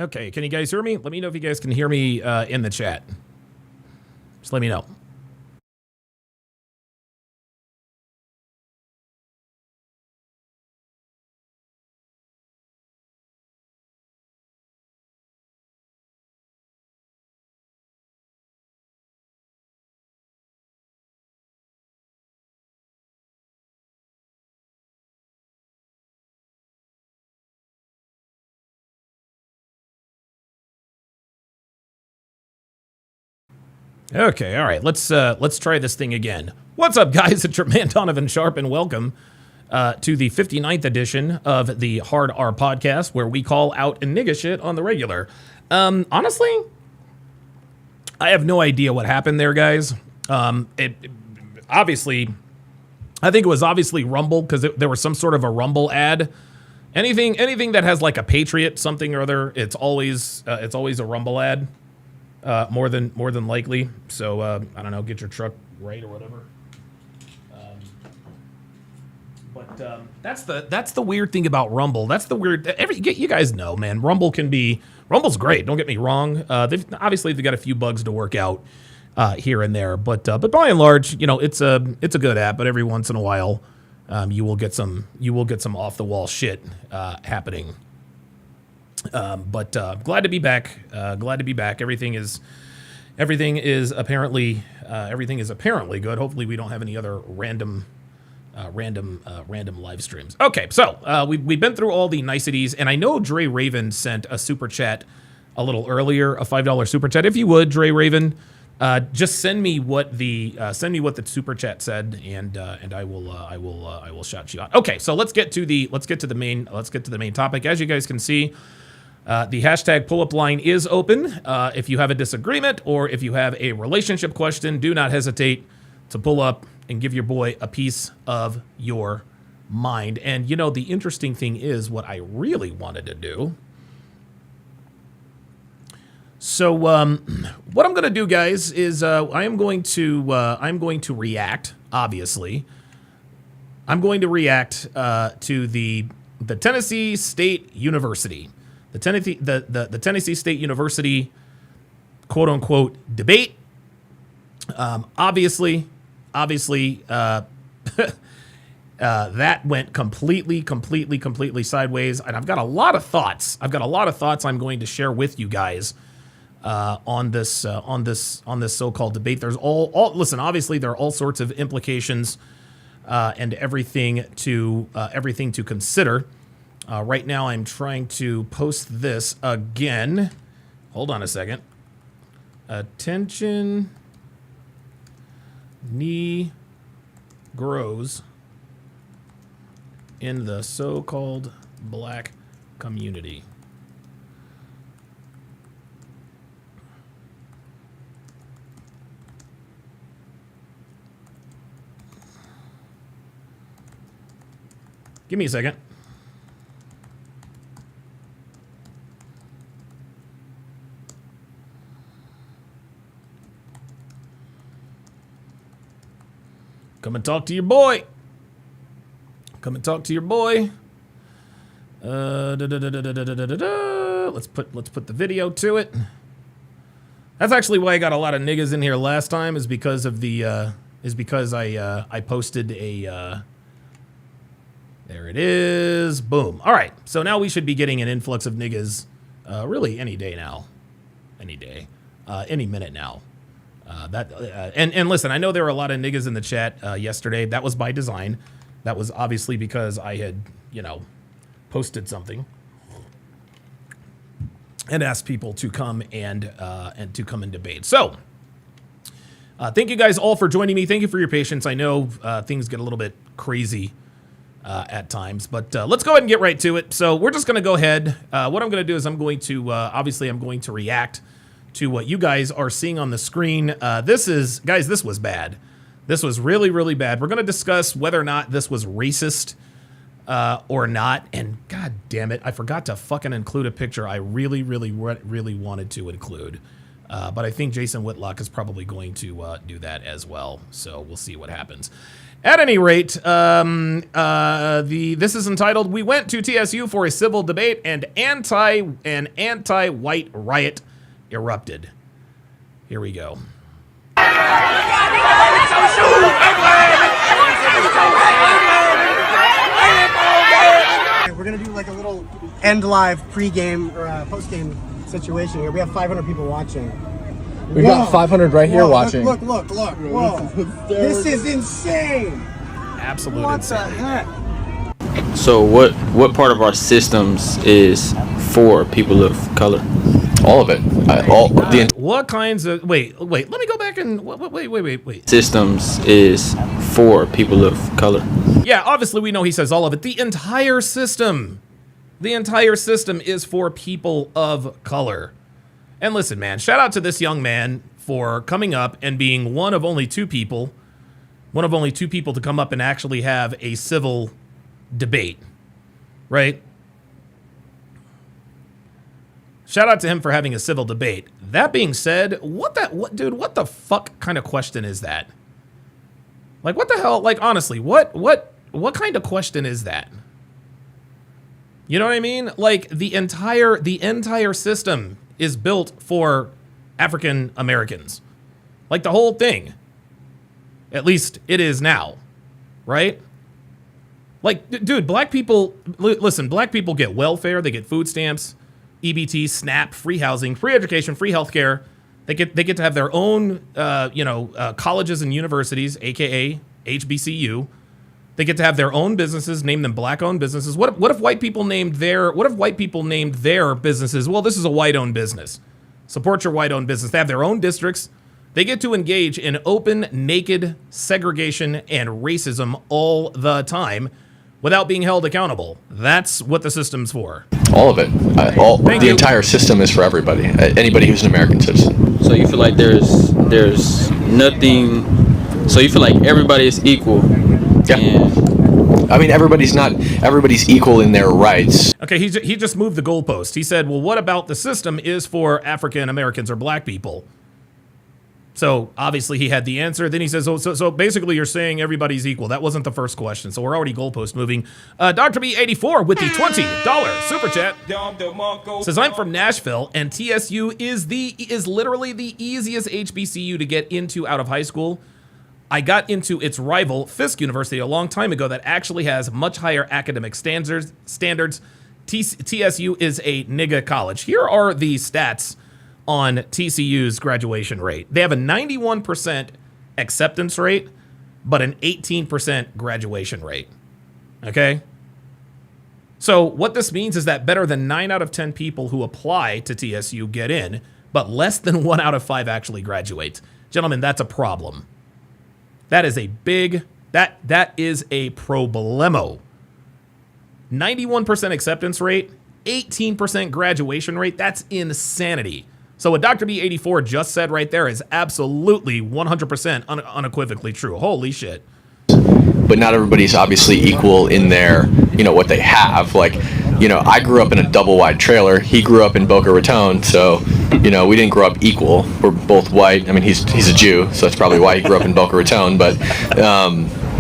Okay, can you guys hear me? Let me know if you guys can hear me in the chat. Just let me know. Okay, all right. Let's try this thing again. What's up, guys? It's your man Donovan Sharp, and welcome to the 59th edition of the Hard R podcast, where we call out nigga shit on the regular. Honestly, I have no idea what happened there, guys. Obviously, I think it was obviously Rumble, because there was some sort of a Rumble ad. Anything that has like a Patriot something or other, it's always a Rumble ad. More than likely. So I don't know, get your truck right or whatever. But that's the weird thing about Rumble. That's the weird. You guys know, man. Rumble's great. Don't get me wrong. They've got a few bugs to work out here and there, but by and large, you know, it's a good app. But every once in a while, you will get some off the wall shit happening. But glad to be back. Everything is apparently good. Hopefully we don't have any other random live streams. Okay, so we've been through all the niceties, and I know Dre Raven sent a super chat a little earlier, a $5 super chat. If you would, Dre Raven, just send me what the super chat said, and I will shout you out. Okay, so let's get to the main topic. As you guys can see, the hashtag pull-up line is open. If you have a disagreement or if you have a relationship question, do not hesitate to pull up and give your boy a piece of your mind. And, you know, the interesting thing is what I really wanted to do. So what I'm going to do, guys, is I'm going to react, obviously. I'm going to react to the Tennessee State University. The Tennessee State University, quote unquote, debate. Obviously, that went completely sideways, and I've got a lot of thoughts. I'm going to share with you guys on this so-called debate. There's listen. Obviously, there are all sorts of implications and everything to consider. Right now, I'm trying to post this again. Hold on a second. Attention, knee grows in the so-called black community. Give me a second. Come and talk to your boy. Let's put the video to it. That's actually why I got a lot of niggas in here last time, is because of the I posted a there it is. Boom. All right. So now we should be getting an influx of niggas really any day now. Any day. Any minute now. And listen, I know there were a lot of niggas in the chat yesterday. That was by design. That was obviously because I had, posted something and asked people to come and debate. So, thank you guys all for joining me. Thank you for your patience. I know things get a little bit crazy at times, but let's go ahead and get right to it. So we're just going to go ahead. What I'm going to do is I'm going to react to what you guys are seeing on the screen. This was bad. This was really, really bad. We're going to discuss whether or not this was racist or not. And god damn it, I forgot to fucking include a picture I really, really, really wanted to include. But I think Jason Whitlock is probably going to do that as well. So we'll see what happens. At any rate, this is entitled, "We Went to TSU for a Civil Debate and an Anti-White Riot Erupted." Here we go. We're going to do like a little end live pre-game or post-game situation here. We have 500 people watching. We got 500 right here watching. Look. Whoa. This is insane. Absolute What insanity. the heck? So what part of our systems is for people of color? All of it. What kinds of... Wait, let me go back and... Wait. Systems is for people of color. Yeah, obviously we know he says all of it. The entire system. The entire system is for people of color. And listen, man, shout out to this young man for coming up and being one of only two people to come up and actually have a civil debate, right? Shout out to him for having a civil debate. That being said, what the fuck kind of question is that? Like, what the hell? Like, honestly, what kind of question is that? You know what I mean? Like, the entire system is built for African Americans. Like, the whole thing. At least it is now, right? Like, dude, black people, listen, black people get welfare, they get food stamps, EBT, SNAP, free housing, free education, free healthcare. They get to have their own, colleges and universities, aka HBCU. They get to have their own businesses, name them black-owned businesses. What if white people named their businesses? Well, this is a white-owned business. Support your white-owned business. They have their own districts. They get to engage in open, naked segregation and racism all the time without being held accountable. That's what the system's for. All of it. The entire system is for everybody. Anybody who's an American citizen. So you feel like there's nothing. So you feel like everybody is equal. Yeah. I mean, everybody's equal in their rights. Okay, he just moved the goalpost. He said, well, what about the system is for African Americans or black people? So obviously he had the answer. Then he says, so basically you're saying everybody's equal. That wasn't the first question. So we're already goalpost moving. Dr. B84 with the $20 super chat says, I'm from Nashville and TSU is literally the easiest HBCU to get into out of high school. I got into its rival, Fisk University, a long time ago that actually has much higher academic standards. TSU is a nigga college. Here are the stats on TCU's graduation rate. They have a 91% acceptance rate, but an 18% graduation rate. Okay? So what this means is that better than 9 out of 10 people who apply to TSU get in, but less than 1 out of 5 actually graduate. Gentlemen, that's a problem. That is a that is a problemo. 91% acceptance rate, 18% graduation rate, that's insanity. So what Dr. B84 just said right there is absolutely 100% unequivocally true. Holy shit. But not everybody's obviously equal in their, what they have. Like, I grew up in a double wide trailer. He grew up in Boca Raton, so, we didn't grow up equal. We're both white. I mean, he's a Jew, so that's probably why he grew up in Boca Raton. But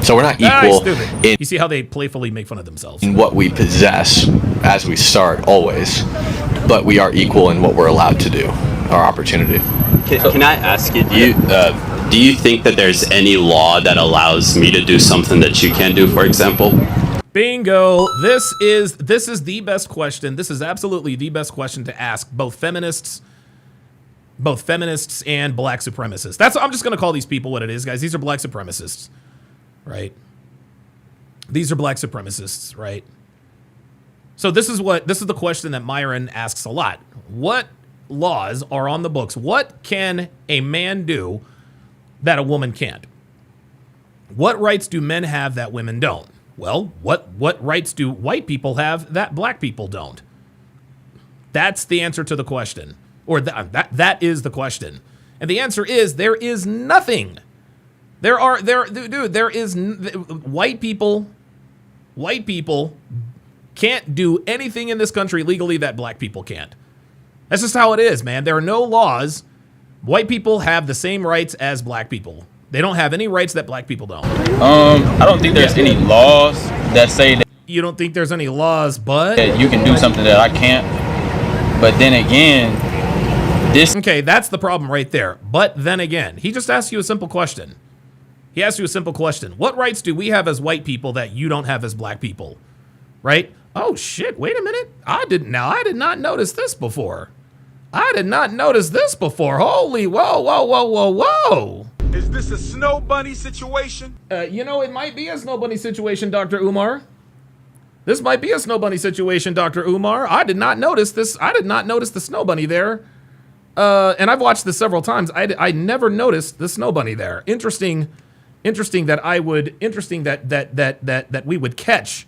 so we're not equal in. You see how they playfully make fun of themselves. In what we possess as we start, always. But we are equal in what we're allowed to do, our opportunity. Can I ask you, do you think that there's any law that allows me to do something that you can't do, for example? Bingo. This is the best question. This is absolutely the best question to ask both feminists and black supremacists. I'm just going to call these people what it is, guys. These are black supremacists, right? These are black supremacists, right? So this is the question that Myron asks a lot. What laws are on the books? What can a man do that a woman can't? What rights do men have that women don't? Well, what rights do white people have that black people don't? That's the answer to the question. Or that is the question. And the answer is there is nothing. White people can't do anything in this country legally that black people can't. That's just how it is, man. There are no laws White people have the same rights as black people. They don't have any rights that black people don't. I don't think there's any laws that say that You don't think there's any laws, but you can do something that I can't. But then again, okay, that's the problem right there. But then again, he just asked you a simple question. He asked you a simple question. What rights do we have as white people that you don't have as black people? Right? Oh shit, wait a minute. I did not notice this before. I did not notice this before. Holy whoa. Is this a snow bunny situation? You know, it might be a snow bunny situation, Dr. Umar. This might be a snow bunny situation, Dr. Umar. I did not notice this. I did not notice the snow bunny there. And I've watched this several times. I never noticed the snow bunny there. Interesting that we would catch.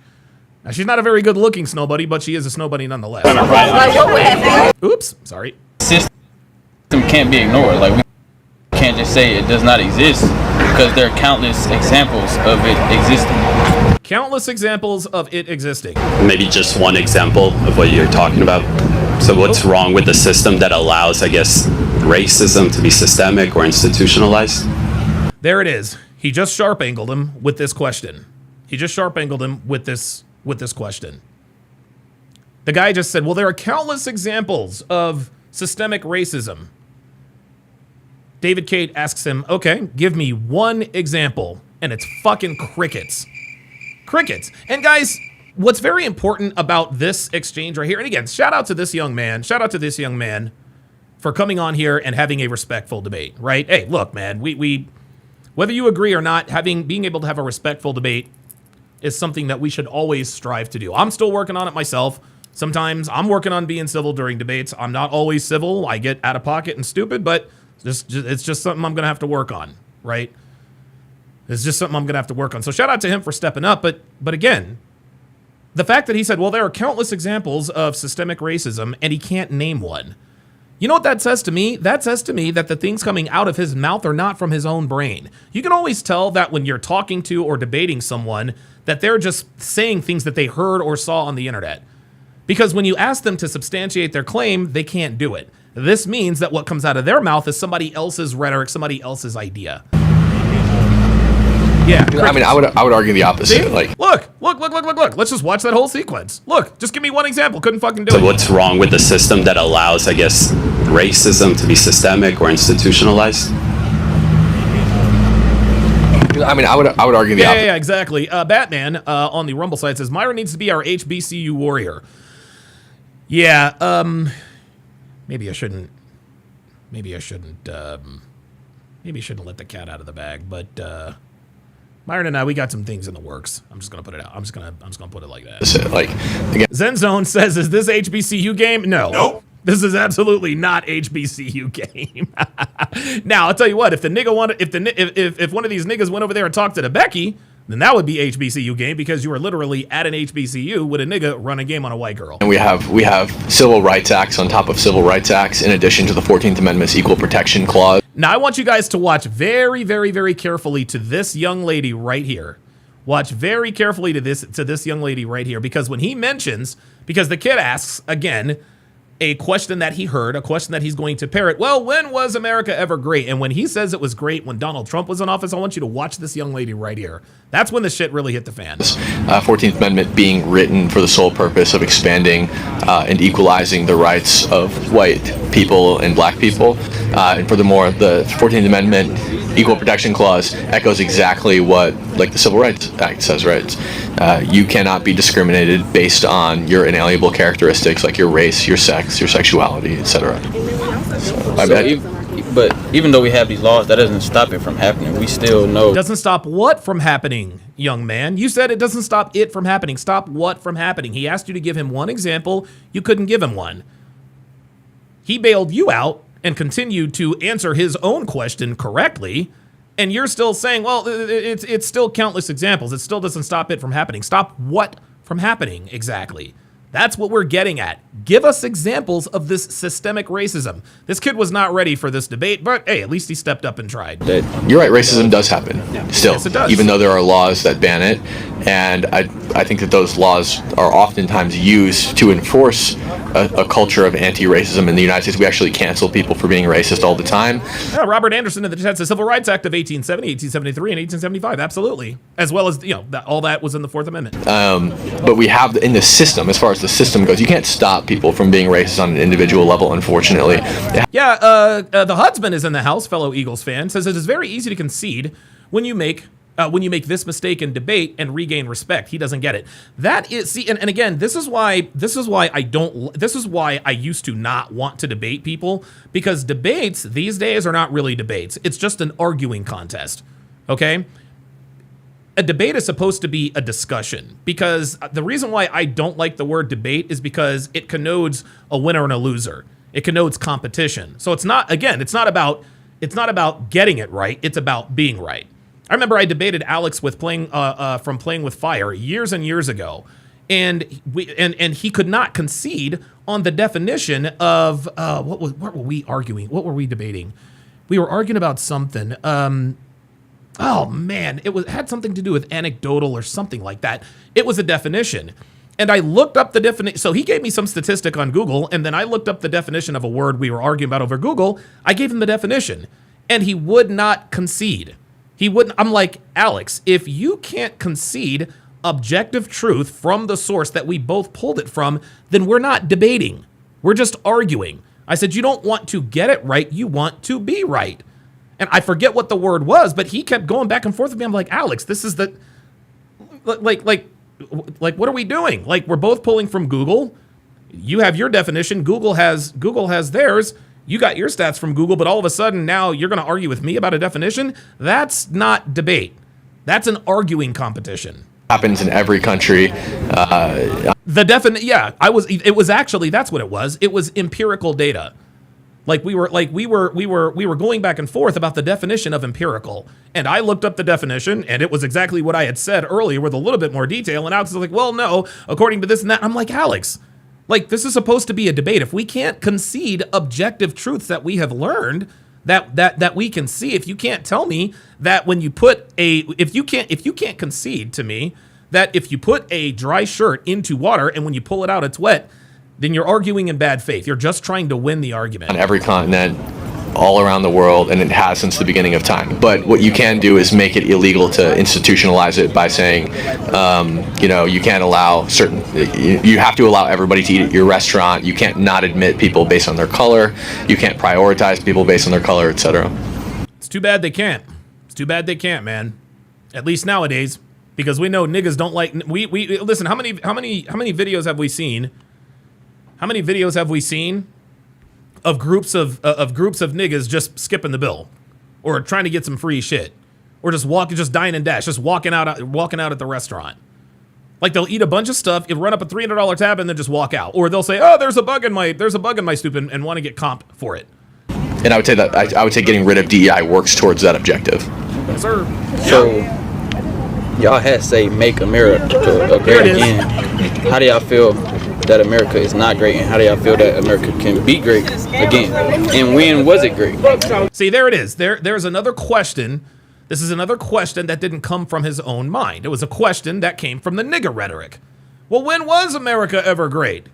Now, she's not a very good looking snow bunny, but she is a snow bunny nonetheless. Oops, sorry. system can't be ignored. Like, we can't just say it does not exist because there are countless examples of it existing. Countless examples of it existing. Maybe just one example of what you're talking about. So what's wrong with the system that allows, I guess, racism to be systemic or institutionalized? There it is. He just sharp angled him with this question. He just sharp angled him with this question. The guy just said, well, there are countless examples of systemic racism. David Cate asks him, okay, give me one example. And it's fucking crickets. Crickets. And guys, what's very important about this exchange right here, and again, shout out to this young man for coming on here and having a respectful debate, right? Hey, look, man, we whether you agree or not, being able to have a respectful debate is something that we should always strive to do. I'm still working on it myself. Sometimes I'm working on being civil during debates. I'm not always civil. I get out of pocket and stupid, but it's just something I'm going to have to work on, right? It's just something I'm going to have to work on. So shout out to him for stepping up. But again, the fact that he said, well, there are countless examples of systemic racism, and he can't name one. You know what that says to me? That says to me that the things coming out of his mouth are not from his own brain. You can always tell that when you're talking to or debating someone that they're just saying things that they heard or saw on the internet. Because when you ask them to substantiate their claim, they can't do it. This means that what comes out of their mouth is somebody else's rhetoric, somebody else's idea. Yeah. I mean, I would argue the opposite. See? Like, Look. Let's just watch that whole sequence. Look, just give me one example. Couldn't fucking do So it. what's wrong with the system that allows, I guess, racism to be systemic or institutionalized? I mean, I would argue the opposite. Yeah, exactly. Batman on the Rumble site says Myra needs to be our HBCU warrior. Yeah. Maybe I shouldn't let the cat out of the bag. But Myron and I, we got some things in the works. I'm just gonna put it out. I'm just gonna put it like that. Like, again, Zen Zone says, "Is this HBCU game?" No. Nope. This is absolutely not HBCU game. Now I'll tell you what: if the nigga wanted, if one of these niggas went over there and talked to the Becky, then that would be HBCU game because you were literally at an HBCU with a nigga run a game on a white girl. and we have civil rights acts on top of civil rights acts, in addition to the 14th Amendment's equal protection clause. Now I want you guys to watch very, very, very carefully to this young lady right here. Watch very carefully to this young lady right here, because when he mentions, because the kid asks again a question that he heard, a question that he's going to parrot. Well, when was America ever great? And when he says it was great when Donald Trump was in office, I want you to watch this young lady right here. That's when the shit really hit the fan. 14th Amendment being written for the sole purpose of expanding and equalizing the rights of white people and black people. And furthermore, the 14th Amendment Equal Protection Clause echoes exactly what, like, the Civil Rights Act says, right? You cannot be discriminated based on your inalienable characteristics like your race, your sex, your sexuality, etc. But even though we have these laws, that doesn't stop it from happening. We still know. Doesn't stop what from happening, young man? You said it doesn't stop it from happening. Stop what from happening? He asked you to give him one example. You couldn't give him one. He bailed you out and continued to answer his own question correctly, and you're still saying, well, it's still countless examples. It still doesn't stop it from happening. Stop what from happening exactly? That's what we're getting at. Give us examples of this systemic racism. This kid was not ready for this debate, but hey, at least he stepped up and tried. You're right, racism does happen still, Yes, it does. even though there are laws that ban it. And I think that those laws are oftentimes used to enforce a culture of anti-racism in the United States. We actually cancel people for being racist all the time. Yeah, Robert Anderson in the chat says Civil Rights Act of 1870, 1873, and 1875. Absolutely. As well as, all that was in the Fourth Amendment. But we have in the system, as far as the system goes, you can't stop people from being racist on an individual level, unfortunately. Yeah, the Husband is in the house, fellow Eagles fan, says it is very easy to concede when you make this mistake in debate and regain respect. He doesn't get it. That is, see, and again, this is why I used to not want to debate people, because debates these days are not really debates. It's just an arguing contest. Okay? A debate is supposed to be a discussion, because the reason why I don't like the word debate is because it connotes a winner and a loser. It connotes competition. So it's not about getting it right. It's about being right. I remember I debated Alex with Playing with Fire years and years ago, and he could not concede on the definition of what were we arguing? What were we debating? We were arguing about something. Oh man, it had something to do with anecdotal or something like that. It was a definition, and I looked up the definition. So he gave me some statistic on Google, and then I looked up the definition of a word we were arguing about over Google. I gave him the definition, and he would not concede. He wouldn't. I'm like, Alex, if you can't concede objective truth from the source that we both pulled it from, then we're not debating. We're just arguing. I said, you don't want to get it right. You want to be right. And I forget what the word was, but he kept going back and forth with me. I'm like, Alex, this is the, like, what are we doing? Like, we're both pulling from Google. You have your definition. Google has theirs. You got your stats from Google, but all of a sudden now you're going to argue with me about a definition? That's not debate. That's an arguing competition. Happens in every country. It was actually, that's what it was. It was empirical data. We were going back and forth about the definition of empirical. And I looked up the definition, and it was exactly what I had said earlier with a little bit more detail. And Alex was like, well, no, according to this and that. I'm like, Alex, this is supposed to be a debate. If we can't concede objective truths that we have learned, that we can see, if you can't tell me that when you put if you can't concede to me that if you put a dry shirt into water and when you pull it out, it's wet, then you're arguing in bad faith. You're just trying to win the argument. On every continent, all around the world, and it has since the beginning of time. But what you can do is make it illegal to institutionalize it by saying, you can't allow you have to allow everybody to eat at your restaurant. You can't not admit people based on their color. You can't prioritize people based on their color, etc. It's too bad they can't. It's too bad they can't, man. At least nowadays, because we know niggas don't like. We listen. How many videos have we seen? How many videos have we seen of groups of niggas just skipping the bill, or trying to get some free shit, or just dine and dash, just walking out at the restaurant? Like, they'll eat a bunch of stuff, run up a $300 tab, and then just walk out. Or they'll say, "Oh, there's a bug in my soup," and want to get comp for it. And I would say that I would say getting rid of DEI works towards that objective. Yes, sir. So, y'all had say "Make America Great Again." How do y'all feel that America is not great, and how do y'all feel that America can be great again? And when was it great? See, there it is. There's another question. This is another question that didn't come from his own mind. It was a question that came from the nigger rhetoric. Well, when was America ever great?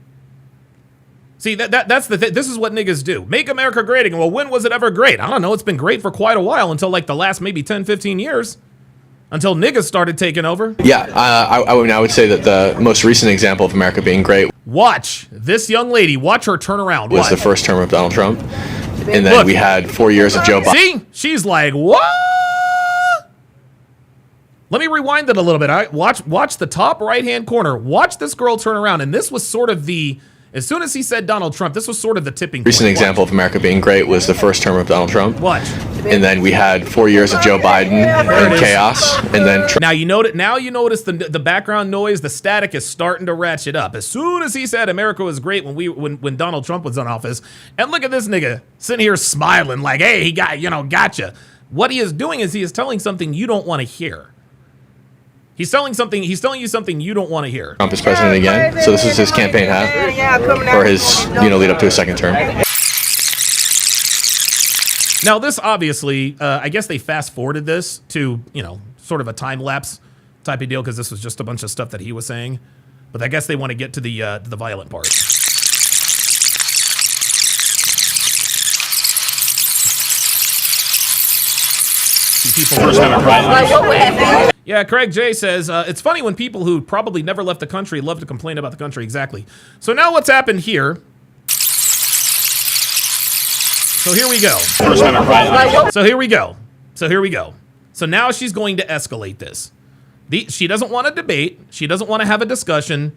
See, that's the thing. This is what niggas do. Make America great again. Well, when was it ever great? I don't know. It's been great for quite a while, until the last maybe 10, 15 years. Until niggas started taking over. Yeah, I would say that the most recent example of America being great. Watch this young lady. Watch her turn around. Was the first term of Donald Trump, and then we had 4 years of Joe Biden. See, she's like, what? Let me rewind it a little bit. Watch the top right-hand corner. Watch this girl turn around, and this was sort of as soon as he said Donald Trump, this was sort of the tipping point. Recent example of America being great was the first term of Donald Trump. Watch. And then we had 4 years of Joe Biden and chaos, and then Now you notice the background noise, the static is starting to ratchet up. As soon as he said America was great when Donald Trump was in office, and look at this nigga sitting here smiling like, hey, he gotcha. What he is doing is he is telling something you don't want to hear. He's telling you something you don't want to hear. Trump is president again, so this is his campaign hat for his lead up to his second term. Now this obviously, I guess they fast forwarded this to sort of a time lapse type of deal because this was just a bunch of stuff that he was saying. But I guess they want to get to the violent part. Yeah, Craig J says, it's funny when people who probably never left the country love to complain about the country. Exactly. So now what's happened here? So here we go. So here we go. So here we go. So now she's going to escalate this. She doesn't want to debate. She doesn't want to have a discussion.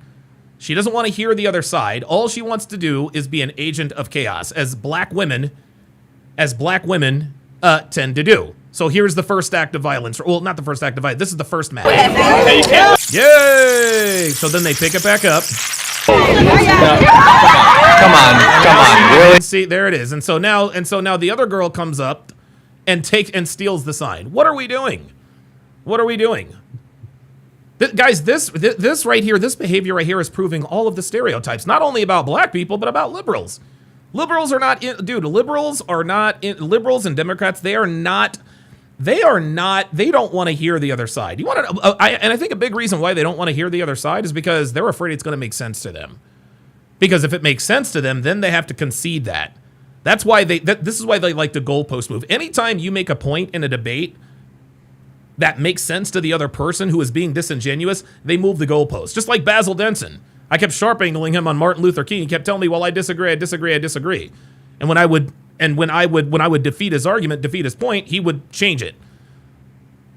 She doesn't want to hear the other side. All she wants to do is be an agent of chaos, as black women tend to do. So here's the first act of violence. Well, not the first act of violence. This is the first match. Yay! So then they pick it back up. Come on, really? See, there it is. And so now the other girl comes up and steals the sign. What are we doing? What are we doing? Guys, this right here, this behavior right here is proving all of the stereotypes, not only about black people, but about liberals. Liberals are not, liberals and Democrats, they don't want to hear the other side. You want to, and I think a big reason why they don't want to hear the other side is because they're afraid it's going to make sense to them. Because if it makes sense to them, then they have to concede that. That's why this is why they like the goalpost move. Anytime you make a point in a debate that makes sense to the other person who is being disingenuous, they move the goalpost. Just like Basil Denson. I kept sharp angling him on Martin Luther King. He kept telling me, well, I disagree. And when I would defeat his argument, defeat his point, he would change it.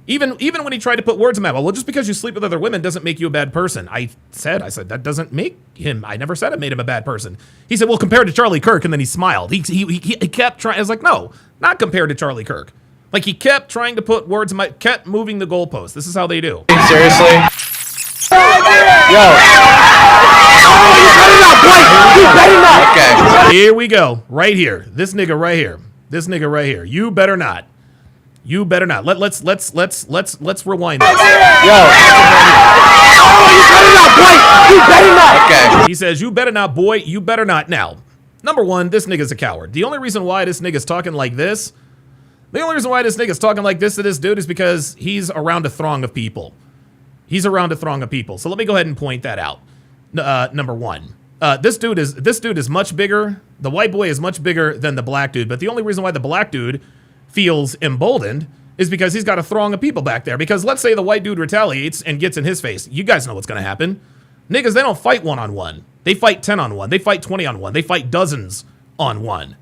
Even when he tried to put words in my mouth, well, just because you sleep with other women doesn't make you a bad person. I said, that doesn't make him, I never said it made him a bad person. He said, well, compared to Charlie Kirk, and then he smiled. He kept trying, I was like, no, not compared to Charlie Kirk. Like, he kept trying to put words in kept moving the goalpost. This is how they do. Seriously? Yo. Okay. Here we go. Right here. This nigga right here. You better not. Let's rewind this. Yo. You better not. Okay. He says, you better not, boy. You better not. Now, number one, this nigga's a coward. The only reason why this nigga's talking like this to this dude is because he's around a throng of people. So let me go ahead and point that out. Number one, this dude is much bigger. The white boy is much bigger than the black dude. But the only reason why the black dude feels emboldened is because he's got a throng of people back there. Because let's say the white dude retaliates and gets in his face. You guys know what's going to happen. Niggas, they don't fight one-on-one. They fight 10-on-1. They fight 20-on-1. They fight dozens on one.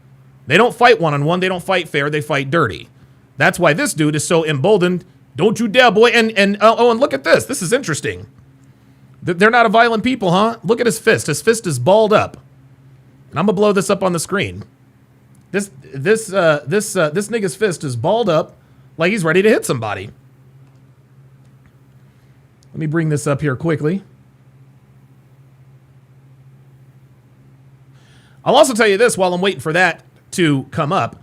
They don't fight one-on-one. They don't fight fair. They fight dirty. That's why this dude is so emboldened. Don't you dare, boy. And look at this. This is interesting. They're not a violent people, huh? Look at his fist. His fist is balled up. And I'm gonna blow this up on the screen. This nigga's fist is balled up like he's ready to hit somebody. Let me bring this up here quickly. I'll also tell you this while I'm waiting for that to come up.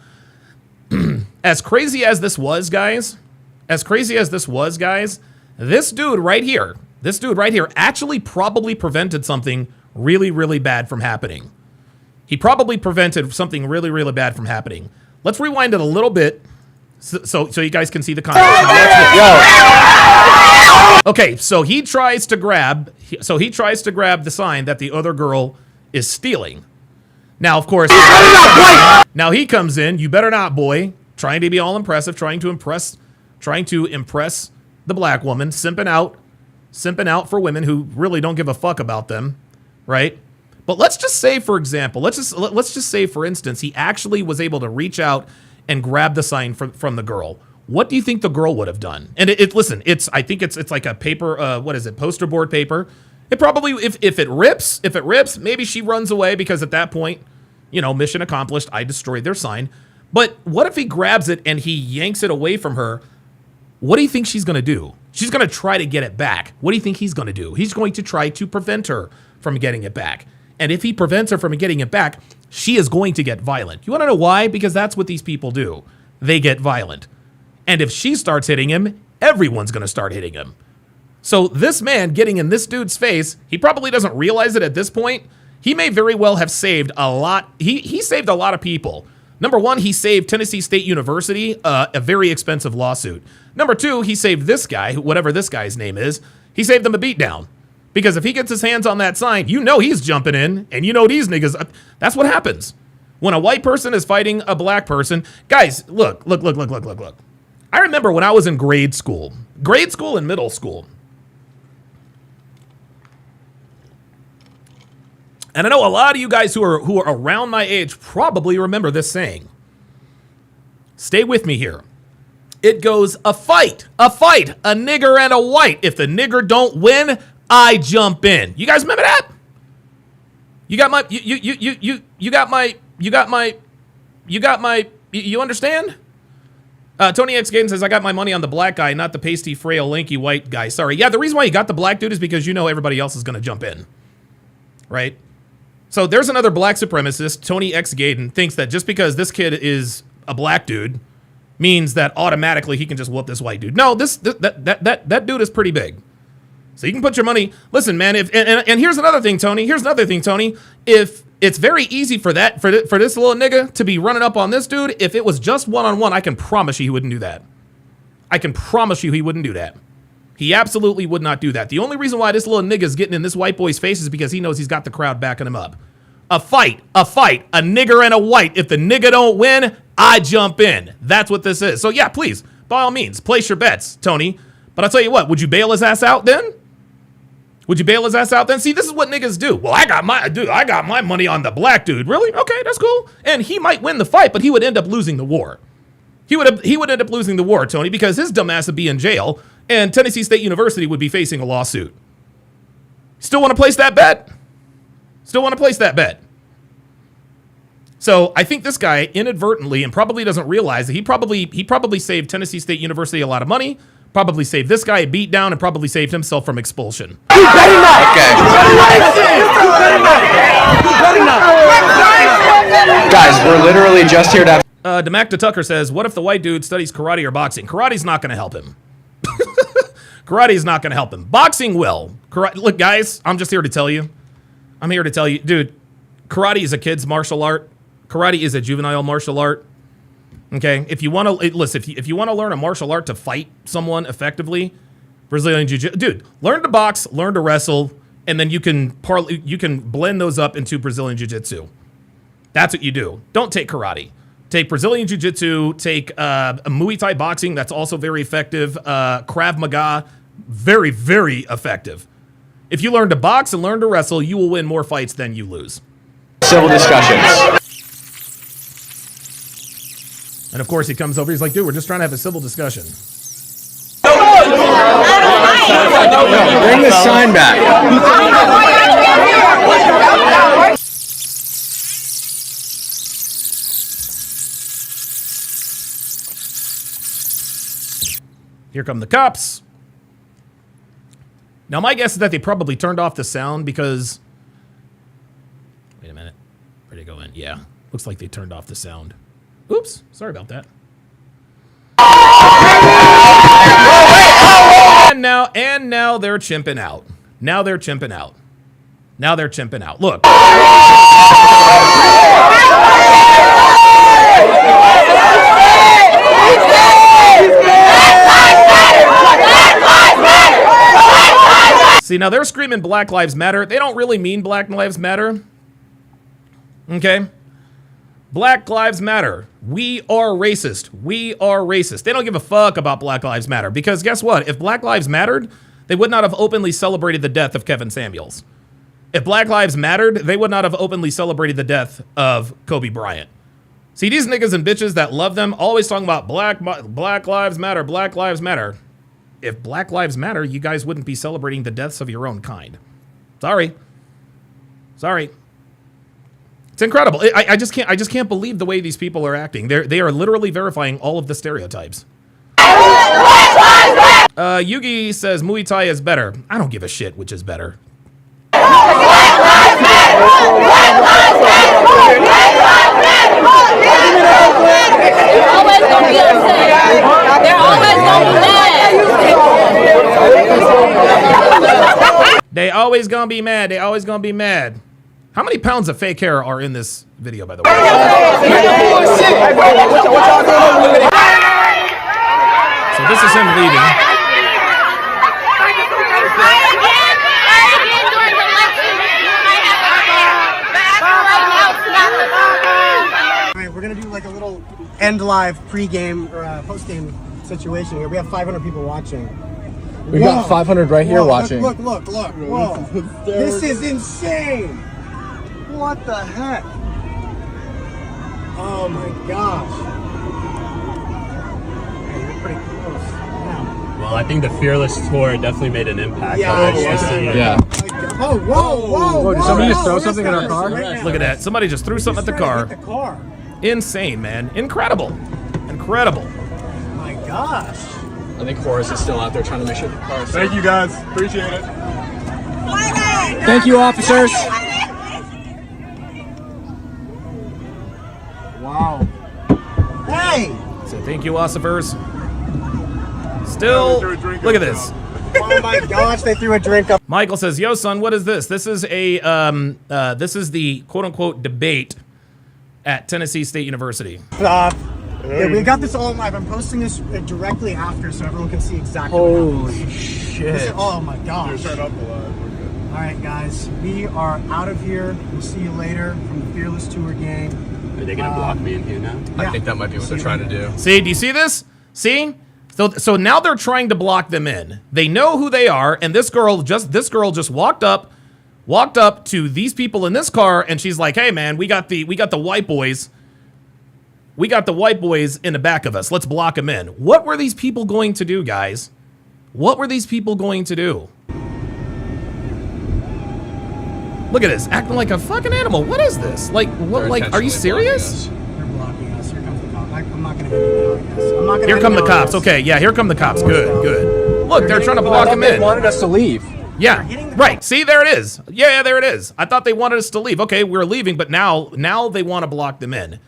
As crazy as this was, guys, this dude right here actually probably prevented something really, really bad from happening. He probably prevented something really, really bad from happening. Let's rewind it a little bit so you guys can see the context. Okay, so he tries to grab the sign that the other girl is stealing. Now, of course, now he comes in, you better not, boy, trying to be all impressive, trying to impress the black woman, simping out for women who really don't give a fuck about them, right? But let's just say, for example, let's just say, for instance, he actually was able to reach out and grab the sign from the girl. What do you think the girl would have done? And I think it's like a paper, poster board paper. It probably, if it rips, maybe she runs away because at that point, mission accomplished. I destroyed their sign. But what if he grabs it and he yanks it away from her? What do you think she's going to do? She's going to try to get it back. What do you think he's going to do? He's going to try to prevent her from getting it back. And if he prevents her from getting it back, she is going to get violent. You want to know why? Because that's what these people do. They get violent. And if she starts hitting him, everyone's going to start hitting him. So this man getting in this dude's face, he probably doesn't realize it at this point. He may very well have saved a lot. He saved a lot of people Number one, he saved Tennessee State University a very expensive lawsuit. Number two, he saved this guy, whatever this guy's name is, he saved them a beatdown. Because if he gets his hands on that sign, you know he's jumping in, and you know these niggas, that's what happens. When a white person is fighting a black person, guys, look. I remember when I was in grade school and middle school. And I know a lot of you guys who are around my age probably remember this saying. Stay with me here. It goes, a fight, a nigger and a white. If the nigger don't win, I jump in. You guys remember that? You understand? Tony X Gaten says, I got my money on the black guy, not the pasty, frail, lanky, white guy. Sorry. Yeah, the reason why you got the black dude is because you know everybody else is going to jump in. Right? So there's another black supremacist, Tony X Gaten, thinks that just because this kid is a black dude means that automatically he can just whoop this white dude. No, that dude is pretty big. So you can put your money. Listen, man. And here's another thing, Tony. If it's very easy for this little nigga to be running up on this dude, if it was just one-on-one, I can promise you he wouldn't do that. I can promise you he wouldn't do that. He absolutely would not do that. The only reason why this little nigga's getting in this white boy's face is because he knows he's got the crowd backing him up. A fight, a nigger and a white. If the nigga don't win, I jump in. That's what this is. So yeah, please, by all means, place your bets, Tony. But I'll tell you what, would you bail his ass out then? See, this is what niggas do. Well, I got my money on the black dude. Really? Okay, that's cool. And he might win the fight, but he would end up losing the war. He would end up losing the war, Tony, because his dumb ass would be in jail, and Tennessee State University would be facing a lawsuit. Still want to place that bet? So I think this guy inadvertently and probably doesn't realize that he probably saved Tennessee State University a lot of money, probably saved this guy a beat down, and probably saved himself from expulsion. Guys, we're literally just here to have. DeMacta Tucker says, what if the white dude studies karate or boxing? Karate's not going to help him. Karate's not going to help him. Boxing will. Look, guys, I'm just here to tell you. Dude, karate is a kid's martial art. Karate is a juvenile martial art. Okay? If you want to, listen, if you want to learn a martial art to fight someone effectively, Brazilian Jiu-Jitsu, dude, learn to box, learn to wrestle, and then you can blend those up into Brazilian Jiu-Jitsu. That's what you do. Don't take karate. Take Brazilian Jiu-Jitsu, take a Muay Thai boxing, that's also very effective. Krav Maga, very, very effective. If you learn to box and learn to wrestle, you will win more fights than you lose. Civil discussions. And of course he comes over, he's like, dude, we're just trying to have a civil discussion. Bring the sign back. Here come the cops. Now, my guess is that they probably turned off the sound because... Wait a minute. Where'd it go in? Yeah. Looks like they turned off the sound. Oops. Sorry about that. And now they're chimping out. Look. See, now they're screaming Black Lives Matter. They don't really mean Black Lives Matter. Okay? Black Lives Matter. We are racist. They don't give a fuck about Black Lives Matter. Because guess what? If Black Lives mattered, they would not have openly celebrated the death of Kevin Samuels. If Black Lives mattered, they would not have openly celebrated the death of Kobe Bryant. See, these niggas and bitches that love them always talking about Black Lives Matter, Black Lives Matter. If Black Lives Matter, you guys wouldn't be celebrating the deaths of your own kind. Sorry. It's incredible. I just can't believe the way these people are acting. They are literally verifying all of the stereotypes. Yugi says Muay Thai is better. I don't give a shit which is better. They always gonna be mad. How many pounds of fake hair are in this video, by the way? So this is him leaving. We're gonna do like a little end live pre-game or post-game situation here. We have 500 people watching. We've got 500 right here watching. Look. Whoa. This is insane. What the heck? Oh my gosh. Hey, you're pretty close. Yeah. Well, I think the Fearless Tour definitely made an impact Yeah, on yeah. HBCU. Yeah. Oh, whoa. Did somebody just throw Look something in our car? Look at that. Somebody just threw something at the car. Hit the car. Insane, man. Incredible. Oh my gosh. I think Horace is still out there trying to make sure the car is safe. Thank you guys. Appreciate it. Thank you, officers. Wow. Hey! So thank you, Ossifers. Still, look at this. Oh my gosh, they threw a drink up. Michael says, "Yo, son, what is this? This is a this is the quote-unquote debate at Tennessee State University." Yeah, we got this all live. I'm posting this directly after so everyone can see exactly what happened. shit. Oh my gosh. Turn up the live. We're good. All right, guys, we are out of here. We'll see you later from the Fearless Tour gang. Are they gonna block me in here now? I think that might be what they're trying to do. See, do you see this? See? So now they're trying to block them in. They know who they are, and this girl just walked up to these people in this car, and she's like, "Hey, man, we got the white boys. We got the white boys in the back of us. Let's block them in." What were these people going to do, guys? What were these people going to do? Look at this, acting like a fucking animal. What is this? Like, what? Like, are you serious? They're blocking us. Here comes the cops. I'm not gonna hit you now, I guess. I'm not gonna Here hit come you the now, I cops. guess. Okay, yeah, here come the cops. Good. Look, they're trying to block them They in. wanted us to leave. Yeah, right. See, there it is. Yeah, there it is. I thought they wanted us to leave. Okay, we're leaving, but now they want to block them in.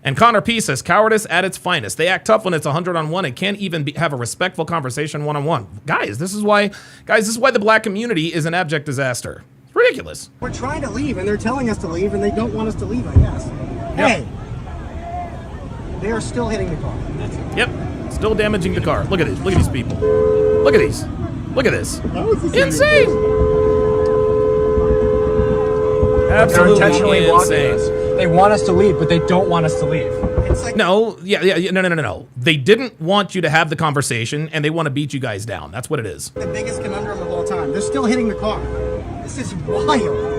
And Connor P says, "Cowardice at its finest. They act tough when it's 100-on-1 and can't even have a respectful conversation one-on-one." Guys, this is why the black community is an abject disaster. It's ridiculous. We're trying to leave, and they're telling us to leave, and they don't want us to leave, I guess. Hey! They are still hitting the car. Yep, still damaging the car. Look at this. Look at these people. Look at these. Look at this. Insane. They're Absolutely intentionally blocking insane. us. They want us to leave, but they don't want us to leave. It's like No, no. They didn't want you to have the conversation, and they want to beat you guys down. That's what it is. the biggest conundrum of all time. They're still hitting the car. This is wild.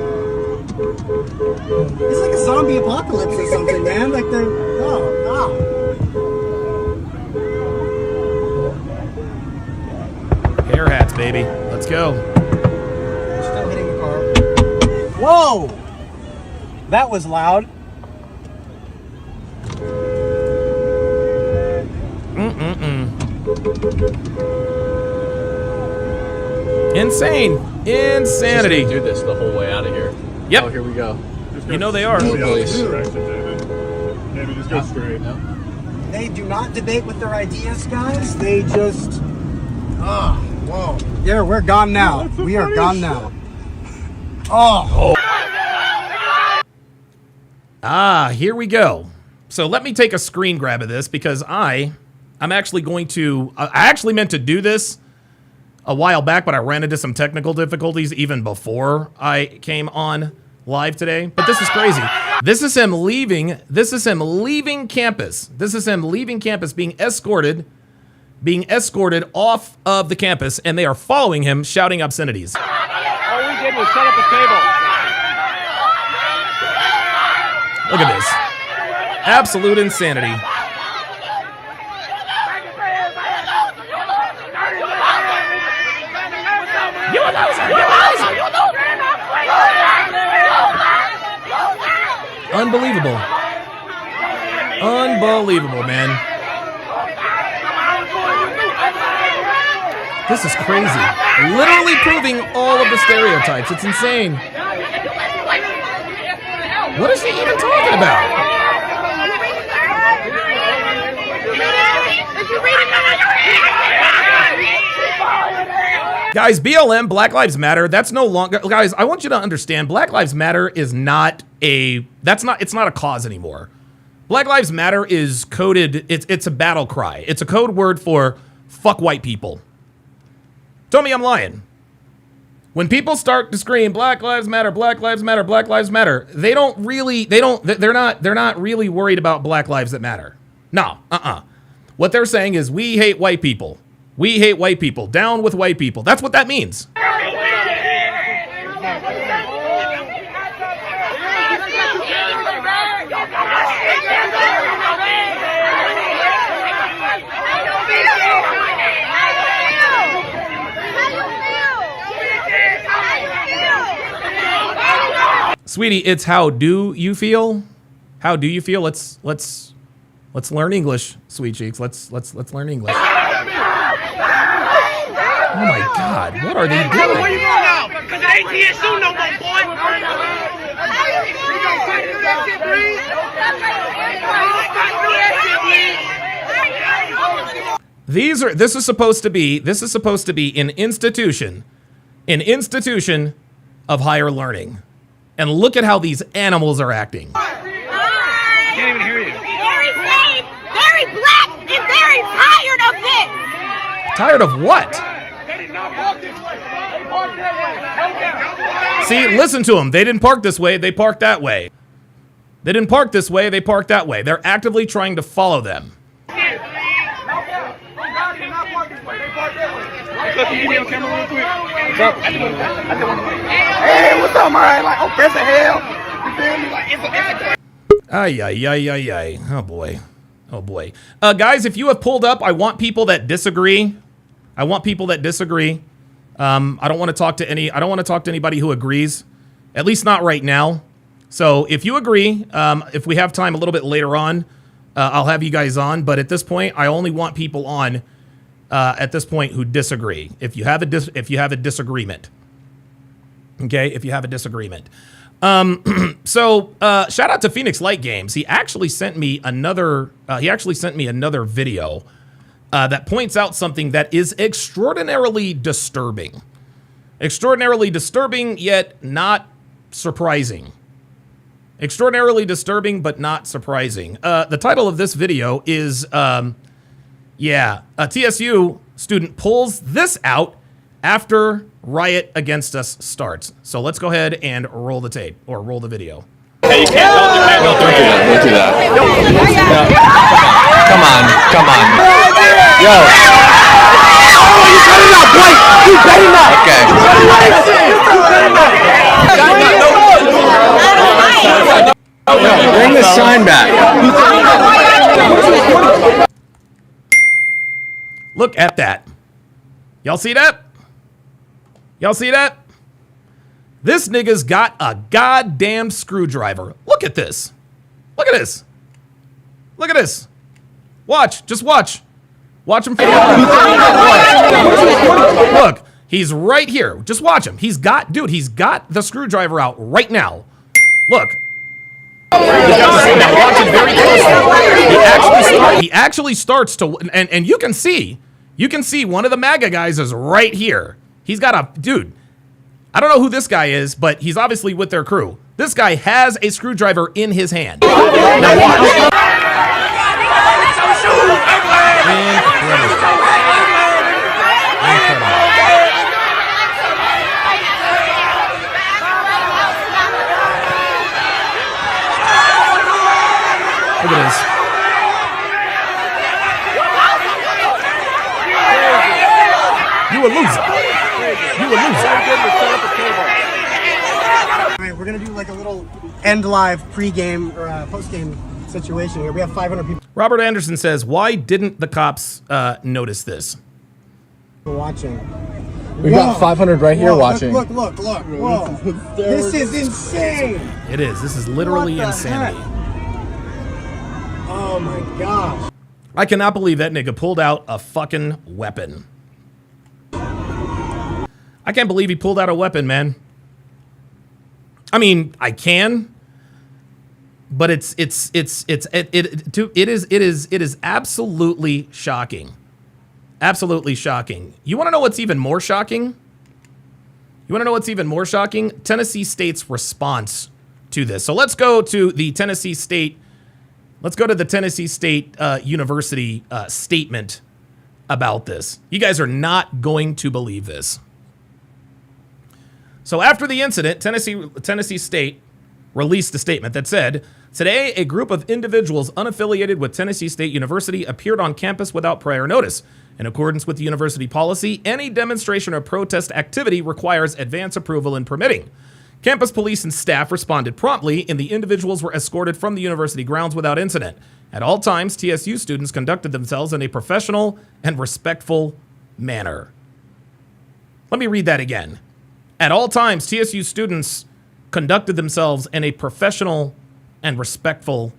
It's like a zombie apocalypse or something, man. Like they're Hair hats, baby. Let's go. still hitting the car. Whoa! That was loud. Insane. Insanity. Do this the whole way out of here. Yep. Oh, here we go. You know they are. Maybe just go straight. They do not debate with their ideas, guys. They just. Whoa. Yeah, we're gone now. We are gone now. Oh. Here we go. So let me take a screen grab of this because I'm actually going to. I actually meant to do this a while back, but I ran into some technical difficulties even before I came on live today. But this is crazy. This is him leaving. This is him leaving campus. This is him leaving campus, being escorted off of the campus, and they are following him, shouting obscenities. All we did was set up a table. Look at this. Absolute insanity. You a loser! You a loser! You a loser! Unbelievable. Unbelievable, man. This is crazy. Literally proving all of the stereotypes. It's insane. What is he even talking about? Guys, BLM, Black Lives Matter, that's no longer, guys, I want you to understand, Black Lives Matter is not it's not a cause anymore. Black Lives Matter is coded, it's a battle cry. It's a code word for fuck white people. Tell me I'm lying. When people start to scream Black Lives Matter, Black Lives Matter, Black Lives Matter, they're not really worried about black lives that matter. No, What they're saying is we hate white people. We hate white people. Down with white people. That's what that means. Sweetie, it's how do you feel? How do you feel? Let's learn English, sweet cheeks. Let's learn English. Oh my God, what are they doing? Where you going now? Because it ain't TSU no more, boy. This is supposed to be an institution of higher learning. And look at how these animals are acting. Can't even hear you. Very safe, very black, and very tired of this. Tired of what? See, listen to them. They didn't park this way, they parked that way. They didn't park this way, they parked that way. They're actively trying to follow them. Hey, what's up, man? Like, oh, press the hell. You feel me? Like, it's Ay. Oh boy. Oh boy. Guys, if you have pulled up, I want people that disagree. I don't want to talk to anybody who agrees. At least not right now. So if you agree, if we have time a little bit later on, I'll have you guys on. But at this point, I only want people on at this point who disagree. If you have a disagreement. Okay, if you have a disagreement. So shout out to Phoenix Light Games. He actually sent me another video that points out something that is extraordinarily disturbing. Extraordinarily disturbing, yet not surprising. Extraordinarily disturbing, but not surprising. The title of this video is, a TSU student pulls this out after riot against us starts. So let's go ahead and roll the tape, or roll the video. Hey, you can't, don't do that. Come on. Yo. Oh, you better not, Blake. You better not. Okay. Yo, bring the sign back. Look at that. Y'all see that? Y'all see that? This nigga's got a goddamn screwdriver. Look at this. Look at this. Look at this. Watch. Just watch. Watch him. Look, he's right here. Just watch him. He's got the screwdriver out right now. Look. Now watch it very closely. He actually starts to, and you can see one of the MAGA guys is right here. He's got a, dude, I don't know who this guy is, but he's obviously with their crew. This guy has a screwdriver in his hand. Now watch. Incredible. Look at this. You a loser. All right, we're gonna do like a little end live pre-game or post-game situation here. We have 500 people Robert Anderson says, "Why didn't the cops notice this?" watching. We got 500 right here watching. Look. Whoa. This is insane. It is. This is literally insanity. Oh my gosh. I cannot believe that nigga pulled out a fucking weapon. I can't believe he pulled out a weapon, man. I mean, I can, but it is absolutely shocking. Absolutely shocking. You want to know what's even more shocking? You want to know what's even more shocking? Tennessee State's response to this. So let's go to the Tennessee State. Let's go to the Tennessee State University statement about this. You guys are not going to believe this. So after the incident, Tennessee State released a statement that said, "Today, a group of individuals unaffiliated with Tennessee State University appeared on campus without prior notice. In accordance with the university policy, any demonstration or protest activity requires advance approval and permitting. Campus police and staff responded promptly, and the individuals were escorted from the university grounds without incident. At all times, TSU students conducted themselves in a professional and respectful manner." Let me read that again. At all times, TSU students conducted themselves in a professional and respectful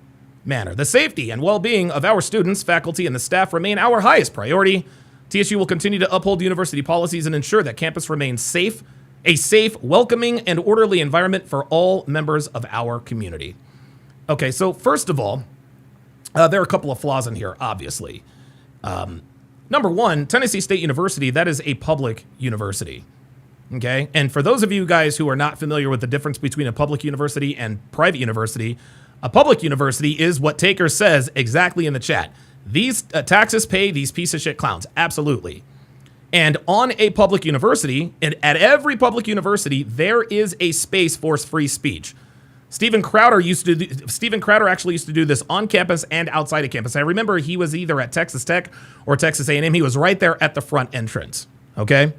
manner. The safety and well-being of our students, faculty, and the staff remain our highest priority. TSU will continue to uphold university policies and ensure that campus remains safe, a safe, welcoming, and orderly environment for all members of our community. Okay, so first of all, there are a couple of flaws in here, obviously. Number one, Tennessee State University, that is a public university. Okay, and for those of you guys who are not familiar with the difference between a public university and private university, a public university is what Taker says exactly in the chat. These taxes pay these piece of shit clowns. Absolutely. And on a public university, and at every public university, there is a space for free speech. Steven Crowder actually used to do this on campus and outside of campus. I remember he was either at Texas Tech or Texas A&M. He was right there at the front entrance. Okay.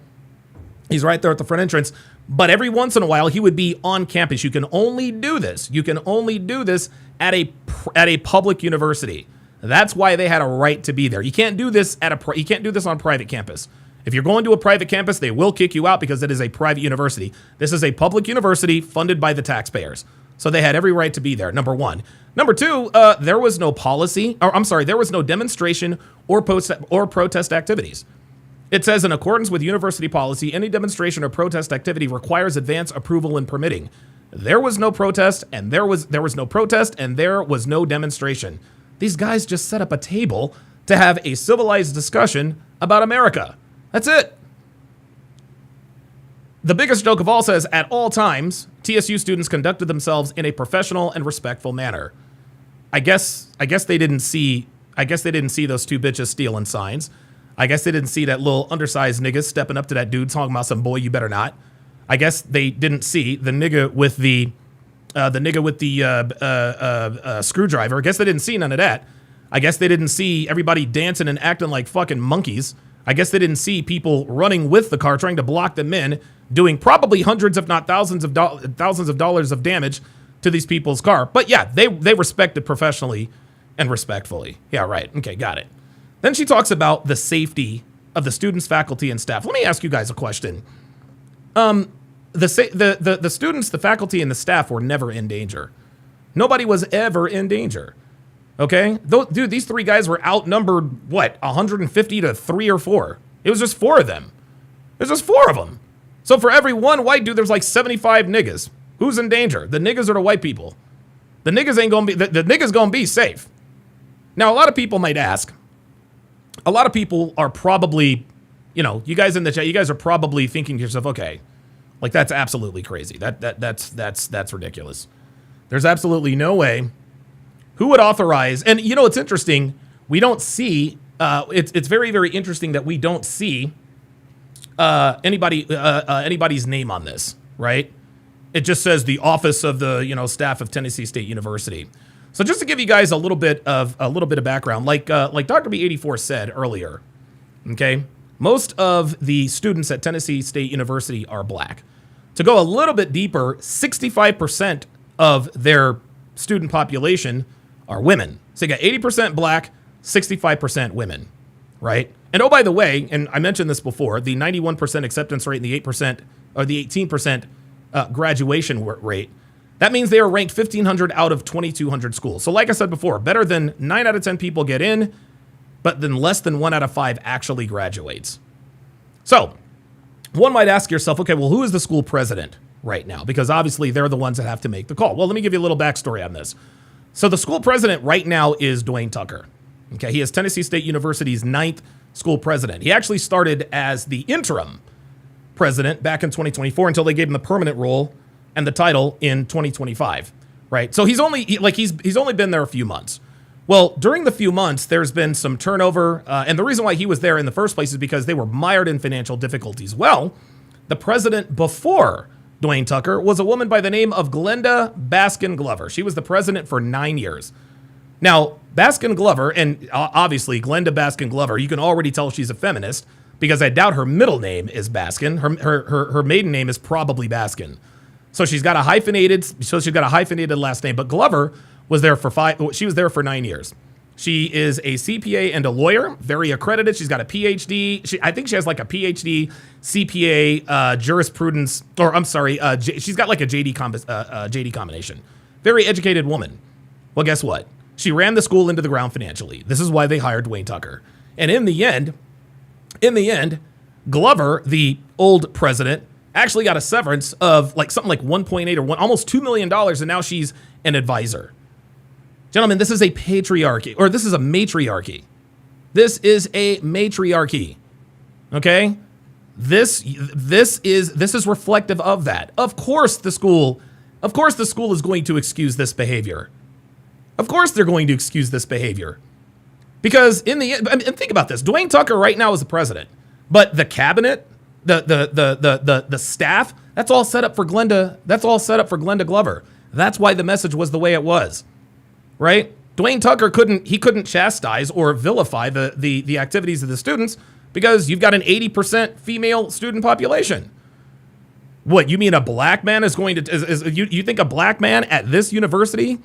He's right there at the front entrance, but every once in a while he would be on campus. You can only do this. You can only do this at a public university. That's why they had a right to be there. You can't do this you can't do this on private campus. If you're going to a private campus, they will kick you out because it is a private university. This is a public university funded by the taxpayers. So they had every right to be there, number one. Number two, there was no there was no demonstration or protest activities. It says, in accordance with university policy, any demonstration or protest activity requires advance approval and permitting. There was no protest, and there was no protest, and there was no demonstration. These guys just set up a table to have a civilized discussion about America. That's it. The biggest joke of all says, at all times, TSU students conducted themselves in a professional and respectful manner. I guess they didn't see those two bitches stealing signs. I guess they didn't see that little undersized nigga stepping up to that dude talking about some boy, you better not. I guess they didn't see the nigga with the screwdriver. I guess they didn't see none of that. I guess they didn't see everybody dancing and acting like fucking monkeys. I guess they didn't see people running with the car, trying to block them in, doing probably hundreds, if not thousands of dollars of damage to these people's car. But yeah, they respected professionally and respectfully. Yeah, right. Okay, got it. Then she talks about the safety of the students, faculty, and staff. Let me ask you guys a question. The students, the faculty, and the staff were never in danger. Nobody was ever in danger. Okay? Dude, these three guys were outnumbered, 150 to 3 or 4. It was just 4 of them. There's just 4 of them. So for every one white dude, there's like 75 niggas. Who's in danger? The niggas or the white people? The niggas ain't gonna be, the niggas gonna be safe. Now, a lot of people might ask, a lot of people are probably, you guys in the chat, you guys are probably thinking to yourself, okay, like that's absolutely crazy. That's ridiculous. There's absolutely no way. Who would authorize? And it's interesting. We don't see. It's very, very interesting that we don't see anybody's name on this, right? It just says the office of the staff of Tennessee State University. So just to give you guys a little bit of background, like Dr. B84 said earlier, okay, most of the students at Tennessee State University are black. To go a little bit deeper, 65% of their student population are women. So you got 80% black, 65% women, right? And oh, by the way, and I mentioned this before, the 91% acceptance rate and the 8% or the 18% graduation rate, that means they are ranked 1,500 out of 2,200 schools. So like I said before, better than 9 out of 10 people get in, but then less than 1 out of 5 actually graduates. So one might ask yourself, okay, well, who is the school president right now? Because obviously they're the ones that have to make the call. Well, let me give you a little backstory on this. So the school president right now is Dwayne Tucker. Okay, he is Tennessee State University's 9th school president. He actually started as the interim president back in 2024 until they gave him the permanent role and the title in 2025, right? So he's only been there a few months. Well, during the few months, there's been some turnover, and the reason why he was there in the first place is because they were mired in financial difficulties. Well, the president before Dwayne Tucker was a woman by the name of Glenda Baskin Glover. She was the president for 9 years. Now, Baskin Glover, and obviously Glenda Baskin Glover, you can already tell she's a feminist because I doubt her middle name is Baskin. Her maiden name is probably Baskin. So she's got a hyphenated last name. But Glover was there for 9 years. She is a CPA and a lawyer, very accredited. She's got a PhD. I think she has like a PhD, CPA, jurisprudence, or I'm sorry, she's got like a JD combination. Very educated woman. Well, guess what? She ran the school into the ground financially. This is why they hired Dwayne Tucker. And in the end, Glover, the old president, actually got a severance of like something like 1.8 or almost $2 million, and now she's an advisor. Gentlemen, this is a patriarchy, or this is a matriarchy. This is a matriarchy. Okay? This is reflective of that. Of course the school is going to excuse this behavior. Of course they're going to excuse this behavior. Because in the end, and think about this, Dwayne Tucker right now is the president, but the cabinet, the staff, that's all set up for Glenda Glover. That's why the message was the way it was. Right? Dwayne Tucker couldn't chastise or vilify the activities of the students because you've got an 80% female student population. What, you mean a black man is going to, you think a black man at this university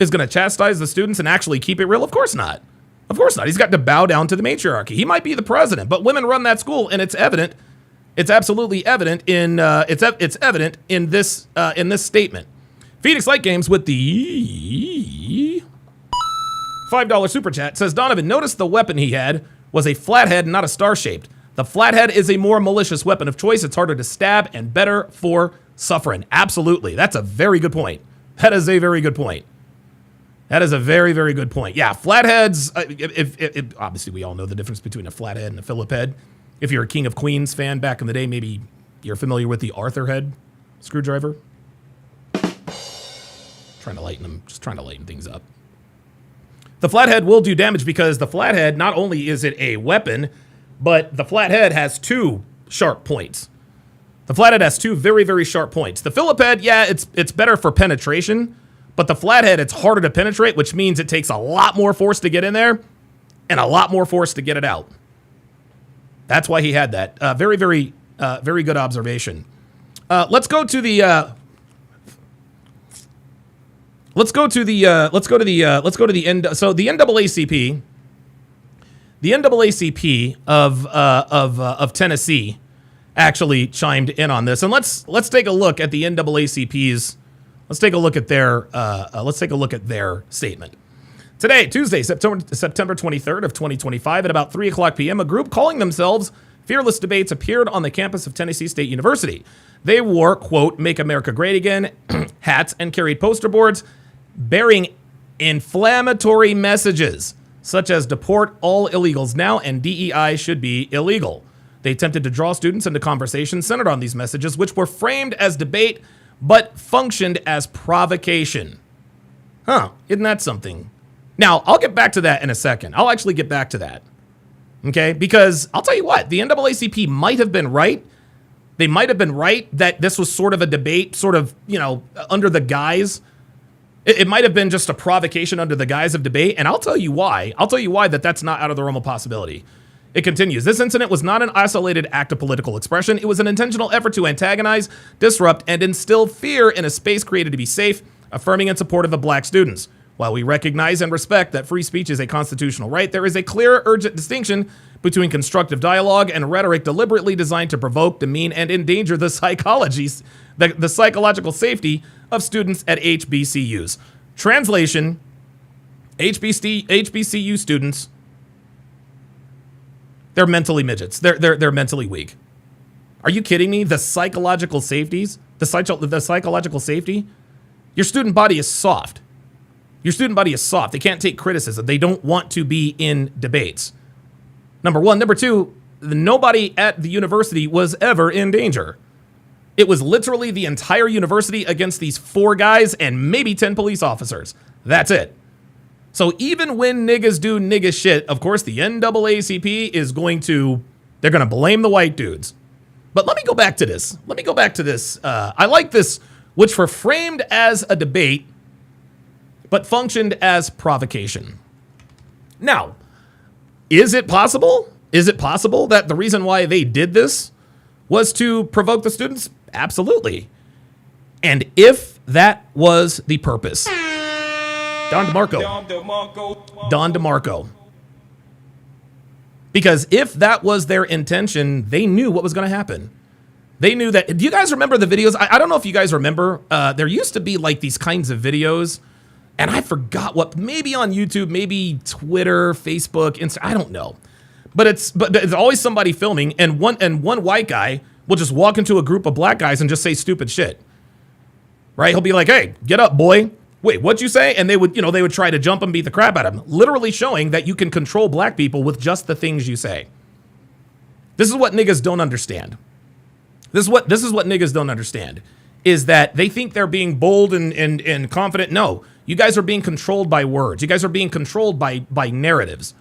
is going to chastise the students and actually keep it real? Of course not. Of course not. He's got to bow down to the matriarchy. He might be the president, but women run that school, and it's evident. It's absolutely evident in it's evident in this statement. Phoenix Light Games with the $5 super chat says, Donovan, notice the weapon he had was a flathead, not a star-shaped. The flathead is a more malicious weapon of choice. It's harder to stab and better for suffering. Absolutely. That's a very good point. That is a very good point. That is a very, very good point. Yeah, flatheads, obviously we all know the difference between a flathead and a Phillip head. If you're a King of Queens fan back in the day, maybe you're familiar with the Arthur head screwdriver. Just trying to lighten things up. The flathead will do damage because the flathead, not only is it a weapon, but the flathead has two sharp points. The flathead has two very, very sharp points. The Phillip head, yeah, it's better for penetration, but the flathead, it's harder to penetrate, which means it takes a lot more force to get in there and a lot more force to get it out. That's why he had that. Very, very, very good observation. Let's go to the end. So the NAACP of Tennessee actually chimed in on this, and let's take a look at the NAACP's. Let's take a look at their statement. Today, Tuesday, September 23rd of 2025, at about 3 o'clock p.m., a group calling themselves Fearless Debates appeared on the campus of Tennessee State University. They wore, quote, Make America Great Again hats and carried poster boards bearing inflammatory messages, such as deport all illegals now and DEI should be illegal. They attempted to draw students into conversations centered on these messages, which were framed as debate, but functioned as provocation. Isn't that something? Now, I'll get back to that in a second. I'll actually get back to that. Okay? Because I'll tell you what, the NAACP might have been right. They might have been right that this was sort of a debate, sort of, under the guise. It might have been just a provocation under the guise of debate, and I'll tell you why. I'll tell you why that's not out of the realm of possibility. It continues. This incident was not an isolated act of political expression. It was an intentional effort to antagonize, disrupt, and instill fear in a space created to be safe, affirming and supportive of black students. While we recognize and respect that free speech is a constitutional right, there is a clear, urgent distinction between constructive dialogue and rhetoric deliberately designed to provoke, demean, and endanger the psychological safety of students at HBCUs. Translation, HBCU students, they're mentally midgets. They're mentally weak. Are you kidding me? The psychological safeties, the psychological safety, your student body is soft. Your student body is soft. They can't take criticism. They don't want to be in debates. Number one. Number two, nobody at the university was ever in danger. It was literally the entire university against these 4 guys and maybe 10 police officers. That's it. So even when niggas do nigga shit, of course, the NAACP is they're going to blame the white dudes. But let me go back to this. I like this, which were framed as a debate, but functioned as provocation. Now, is it possible? Is it possible that the reason why they did this was to provoke the students? Absolutely. And if that was the purpose, Don DeMarco. Because if that was their intention, they knew what was going to happen. They knew that. Do you guys remember the videos? I don't know if you guys remember. There used to be like these kinds of videos, and I forgot what. Maybe on YouTube, maybe Twitter, Facebook, Instagram. I don't know. But it's always somebody filming, and one white guy will just walk into a group of black guys and just say stupid shit. Right? He'll be like, "Hey, get up, boy. Wait, what'd you say?" And they would try to jump and beat the crap out of him, literally showing that you can control black people with just the things you say. This is what niggas don't understand. This is what niggas don't understand, is that they think they're being bold and confident. No, you guys are being controlled by words. You guys are being controlled by narratives.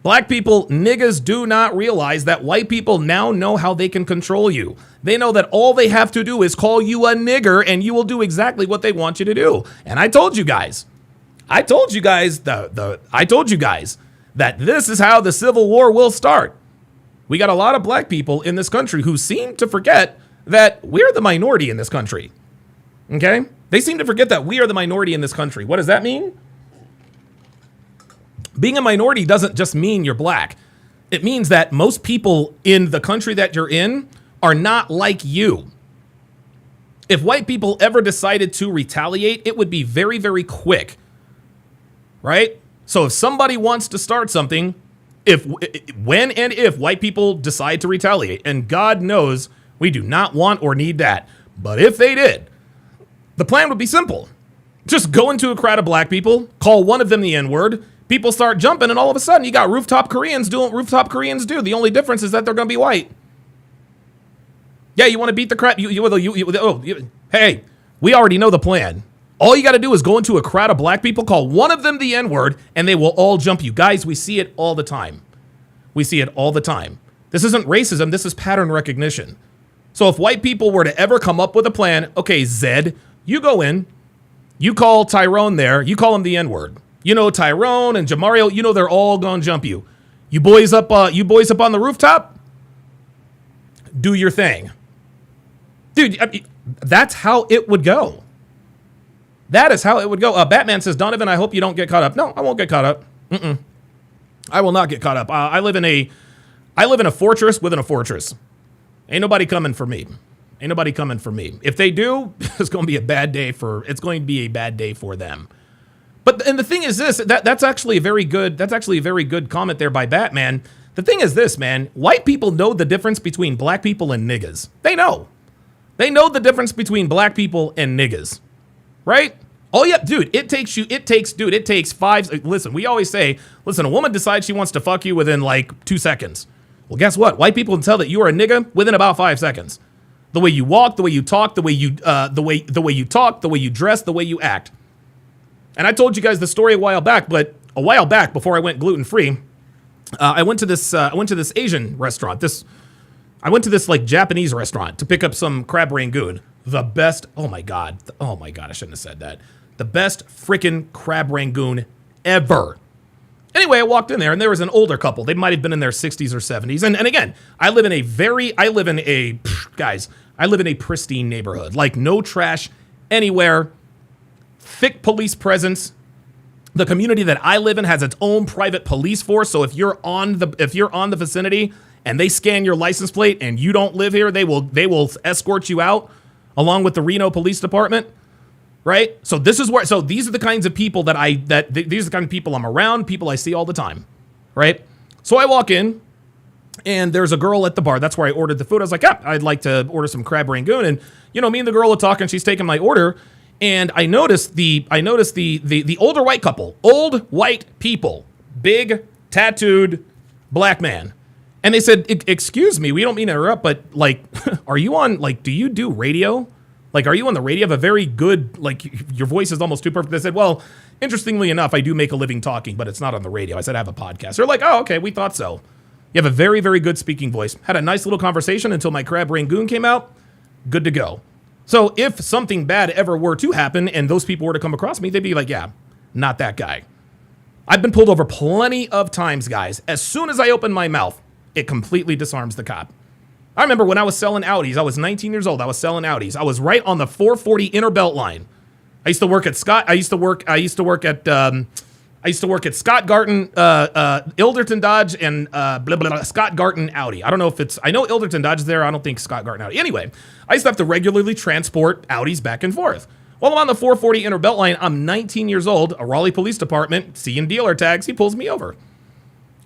Black people, niggas do not realize that white people now know how they can control you. They know that all they have to do is call you a nigger and you will do exactly what they want you to do. And I told you guys that this is how the Civil War will start. We got a lot of black people in this country who seem to forget that we're the minority in this country. Okay? They seem to forget that we are the minority in this country. What does that mean? Being a minority doesn't just mean you're black. It means that most people in the country that you're in are not like you. If white people ever decided to retaliate, it would be very, very quick. Right? So if somebody wants to start something, when and if white people decide to retaliate, and God knows we do not want or need that, but if they did, the plan would be simple. Just go into a crowd of black people, call one of them the N-word, people start jumping, and all of a sudden you got rooftop Koreans doing what rooftop Koreans do. The only difference is that they're going to be white. Yeah, you want to beat the crap? Hey, we already know the plan. All you got to do is go into a crowd of black people, call one of them the N-word, and they will all jump you. Guys, we see it all the time. This isn't racism. This is pattern recognition. So if white people were to ever come up with a plan, okay, Zed, you go in, you call Tyrone there, you call him the N-word. Tyrone and Jamario, they're all gonna jump you. You boys up on the rooftop? Do your thing. Dude, that's how it would go. That is how it would go. Batman says, Donovan, I hope you don't get caught up. No, I won't get caught up. I will not get caught up. I live in a fortress within a fortress. Ain't nobody coming for me. If they do, it's going to be a bad day for them. And the thing is this, that's actually a very good comment there by Batman. The thing is this, man, white people know the difference between black people and niggas. They know the difference between black people and niggas, right? Oh yeah, dude, it takes 5. Listen, we always say, a woman decides she wants to fuck you within like 2 seconds. Well, guess what? White people can tell that you are a nigga within about 5 seconds. The way you walk, the way you talk, the way you dress, the way you act. And I told you guys the story a while back, before I went gluten-free, I went to this Asian restaurant. I went to this like Japanese restaurant to pick up some crab rangoon. The best, oh my God, I shouldn't have said that. The best freaking crab rangoon ever. Anyway, I walked in there and there was an older couple. They might have been in their 60s or 70s. And again, I live in a pristine neighborhood. Like no trash anywhere. Thick police presence. The community that I live in has its own private police force. So if you're on the vicinity and they scan your license plate and you don't live here, they will escort you out along with the Reno Police Department. Right? So these are the kinds of people these are the kind of people I'm around, people I see all the time. Right? So I walk in and there's a girl at the bar. That's where I ordered the food. I was like, yeah, I'd like to order some crab rangoon. And me and the girl are talking, she's taking my order. And I noticed the older white couple, old white people, big tattooed black man. And they said, excuse me, we don't mean to interrupt, but like, are you on, like, do you do radio? Like, are you on the radio? You have a very good, like, your voice is almost too perfect. They said, well, interestingly enough, I do make a living talking, but it's not on the radio. I said, I have a podcast. They're like, oh, okay, we thought so. You have a very, very good speaking voice. Had a nice little conversation until my crab rangoon came out. Good to go. So if something bad ever were to happen and those people were to come across me, they'd be like, yeah, not that guy. I've been pulled over plenty of times, guys. As soon as I open my mouth, it completely disarms the cop. I remember when I was selling Audis. I was 19 years old. I was selling Audis. I was right on the 440 inner belt line. I used to work at Scott. I used to work at Scott Garton, Ilderton Dodge, and Scott Garton Audi. I don't know if it's. I know Ilderton Dodge is there. I don't think Scott Garton Audi. Anyway, I used to have to regularly transport Audis back and forth. While I'm on the 440 inner belt line, I'm 19 years old. A Raleigh Police Department, seeing dealer tags, he pulls me over.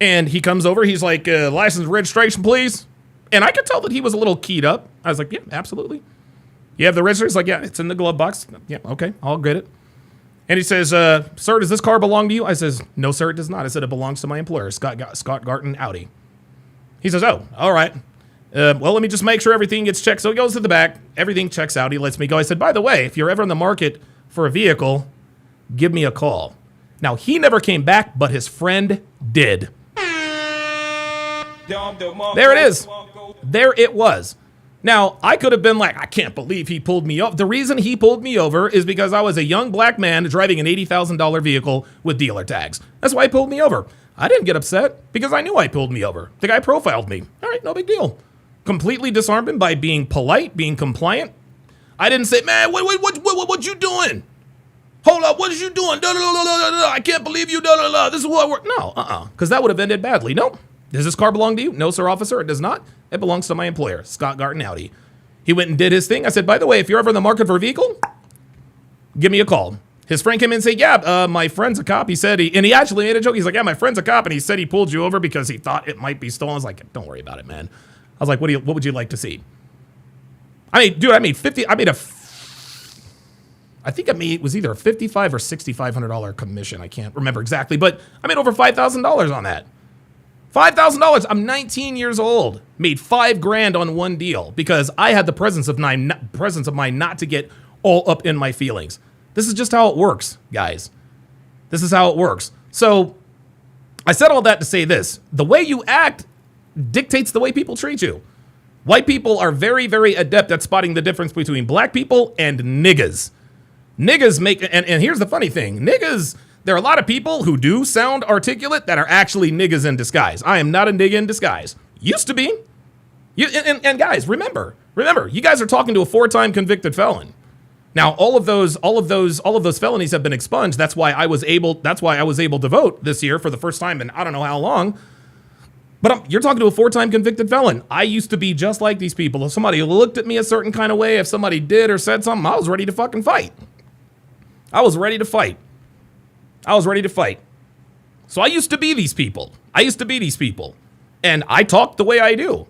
And he comes over, he's like, license and registration, please. And I could tell that he was a little keyed up. I was like, yeah, absolutely. You have the registration? He's like, yeah, it's in the glove box. Yeah, okay, I'll get it. And he says, sir, does this car belong to you? I says, no, sir, it does not. I said, it belongs to my employer, Scott Garton Audi. He says, oh, all right. Well, let me just make sure everything gets checked. So he goes to the back. Everything checks out. He lets me go. I said, by the way, if you're ever in the market for a vehicle, give me a call. Now, he never came back, but his friend did. There it is. There it was. Now, I could have been like, I can't believe he pulled me over. The reason he pulled me over is because I was a young black man driving an $80,000 vehicle with dealer tags. That's why he pulled me over. I didn't get upset because I knew I pulled me over. The guy profiled me. All right, no big deal. Completely disarmed him by being polite, being compliant. I didn't say, man, what you doing? Hold up, what is you doing? I can't believe you. This is what we're. No, because that would have ended badly. No. Does this car belong to you? No, sir, officer, it does not. It belongs to my employer, Scott Garton Audi. He went and did his thing. I said, by the way, if you're ever in the market for a vehicle, give me a call. His friend came in and said, yeah, my friend's a cop. He said, and he actually made a joke. He's like, yeah, my friend's a cop. And he said he pulled you over because he thought it might be stolen. I was like, don't worry about it, man. I was like, what would you like to see? I mean, dude, I think it was either a $5,500 or $6,500 commission. I can't remember exactly, but I made over $5,000 on that. $5,000. I'm 19 years old. Made $5,000 on one deal because I had the presence of mind not to get all up in my feelings. This is just how it works, guys. This is how it works. So I said all that to say this. The way you act dictates the way people treat you. White people are very, very adept at spotting the difference between black people and niggas. Niggas make, and here's the funny thing. Niggas, there are a lot of people who do sound articulate that are actually niggas in disguise. I am not a nigga in disguise. Used to be. And guys, remember, you guys are talking to a 4-time convicted felon. Now, all of those felonies have been expunged. That's why I was able to vote this year for the first time in I don't know how long. But you're talking to a 4-time convicted felon. I used to be just like these people. If somebody looked at me a certain kind of way, if somebody did or said something, I was ready to fucking fight. I was ready to fight. So I used to be these people. And I talk the way I do.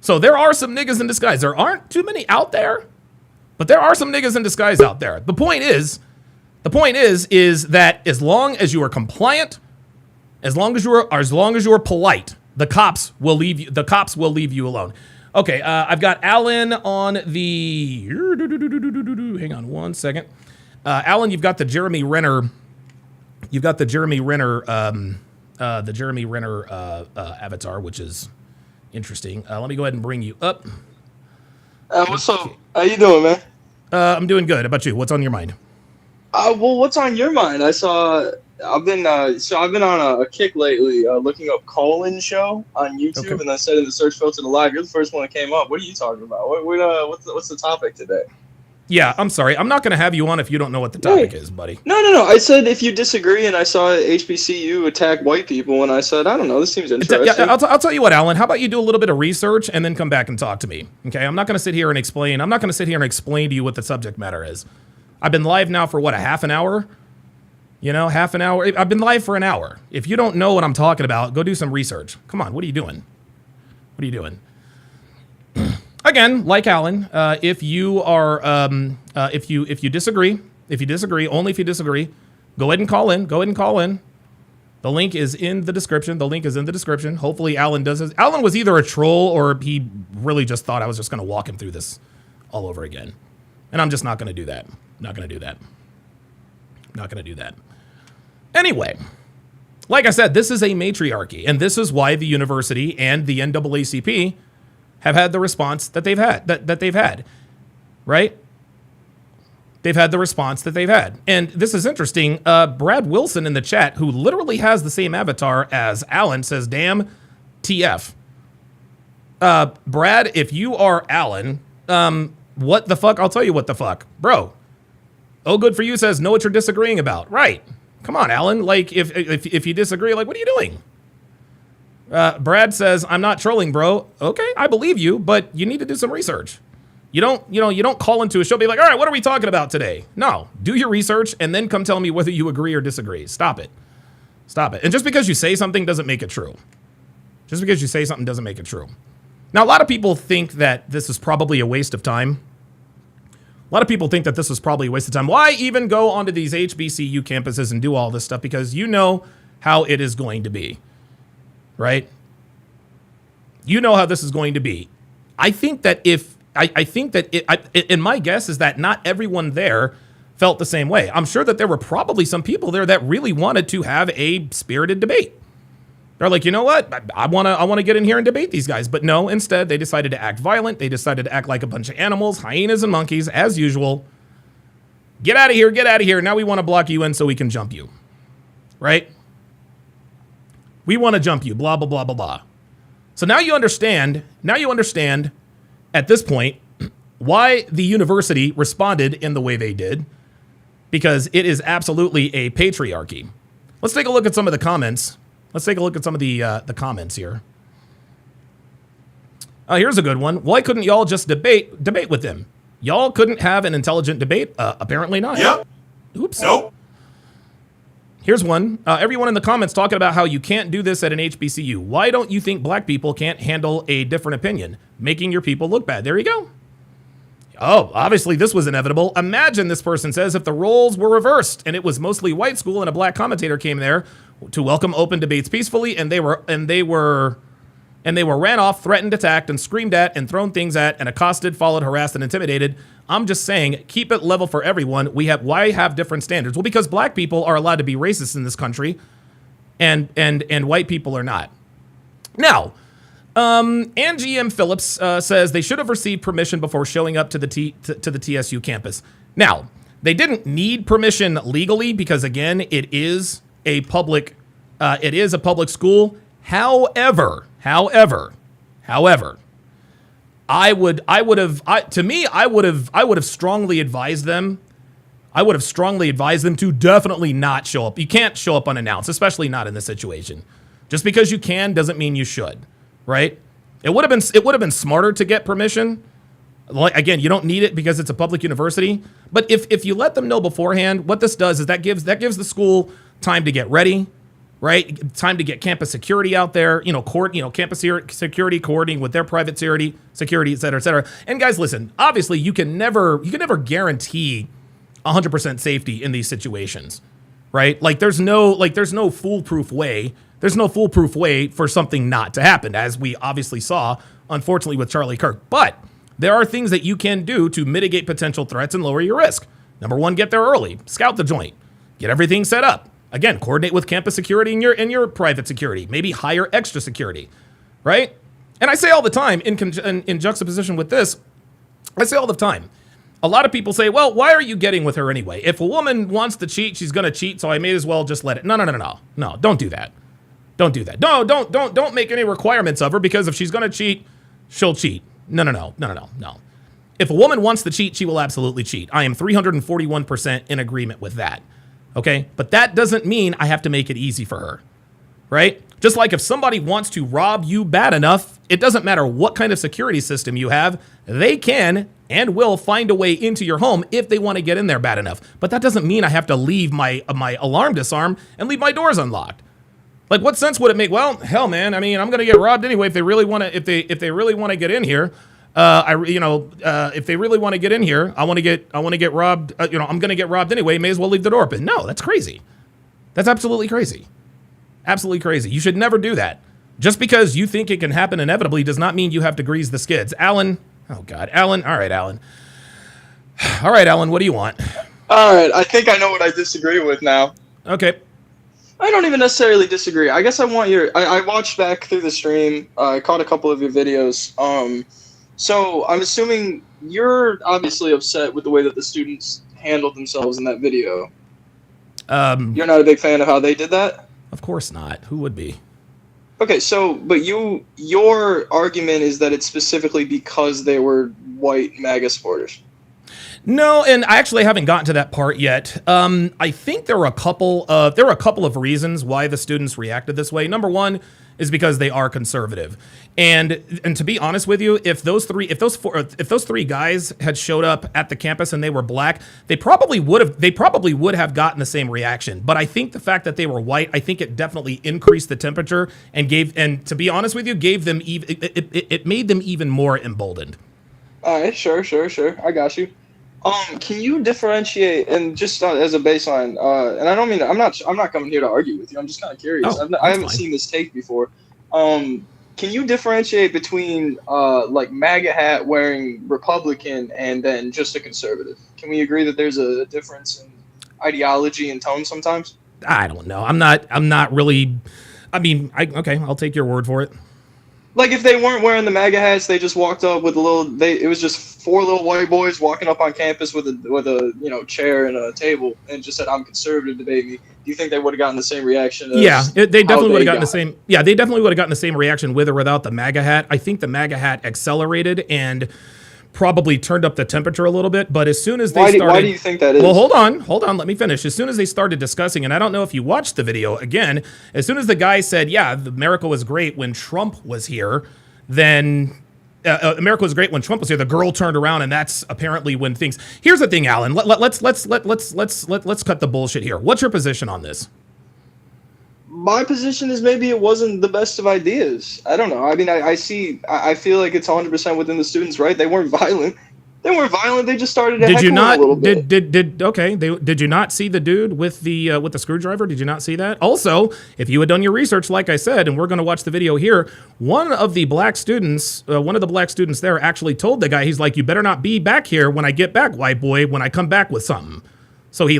So there are some niggas in disguise. There aren't too many out there, but there are some niggas in disguise out there. The point is that as long as you are compliant, as long as you are polite, the cops will leave you alone. Okay, I've got Alan on the. Hang on one second. Alan, you've got the Jeremy Renner. Avatar, which is interesting. Let me go ahead and bring you up. What's up? How you doing, man? I'm doing good. How about you? What's on your mind? Well, what's on your mind? I've been on a kick lately, looking up Colin show on YouTube, okay. And I said in the search filter to live, you're the first one that came up. What are you talking about? What's the topic today? Yeah, I'm sorry. I'm not going to have you on if you don't know what the topic is, buddy. No. I said if you disagree, and I saw HBCU attack white people, and I said, I don't know, this seems interesting. Yeah, I'll tell you what, Alan. How about you do a little bit of research and then come back and talk to me? Okay, I'm not going to sit here and explain to you what the subject matter is. I've been live now for what, a half an hour? Half an hour. I've been live for an hour. If you don't know what I'm talking about, go do some research. Come on, what are you doing? Again, like Alan, if you disagree, only if you disagree, go ahead and call in. The link is in the description. The link is in the description. Hopefully Alan does this. Alan was either a troll or he really just thought I was just going to walk him through this all over again. And I'm just not going to do that. Not going to do that. Not going to do that. Anyway, like I said, this is a matriarchy, and this is why the university and the NAACP have had the response that they've had, that they've had, right? They've had the response that they've had. And this is interesting. Brad Wilson in the chat, who literally has the same avatar as Alan, says, damn, TF. Brad, if you are Alan, what the fuck? I'll tell you what the fuck. Bro, Oh Good For You says, know what you're disagreeing about. Right. Come on, Alan. Like, if you disagree, like, what are you doing? Brad says, I'm not trolling, bro. Okay, I believe you, but you need to do some research. You don't call into a show and be like, all right, what are we talking about today? No, do your research and then come tell me whether you agree or disagree. Stop it. Stop it. And just because you say something doesn't make it true. Just because you say something doesn't make it true. Now, a lot of people think that this is probably a waste of time. A lot of people think that this was probably a waste of time. Why even go onto these HBCU campuses and do all this stuff? Because you know how it is going to be, right? You know how this is going to be. I think that and my guess is that not everyone there felt the same way. I'm sure that there were probably some people there that really wanted to have a spirited debate. They're like, you know what? I want to get in here and debate these guys. But no, instead, they decided to act violent. They decided to act like a bunch of animals, hyenas and monkeys, as usual. Get out of here. Get out of here. Now we want to block you in so we can jump you. Right? We want to jump you. Blah, blah, blah, blah, blah. So now you understand. Now you understand at this point why the university responded in the way they did. Because it is absolutely a patriarchy. Let's take a look at some of the comments. Let's take a look at some of the comments here. Here's a good one. Why couldn't y'all just debate with them? Y'all couldn't have an intelligent debate? Apparently not. Yep. Oops. Nope. Here's one. Everyone in the comments talking about how you can't do this at an HBCU. Why don't you think black people can't handle a different opinion? Making your people look bad. There you go. Oh, obviously this was inevitable. Imagine, this person says, if the roles were reversed and it was mostly white school and a black commentator came there to welcome open debates peacefully, and they were ran off, threatened, attacked, and screamed at, and thrown things at, and accosted, followed, harassed, and intimidated. I'm just saying, keep it level for everyone. Why have different standards? Well, because black people are allowed to be racist in this country, and white people are not. Now, Angie M. Phillips says they should have received permission before showing up to the TSU campus. Now, they didn't need permission legally because, again, it is a public school. However, I would have strongly advised them. I would have strongly advised them to definitely not show up. You can't show up unannounced, especially not in this situation. Just because you can doesn't mean you should, right? It would have been smarter to get permission. Like, again, you don't need it because it's a public university. But if you let them know beforehand, what this does is that gives the school time to get ready, right? Time to get campus security out there, campus security coordinating with their private security, et cetera, et cetera. And guys, listen, obviously you can never guarantee 100% safety in these situations, right? Like there's no foolproof way. There's no foolproof way for something not to happen, as we obviously saw, unfortunately, with Charlie Kirk. But there are things that you can do to mitigate potential threats and lower your risk. Number one, get there early, scout the joint, get everything set up. Again, coordinate with campus security and your private security. Maybe hire extra security, right? And I say all the time, in juxtaposition with this, I say all the time, a lot of people say, well, why are you getting with her anyway? If a woman wants to cheat, she's going to cheat, so I may as well just let it. No, don't do that. Don't do that. No, don't make any requirements of her, because if she's going to cheat, she'll cheat. No. If a woman wants to cheat, she will absolutely cheat. I am 341% in agreement with that. Okay, but that doesn't mean I have to make it easy for her, right? Just like if somebody wants to rob you bad enough, it doesn't matter what kind of security system you have, they can and will find a way into your home if they want to get in there bad enough. But that doesn't mean I have to leave my alarm disarm and leave my doors unlocked. Like, what sense would it make? Well, hell, man, I mean, I'm going to get robbed anyway if they really want to. If they really want to get in here. If they really want to get in here, I want to get robbed. I'm going to get robbed anyway. May as well leave the door open. No, that's crazy. That's absolutely crazy. Absolutely crazy. You should never do that. Just because you think it can happen inevitably does not mean you have to grease the skids. Alan, oh God, Alan. All right, Alan. All right, Alan, what do you want? All right, I think I know what I disagree with now. Okay. I don't even necessarily disagree. I guess I want I watched back through the stream. I caught a couple of your videos. So I'm assuming you're obviously upset with the way that the students handled themselves in that video. You're not a big fan of how they did that? Of course not. Who would be? Okay, so, but your argument is that it's specifically because they were white MAGA supporters. No, and I actually haven't gotten to that part yet. I think there were a couple of reasons why the students reacted this way. Number one is because they are conservative, and to be honest with you, if those three guys had showed up at the campus and they were black, they probably would have gotten the same reaction. But I think the fact that they were white, I think it definitely increased the temperature and to be honest with you, it made them even more emboldened. All right, sure. I got you. Can you differentiate, and just as a baseline, and I don't mean, I'm not coming here to argue with you. I'm just kind of curious. I haven't seen this take before. Can you differentiate between like MAGA hat wearing Republican and then just a conservative? Can we agree that there's a difference in ideology and tone sometimes? I don't know. I'm not really. I mean, okay, I'll take your word for it. Like if they weren't wearing the MAGA hats, they just walked up with it was just 4 little white boys walking up on campus with a chair and a table and just said, "I'm conservative, debate me." Do you think they would have gotten the same reaction? Yeah, they definitely would have gotten the same. Yeah, they definitely would have gotten the same reaction with or without the MAGA hat. I think the MAGA hat accelerated and probably turned up the temperature a little bit, but as soon as they started... Why do you think that is? Well, hold on, let me finish. As soon as they started discussing, and I don't know if you watched the video, again, as soon as the guy said, yeah, America was great when Trump was here, then... America was great when Trump was here. The girl turned around, and that's apparently when things... Here's the thing, Alan. Let's cut the bullshit here. What's your position on this? My position is maybe it wasn't the best of ideas. I don't know. I mean, I feel like it's 100% within the students' right. They weren't violent. They just started to heckle a little bit. Did you not see the dude with the screwdriver? Did you not see that? Also, if you had done your research, like I said, and we're going to watch the video here, one of the black students there actually told the guy, he's like, "You better not be back here when I get back, white boy, when I come back with something." So they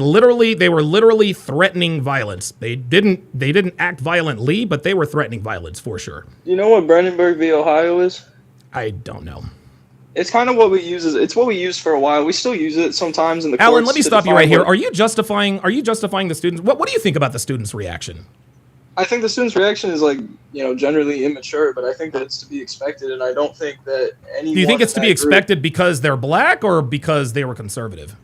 were literally threatening violence. They didn't act violently, but they were threatening violence for sure. You know what Brandenburg v. Ohio is? I don't know. It's kind of what we use. It's what we used for a while. We still use it sometimes in the courts. Alan, let me stop you right here. Are you justifying the students? What do you think about the students' reaction? I think the students' reaction is generally immature, but I think that it's to be expected, and I don't think that anyone... Do you think it's to be expected because they're black or because they were conservative?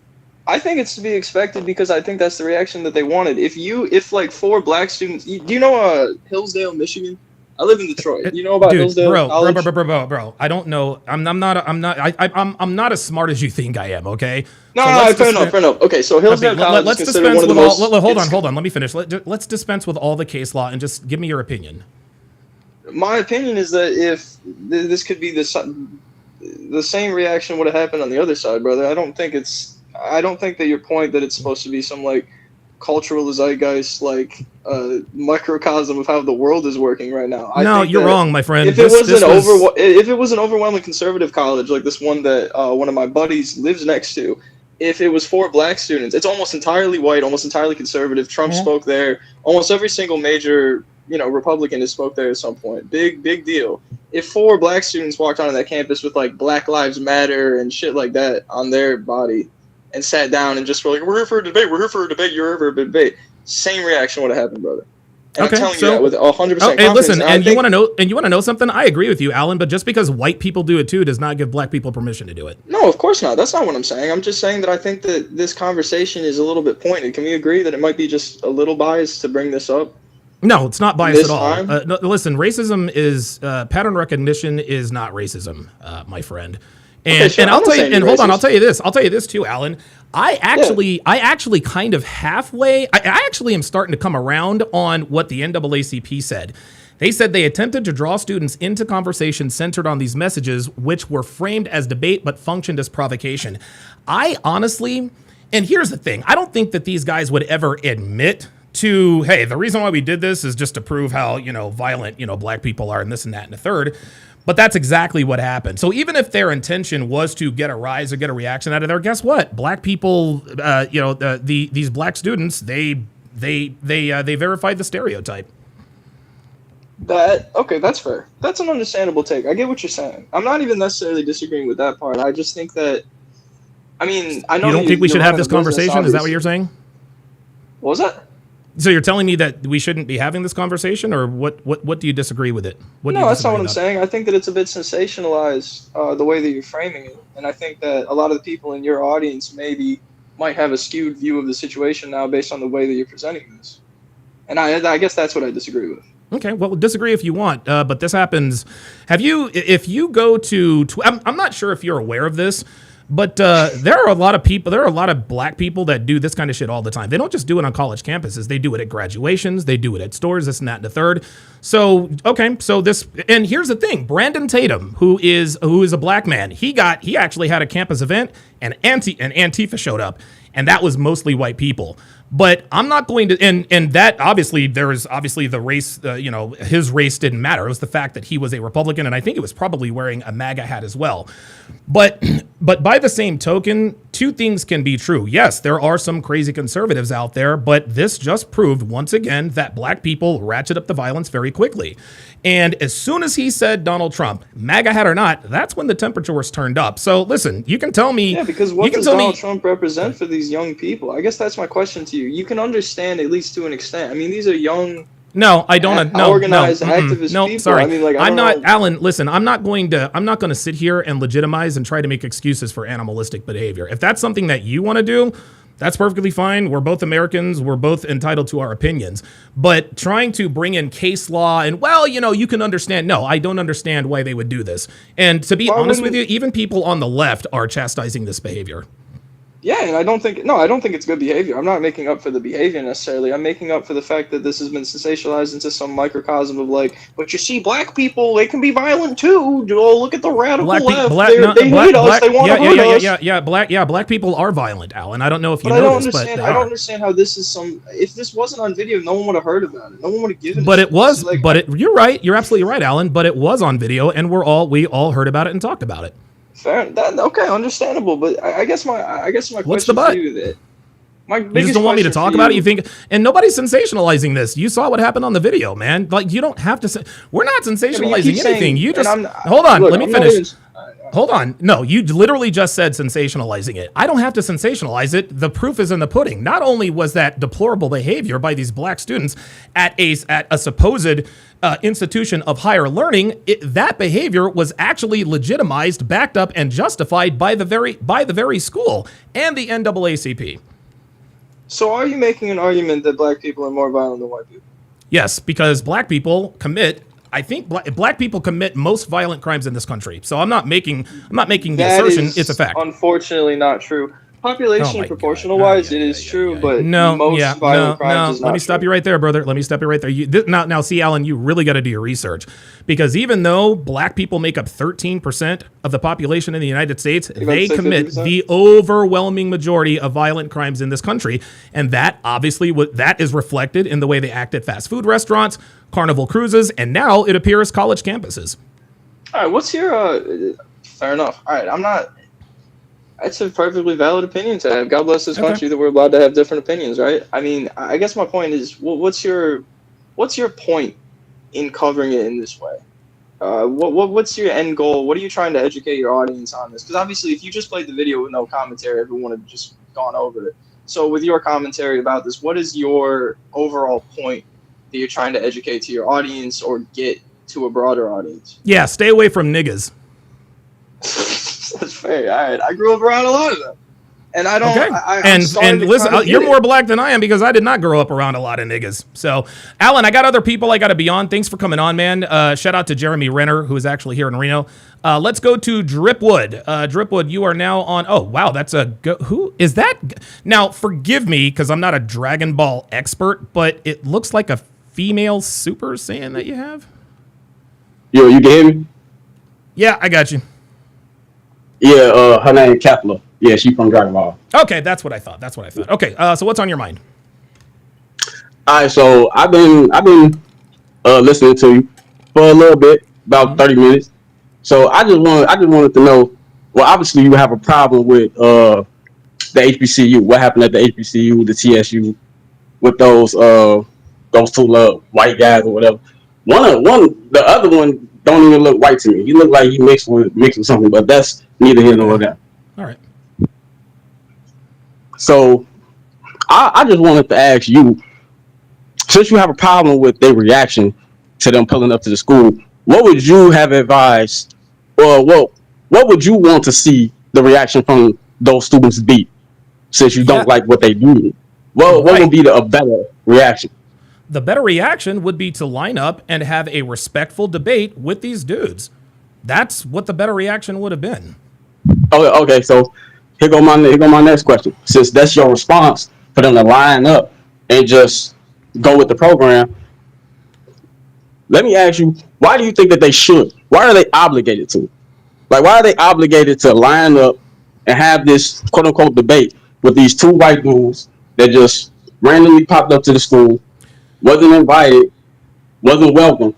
I think it's to be expected because I think that's the reaction that they wanted. If like 4 black students, do you know Hillsdale, Michigan? I live in Detroit. You know about Hillsdale College? Bro. I don't know. I'm not as smart as you think I am. Okay. No, fair enough. Okay, so Hillsdale College is considered one of the most... Hold on. Let me finish. Let's dispense with all the case law and just give me your opinion. My opinion is that if this could be the same reaction would have happened on the other side, brother. I don't think that your point that it's supposed to be some like cultural zeitgeist, like microcosm of how the world is working right now. No, you're wrong, my friend. If it was an overwhelming conservative college like this one that one of my buddies lives next to, if it was 4 black students, it's almost entirely white, almost entirely conservative. Trump spoke there. Almost every single major Republican has spoke there at some point. Big deal. If 4 black students walked onto that campus with like Black Lives Matter and shit like that on their body and sat down and just were like, "We're here for a debate. We're here for a debate. You're here for a debate." Same reaction would have happened, brother. And I'm telling you that with 100% confidence. Hey, listen, and you want to know something? I agree with you, Alan. But just because white people do it too does not give black people permission to do it. No, of course not. That's not what I'm saying. I'm just saying that I think that this conversation is a little bit pointed. Can we agree that it might be just a little biased to bring this up? No, it's not biased at all. No, listen, racism is pattern recognition is not racism, my friend. And okay, sure, and I'll tell you. And hold on, I'll tell you this. I'll tell you this too, Alan. I actually kind of halfway. I actually am starting to come around on what the NAACP said. They said they attempted to draw students into conversations centered on these messages, which were framed as debate but functioned as provocation. I honestly, and here's the thing, I don't think that these guys would ever admit to, hey, the reason why we did this is just to prove how, violent, black people are and this and that and the third. But that's exactly what happened. So even if their intention was to get a rise or get a reaction out of there, guess what? Black people, these black students, they verified the stereotype. Okay, that's fair. That's an understandable take. I get what you're saying. I'm not even necessarily disagreeing with that part. I just think that, I know you don't think we should have this conversation? Is that what you're saying? What was that? So you're telling me that we shouldn't be having this conversation, or what do you disagree with it? No, that's not what I'm saying. I think that it's a bit sensationalized, the way that you're framing it. And I think that a lot of the people in your audience might have a skewed view of the situation now based on the way that you're presenting this. And I guess that's what I disagree with. Okay, well, disagree if you want, but this happens. If you go to, I'm not sure if you're aware of this, but there are a lot of black people that do this kind of shit all the time. They don't just do it on college campuses. They do it at graduations. They do it at stores, this and that and the third. So, okay, and here's the thing. Brandon Tatum, who is a black man, he actually had a campus event and Antifa showed up, and that was mostly white people. But I'm not going to, and that obviously the race, his race didn't matter. It was the fact that he was a Republican, and I think it was probably wearing a MAGA hat as well. But by the same token, two things can be true. Yes, there are some crazy conservatives out there, but this just proved once again that black people ratchet up the violence very quickly. And as soon as he said Donald Trump, MAGA hat or not, that's when the temperature was turned up. So listen, you can tell me. Yeah, because what does Donald Trump represent for these young people? I guess that's my question to you. You can understand at least to an extent. I mean, these are young. No, I don't. Organized activist people. Sorry, I'm not, Alan. Listen, I'm not going to sit here and legitimize and try to make excuses for animalistic behavior. If that's something that you want to do, that's perfectly fine. We're both Americans. We're both entitled to our opinions. But trying to bring in case law and, you can understand. No, I don't understand why they would do this. And to be honest with you, even people on the left are chastising this behavior. Yeah, and I don't think it's good behavior. I'm not making up for the behavior necessarily. I'm making up for the fact that this has been sensationalized into some microcosm of but you see, black people, they can be violent too. Oh, look at the radical left. They hate us. They want to hurt us. Black people are violent, Alan. I don't know if you know this, but I don't understand how this is if this wasn't on video, no one would have heard about it. No one would have given it. But it was, you're right. You're absolutely right, Alan. But it was on video, and we all heard about it and talked about it. Fair. Okay, understandable. But I guess my what's question the but? to you that my you just don't want me to talk about it? You think? And nobody's sensationalizing this. You saw what happened on the video, man. You don't have to say. We're not sensationalizing anything. You just hold on. Let me finish. Hold on. No, you literally just said sensationalizing it. I don't have to sensationalize it. The proof is in the pudding. Not only was that deplorable behavior by these black students at a supposed institution of higher learning, that behavior was actually legitimized, backed up, and justified by the very school and the NAACP. So are you making an argument that black people are more violent than white people? Yes, because black people commit. I think black people commit most violent crimes in this country. So I'm not making the assertion. It's a fact. Unfortunately, not true. Population proportional wise, it is true, but most violent crimes is not. Let me stop you right there, brother. Let me stop you right there. Now, see, Alan, you really got to do your research, because even though black people make up 13% of the population in the United States, they commit 50%? The overwhelming majority of violent crimes in this country, and that obviously that is reflected in the way they act at fast food restaurants, Carnival cruises, and now it appears college campuses. All right, what's your fair enough. All right, it's a perfectly valid opinion to have. God bless this country that we're allowed to have different opinions, right? I mean, I guess my point is, what's your point in covering it in this way? What's your end goal? What are you trying to educate your audience on this? Because obviously, if you just played the video with no commentary, everyone would have just gone over it. So with your commentary about this, what is your overall point that you're trying to educate to your audience or get to a broader audience? Yeah, stay away from niggas. That's fair. All right, I grew up around a lot of them, and I don't. Okay. And listen, you're more black than I am, because I did not grow up around a lot of niggas. So, Alan, I got other people I got to be on. Thanks for coming on, man. Shout out to Jeremy Renner, who is actually here in Reno. Let's go to Dripwood. Dripwood, you are now on. Oh, wow, that's who is that? Now, forgive me, because I'm not a Dragon Ball expert, but it looks like a female Super Saiyan that you have. Yo, you can hear me? Yeah, I got you. Yeah, her name Kepler. Yeah, she's from Dragon Ball. Okay, that's what I thought. Okay, so what's on your mind? All right, so I've been listening to you for a little bit, about 30 minutes. So I just wanted to know. Well, obviously you have a problem with the HBCU. What happened at the HBCU, the TSU, with those two white guys or whatever. The other one don't even look white to me. He looked like he mixed with something, but that's neither here nor there. All right. So I just wanted to ask you, since you have a problem with their reaction to them pulling up to the school, what would you have advised, or what would you want to see the reaction from those students be, since you don't like what they do? What would be a better reaction? The better reaction would be to line up and have a respectful debate with these dudes. That's what the better reaction would have been. Okay, so here go my next question. Since that's your response for them to line up and just go with the program, let me ask you, why do you think that they should? Why are they obligated to? Like, why are they obligated to line up and have this quote unquote debate with these two white dudes that just randomly popped up to the school, wasn't invited, wasn't welcome,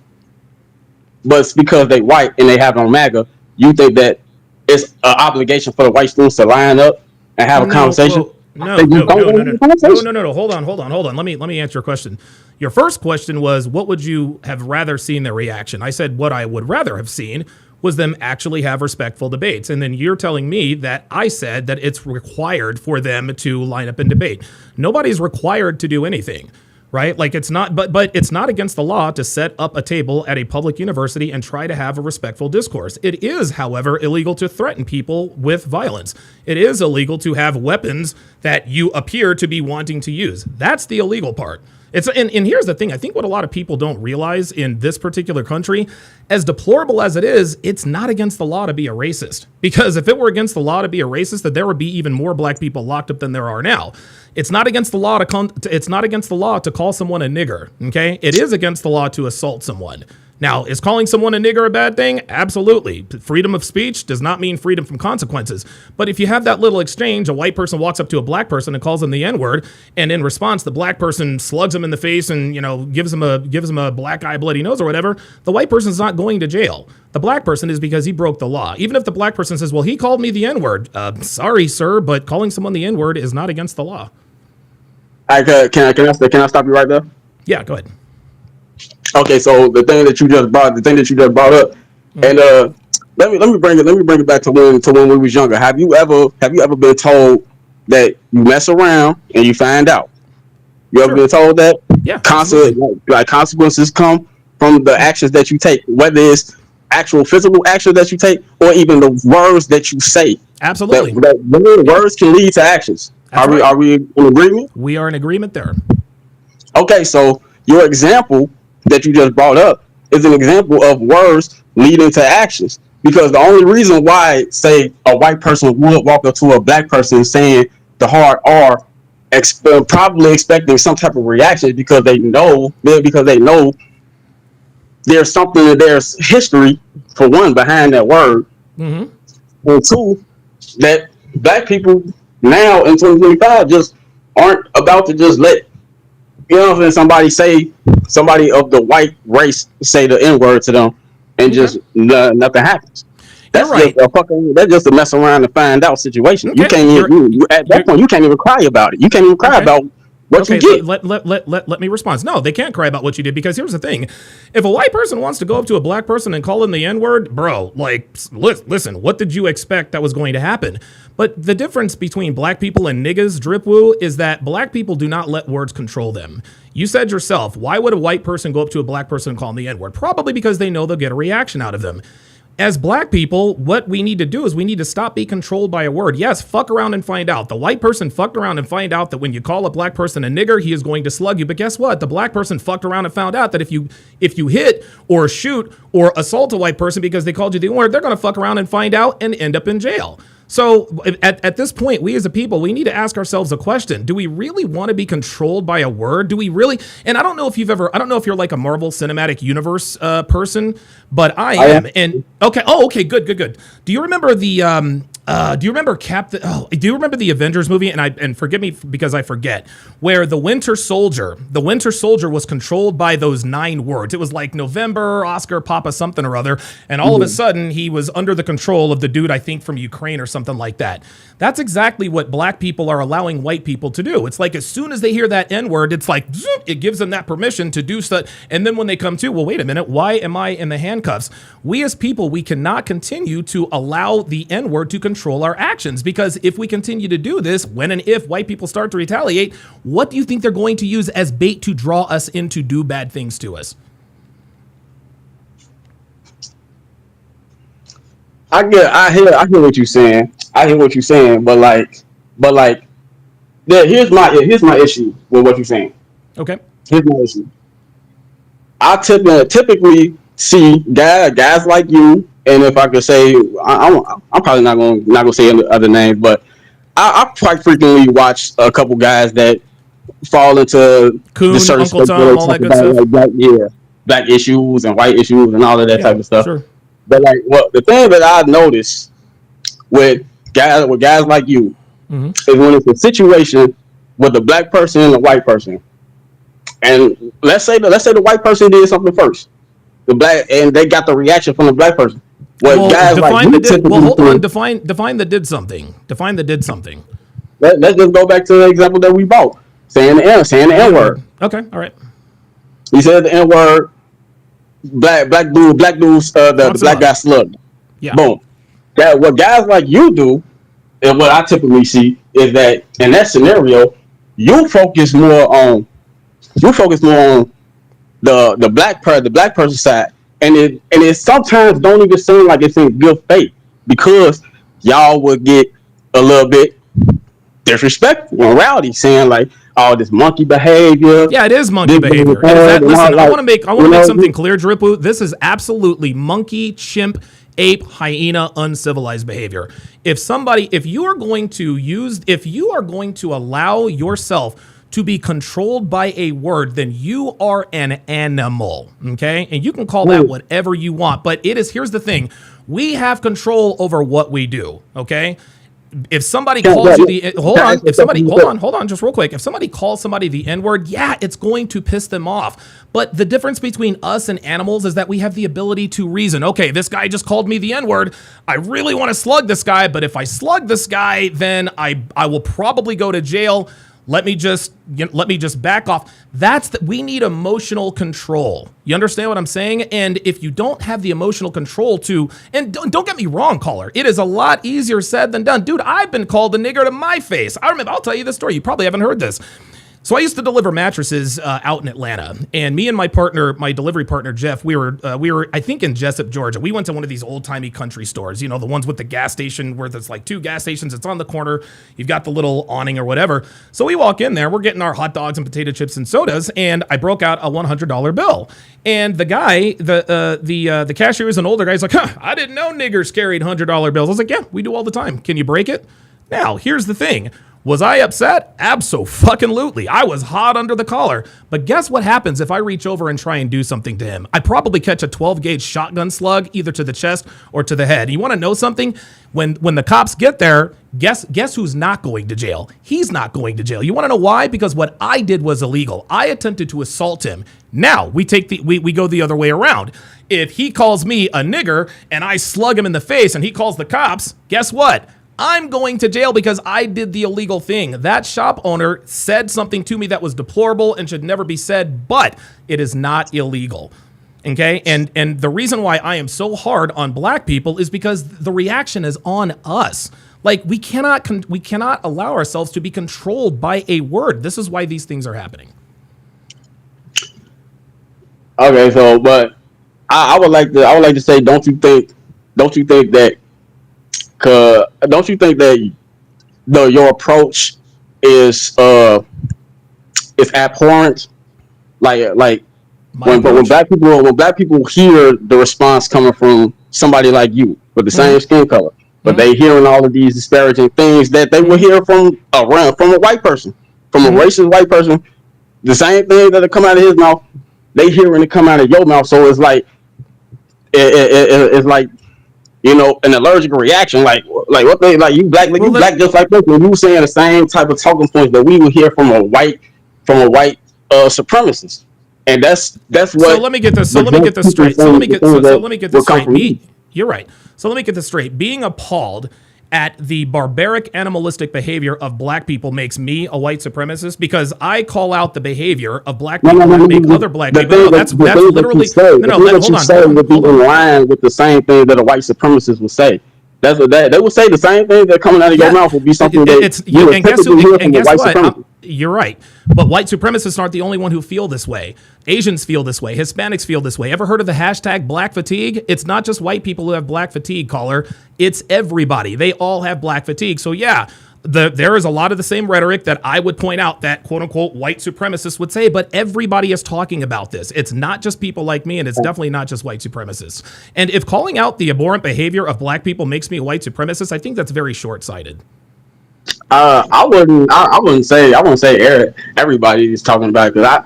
but it's because they white and they have on MAGA? You think that it's an obligation for the white students to line up and have a conversation? No. Hold on. Let me answer your question. Your first question was, what would you have rather seen their reaction? I said what I would rather have seen was them actually have respectful debates. And then you're telling me that I said that it's required for them to line up and debate. Nobody's required to do anything, right? Like, it's not, but it's not against the law to set up a table at a public university and try to have a respectful discourse. It is, however, illegal to threaten people with violence. It is illegal to have weapons that you appear to be wanting to use. That's the illegal part. And here's the thing. I think what a lot of people don't realize in this particular country, as deplorable as it is, it's not against the law to be a racist. Because if it were against the law to be a racist, then there would be even more black people locked up than there are now. It's not against the law to call someone a nigger. Okay, it is against the law to assault someone. Now, is calling someone a nigger a bad thing? Absolutely. Freedom of speech does not mean freedom from consequences. But if you have that little exchange, a white person walks up to a black person and calls them the N-word, and in response, the black person slugs him in the face and, gives him a black eye, bloody nose or whatever, the white person's not going to jail. The black person is, because he broke the law. Even if the black person says, well, he called me the N-word. Sorry, sir, but calling someone the N-word is not against the law. Can I stop you right there? Yeah, go ahead. Okay, so the thing that you just brought up, and let me bring it back to when we was younger. Have you ever been told that you mess around and you find out? You ever been told that? Yeah. Consequences come from the actions that you take, whether it's actual physical action that you take or even the words that you say. Absolutely. That words can lead to actions. Are we in agreement? We are in agreement there. Okay, so your example that you just brought up is an example of words leading to actions. Because the only reason why, say, a white person would walk up to a black person saying the hard R, probably expecting some type of reaction, because they know there's something, there's history, for one, behind that word, and two, that black people now in 2025 just aren't about to just let somebody of the white race say the N-word to them and just nothing happens. That's right. That's just a mess around and find out situation. Okay. You can't even, at that point, you can't even cry about it. You can't even cry about what you did. Let me respond. No, they can't cry about what you did, because here's the thing. If a white person wants to go up to a black person and call him the N-word, bro, listen, what did you expect that was going to happen? But the difference between black people and niggas, drip woo, is that black people do not let words control them. You said yourself, why would a white person go up to a black person and call him the N-word? Probably because they know they'll get a reaction out of them. As black people, what we need to do is we need to stop being controlled by a word. Yes, fuck around and find out. The white person fucked around and find out that when you call a black person a nigger, he is going to slug you. But guess what? The black person fucked around and found out that if you hit or shoot or assault a white person because they called you the N-word, they're going to fuck around and find out and end up in jail. So at this point, we as a people, we need to ask ourselves a question. Do we really want to be controlled by a word? Do we really? And I don't know if you're like a Marvel Cinematic Universe person, but I am. And okay. Oh, okay. Good. Do you remember the do you remember do you remember the Avengers movie? And forgive me because I forget, where the Winter Soldier was controlled by those 9 words. It was like November, Oscar, Papa, something or other. And all of a sudden he was under the control of the dude, I think from Ukraine or something like that. That's exactly what black people are allowing white people to do. It's like, as soon as they hear that N word, it's like, zoom, it gives them that permission to do stuff. And then when they come to, well, wait a minute, why am I in the handcuffs? We as people, we cannot continue to allow the N word to control our actions, because if we continue to do this, when and if white people start to retaliate, what do you think they're going to use as bait to draw us in to do bad things to us? I hear what you're saying. But here's my issue with what you're saying. Okay. Here's my issue. I typically see guys like you, and if I could say, I'm probably not gonna say other names, but I quite frequently watch a couple guys that fall into Coon, the certain Uncle Tom, all that good stuff. Like black issues and white issues and all of that type of stuff. Sure. But the thing that I noticed with guys like you is when it's a situation with a black person and a white person, and let's say the white person did something first, and they got the reaction from the black person. Define the did something. Define the did something. Let's just go back to the example that we bought. Saying the N word. Okay, all right. He said the N word. Black dude, the black guy slugged. Yeah. Boom. What guys like you do, and what I typically see is that in that scenario, you focus more on the black person side, and it sometimes don't even seem like it's in good faith, because y'all would get a little bit disrespectful and rowdy, saying like, "Oh, this monkey behavior." Yeah, it is monkey behavior. Listen, I want to make something clear, Dripu. This is absolutely monkey, chimp, ape, hyena, uncivilized behavior. If you are going to allow yourself to be controlled by a word, then you are an animal, okay? And you can call that whatever you want, but here's the thing. We have control over what we do, okay? If somebody calls you hold on, just real quick. If somebody calls somebody the N-word, yeah, it's going to piss them off. But the difference between us and animals is that we have the ability to reason. Okay, this guy just called me the N-word. I really want to slug this guy, but if I slug this guy, then I will probably go to jail. Let me just back off. We need emotional control. You understand what I'm saying? And if you don't have the emotional control and don't get me wrong, caller, it is a lot easier said than done. Dude, I've been called a nigger to my face. I'll tell you this story. You probably haven't heard this. So I used to deliver mattresses out in Atlanta, and me and my delivery partner Jeff, we were I think in Jessup, Georgia. We went to one of these old timey country stores, the ones with the gas station where there's like 2 gas stations. It's on the corner. You've got the little awning or whatever. So we walk in there. We're getting our hot dogs and potato chips and sodas, and I broke out a $100 bill. And the guy, the cashier is an older guy. He's like, I didn't know niggers carried $100 bills. I was like, yeah, we do all the time. Can you break it? Now, here's the thing. Was I upset? Abso-fucking-lutely. I was hot under the collar. But guess what happens if I reach over and try and do something to him? I probably catch a 12-gauge shotgun slug either to the chest or to the head. You want to know something? When the cops get there, guess who's not going to jail? He's not going to jail. You want to know why? Because what I did was illegal. I attempted to assault him. Now we go the other way around. If he calls me a nigger and I slug him in the face and he calls the cops, guess what? I'm going to jail because I did the illegal thing. That shop owner said something to me that was deplorable and should never be said, but it is not illegal. Okay? And the reason why I am so hard on black people is because the reaction is on us. Like, we cannot allow ourselves to be controlled by a word. This is why these things are happening. Okay, so but I would like to say, don't you think that your approach is abhorrent? Like when black people hear the response coming from somebody like you with the same skin color, but they hearing all of these disparaging things that they will hear from a white person, from a racist white person, the same thing that come out of his mouth, they hearing it come out of your mouth. So it's like it's like you know, an allergic reaction. Like what they like you black, like you black just like this. When you were saying the same type of talking points that we would hear from a white supremacist, and that's what. So let me get this. So let me get this straight. So let me get this straight. You're right. So let me get this straight. Being appalled at the barbaric animalistic behavior of black people makes me a white supremacist because I call out the behavior of black people and make other black people. No, that's literally hold on. Would be in line with the same thing that a white supremacist would say. That's what they would say. The same thing that coming out of your mouth would be something and guess what? You're right. But white supremacists aren't the only one who feel this way. Asians feel this way. Hispanics feel this way. Ever heard of the hashtag black fatigue? It's not just white people who have black fatigue, caller. It's everybody. They all have black fatigue. So yeah, there is a lot of the same rhetoric that I would point out that quote unquote white supremacists would say, but everybody is talking about this. It's not just people like me, and it's definitely not just white supremacists. And if calling out the abhorrent behavior of black people makes me a white supremacist, I think that's very short-sighted. I wouldn't say everybody is talking about it because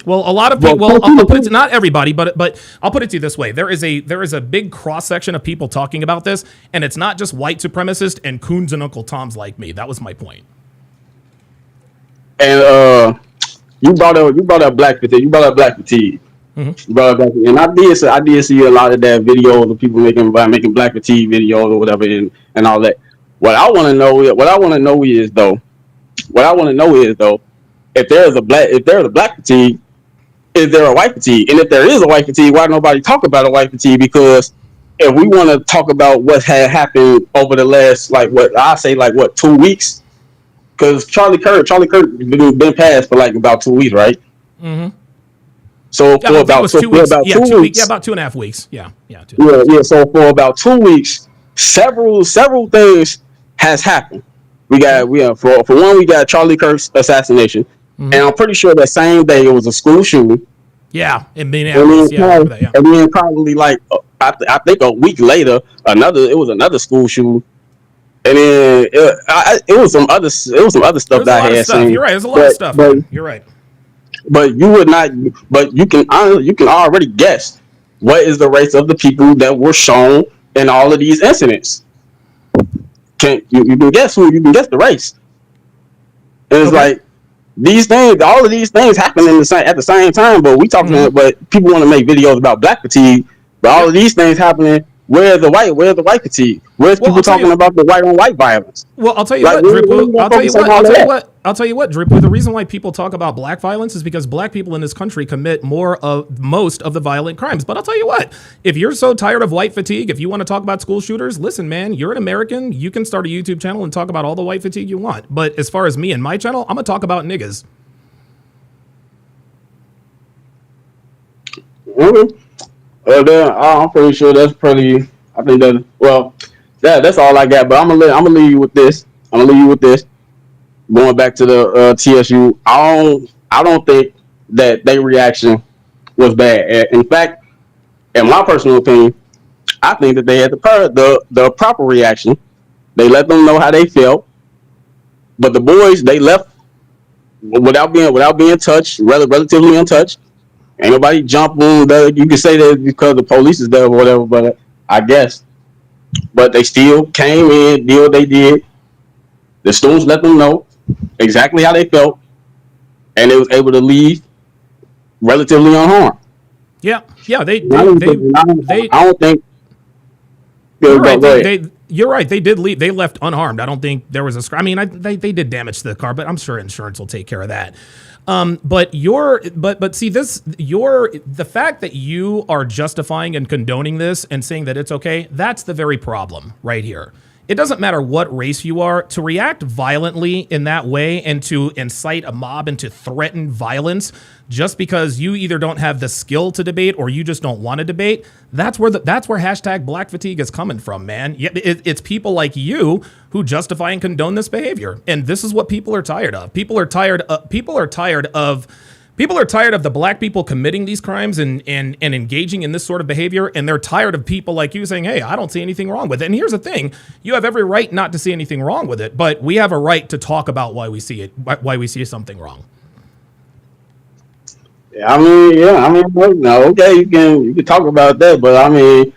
well, a lot of people. Well, I'll put it to not everybody, but I'll put it to you this way: there is a big cross section of people talking about this, and it's not just white supremacists and coons and Uncle Toms like me. That was my point. And you brought up black fatigue. You brought up black fatigue. Mm-hmm. You brought up black fatigue. And I did see a lot of that videos of people making black fatigue videos or whatever and all that. What I want to know is though, if there's a black fatigue, is there a white fatigue? And if there is a white fatigue, why nobody talk about a white fatigue? Because if we want to talk about what had happened over the last 2 weeks, because Charlie Kirk been passed for about 2 weeks, right? Mm-hmm. So for about 2 weeks, about 2.5 weeks. Yeah. So for about 2 weeks, several things has happened. We for one, we got Charlie Kirk's assassination, and I'm pretty sure that same day it was a school shooting. Yeah, in Minneapolis. And then probably I think a week later, it was another school shooting, and then it was some other stuff that I had seen. You're right. There's a lot of stuff. You're right. But you would not. But you can already guess what is the race of the people that were shown in all of these incidents. You can guess the race. And it's like these things, all of these things happen at the same time. But we talking, but people want to make videos about black fatigue. But all of these things happening. Where's the white fatigue? Where's people talking about the white on white violence? Well, I'll tell you what, Dripu. I'll tell you what, Dripu. The reason why people talk about black violence is because black people in this country commit most of the violent crimes. But I'll tell you what, if you're so tired of white fatigue, if you want to talk about school shooters, listen, man, you're an American. You can start a YouTube channel and talk about all the white fatigue you want. But as far as me and my channel, I'm gonna talk about niggas. Mm-hmm. I'm pretty sure that's pretty. I think that. Well, that's all I got. But I'm gonna leave you with this. Going back to the TSU, I don't think that their reaction was bad. In fact, in my personal opinion, I think that they had the proper reaction. They let them know how they felt. But the boys, they left without being touched, relatively untouched. Ain't nobody jump on you can say that because the police is there or whatever, but I guess. But they still came in, did what they did. The students let them know exactly how they felt, and they was able to leave relatively unharmed. Yeah. I don't think. You're right. They did leave. They left unharmed. I don't think there was a. I mean, they did damage to the car, but I'm sure insurance will take care of that. But see this, the fact that you are justifying and condoning this and saying that it's okay, that's the very problem right here. It doesn't matter what race you are, to react violently in that way and to incite a mob and to threaten violence just because you either don't have the skill to debate or you just don't want to debate. That's where hashtag black fatigue is coming from, man. It's people like you who justify and condone this behavior. And this is what people are tired of. People are tired of the black people committing these crimes and engaging in this sort of behavior, and they're tired of people like you saying, hey, I don't see anything wrong with it. And here's the thing, you have every right not to see anything wrong with it, but we have a right to talk about why we see something wrong. I mean, no, okay, you can talk about that, but I mean,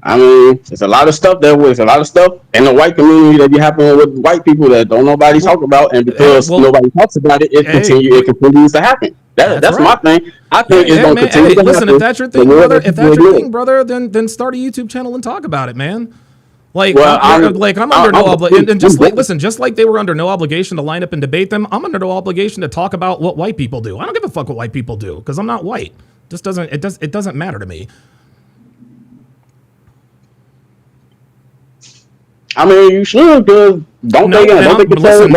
I mean, there's a lot of stuff there's a lot of stuff in the white community that be happening with white people that don't nobody talk about, and because nobody talks about it, it continues to happen. That's my thing. I think it's going to continue to listen, happen. if that's your thing, brother, then start a YouTube channel and talk about it, man. Like, I'm under no obligation. And just like they were under no obligation to line up and debate them, I'm under no obligation to talk about what white people do. I don't give a fuck what white people do because I'm not white. It doesn't matter to me. I mean, you should, because don't they control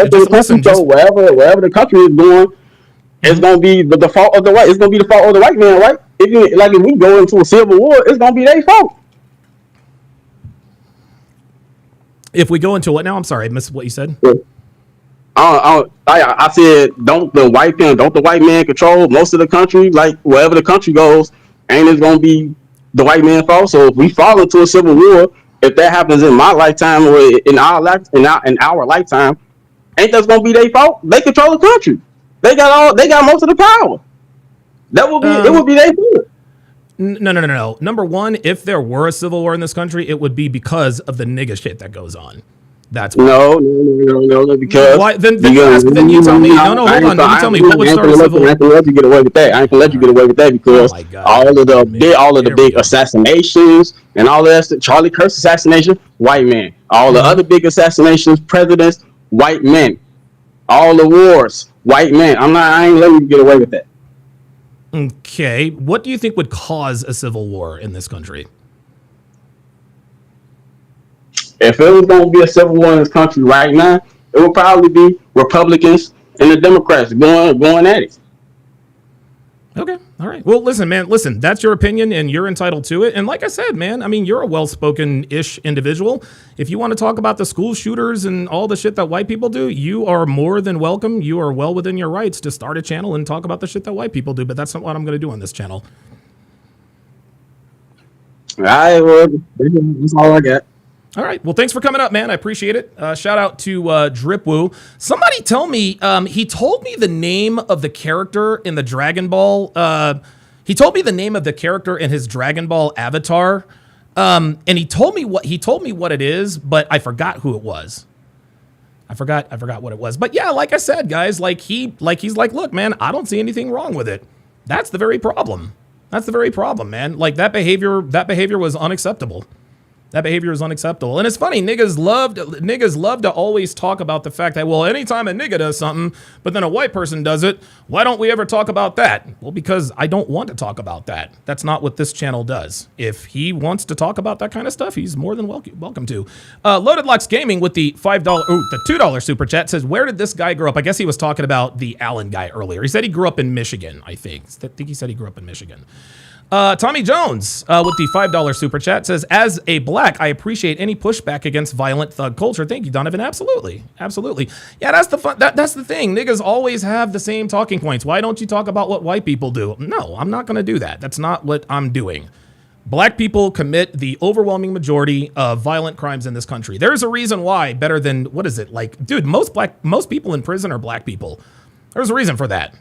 wherever the country is going, it's gonna be the fault of the white. It's gonna be the fault of the white man, right? If we go into a civil war, it's gonna be their fault. If we go into what now? I'm sorry, I missed what you said. I said, don't the white man control most of the country? Like wherever the country goes, ain't it gonna be the white man's fault? So if we fall into a civil war, if that happens in my lifetime or in our lifetime, ain't that gonna be their fault? They control the country. They got most of the power. It would be their fault. No. Number one, if there were a civil war in this country, it would be because of the nigga shit that goes on. That's why. No. Because why? Then you tell me. No, hold on. You tell me what would start a civil war. I ain't gonna let you get away with that. I ain't gonna let you get away with that because all of the big assassinations and all that stuff. Charlie Kirk's assassination, white man. All the other big assassinations, presidents, white men. All the wars, white men. I ain't letting you get away with that. Okay, what do you think would cause a civil war in this country? If it was going to be a civil war in this country right now, it would probably be Republicans and the Democrats going at it. Okay, all right. Well, listen, that's your opinion and you're entitled to it. And like I said, man, I mean, you're a well-spoken-ish individual. If you want to talk about the school shooters and all the shit that white people do, you are more than welcome. You are well within your rights to start a channel and talk about the shit that white people do, but that's not what I'm going to do on this channel. All right, well, that's all I got. All right. Well, thanks for coming up, man. I appreciate it. Shout out to Dripwoo. Somebody tell me, he told me the name of the character in the Dragon Ball. He told me the name of the character in his Dragon Ball avatar. And he told me what it is, but I forgot who it was. I forgot what it was. But yeah, like I said, guys, he's like, look, man, I don't see anything wrong with it. That's the very problem. That's the very problem, man. Like that behavior was unacceptable. That behavior is unacceptable. And it's funny, niggas love to always talk about the fact that, well, anytime a nigga does something, but then a white person does it, why don't we ever talk about that? Well, because I don't want to talk about that. That's not what this channel does. If he wants to talk about that kind of stuff, he's more than welcome to. Loaded Locks Gaming with the $2 super chat says, where did this guy grow up? I guess he was talking about the Allen guy earlier. He said he grew up in Michigan, I think. I think he said he grew up in Michigan. Tommy Jones with the $5 super chat says, as a black, I appreciate any pushback against violent thug culture. Thank you, Donovan. Absolutely. Yeah, that's the thing. Niggas always have the same talking points. Why don't you talk about what white people do? No, I'm not going to do that. That's not what I'm doing. Black people commit the overwhelming majority of violent crimes in this country. There's a reason why, better than, what is it? Like, dude, most people in prison are black people. There's a reason for that.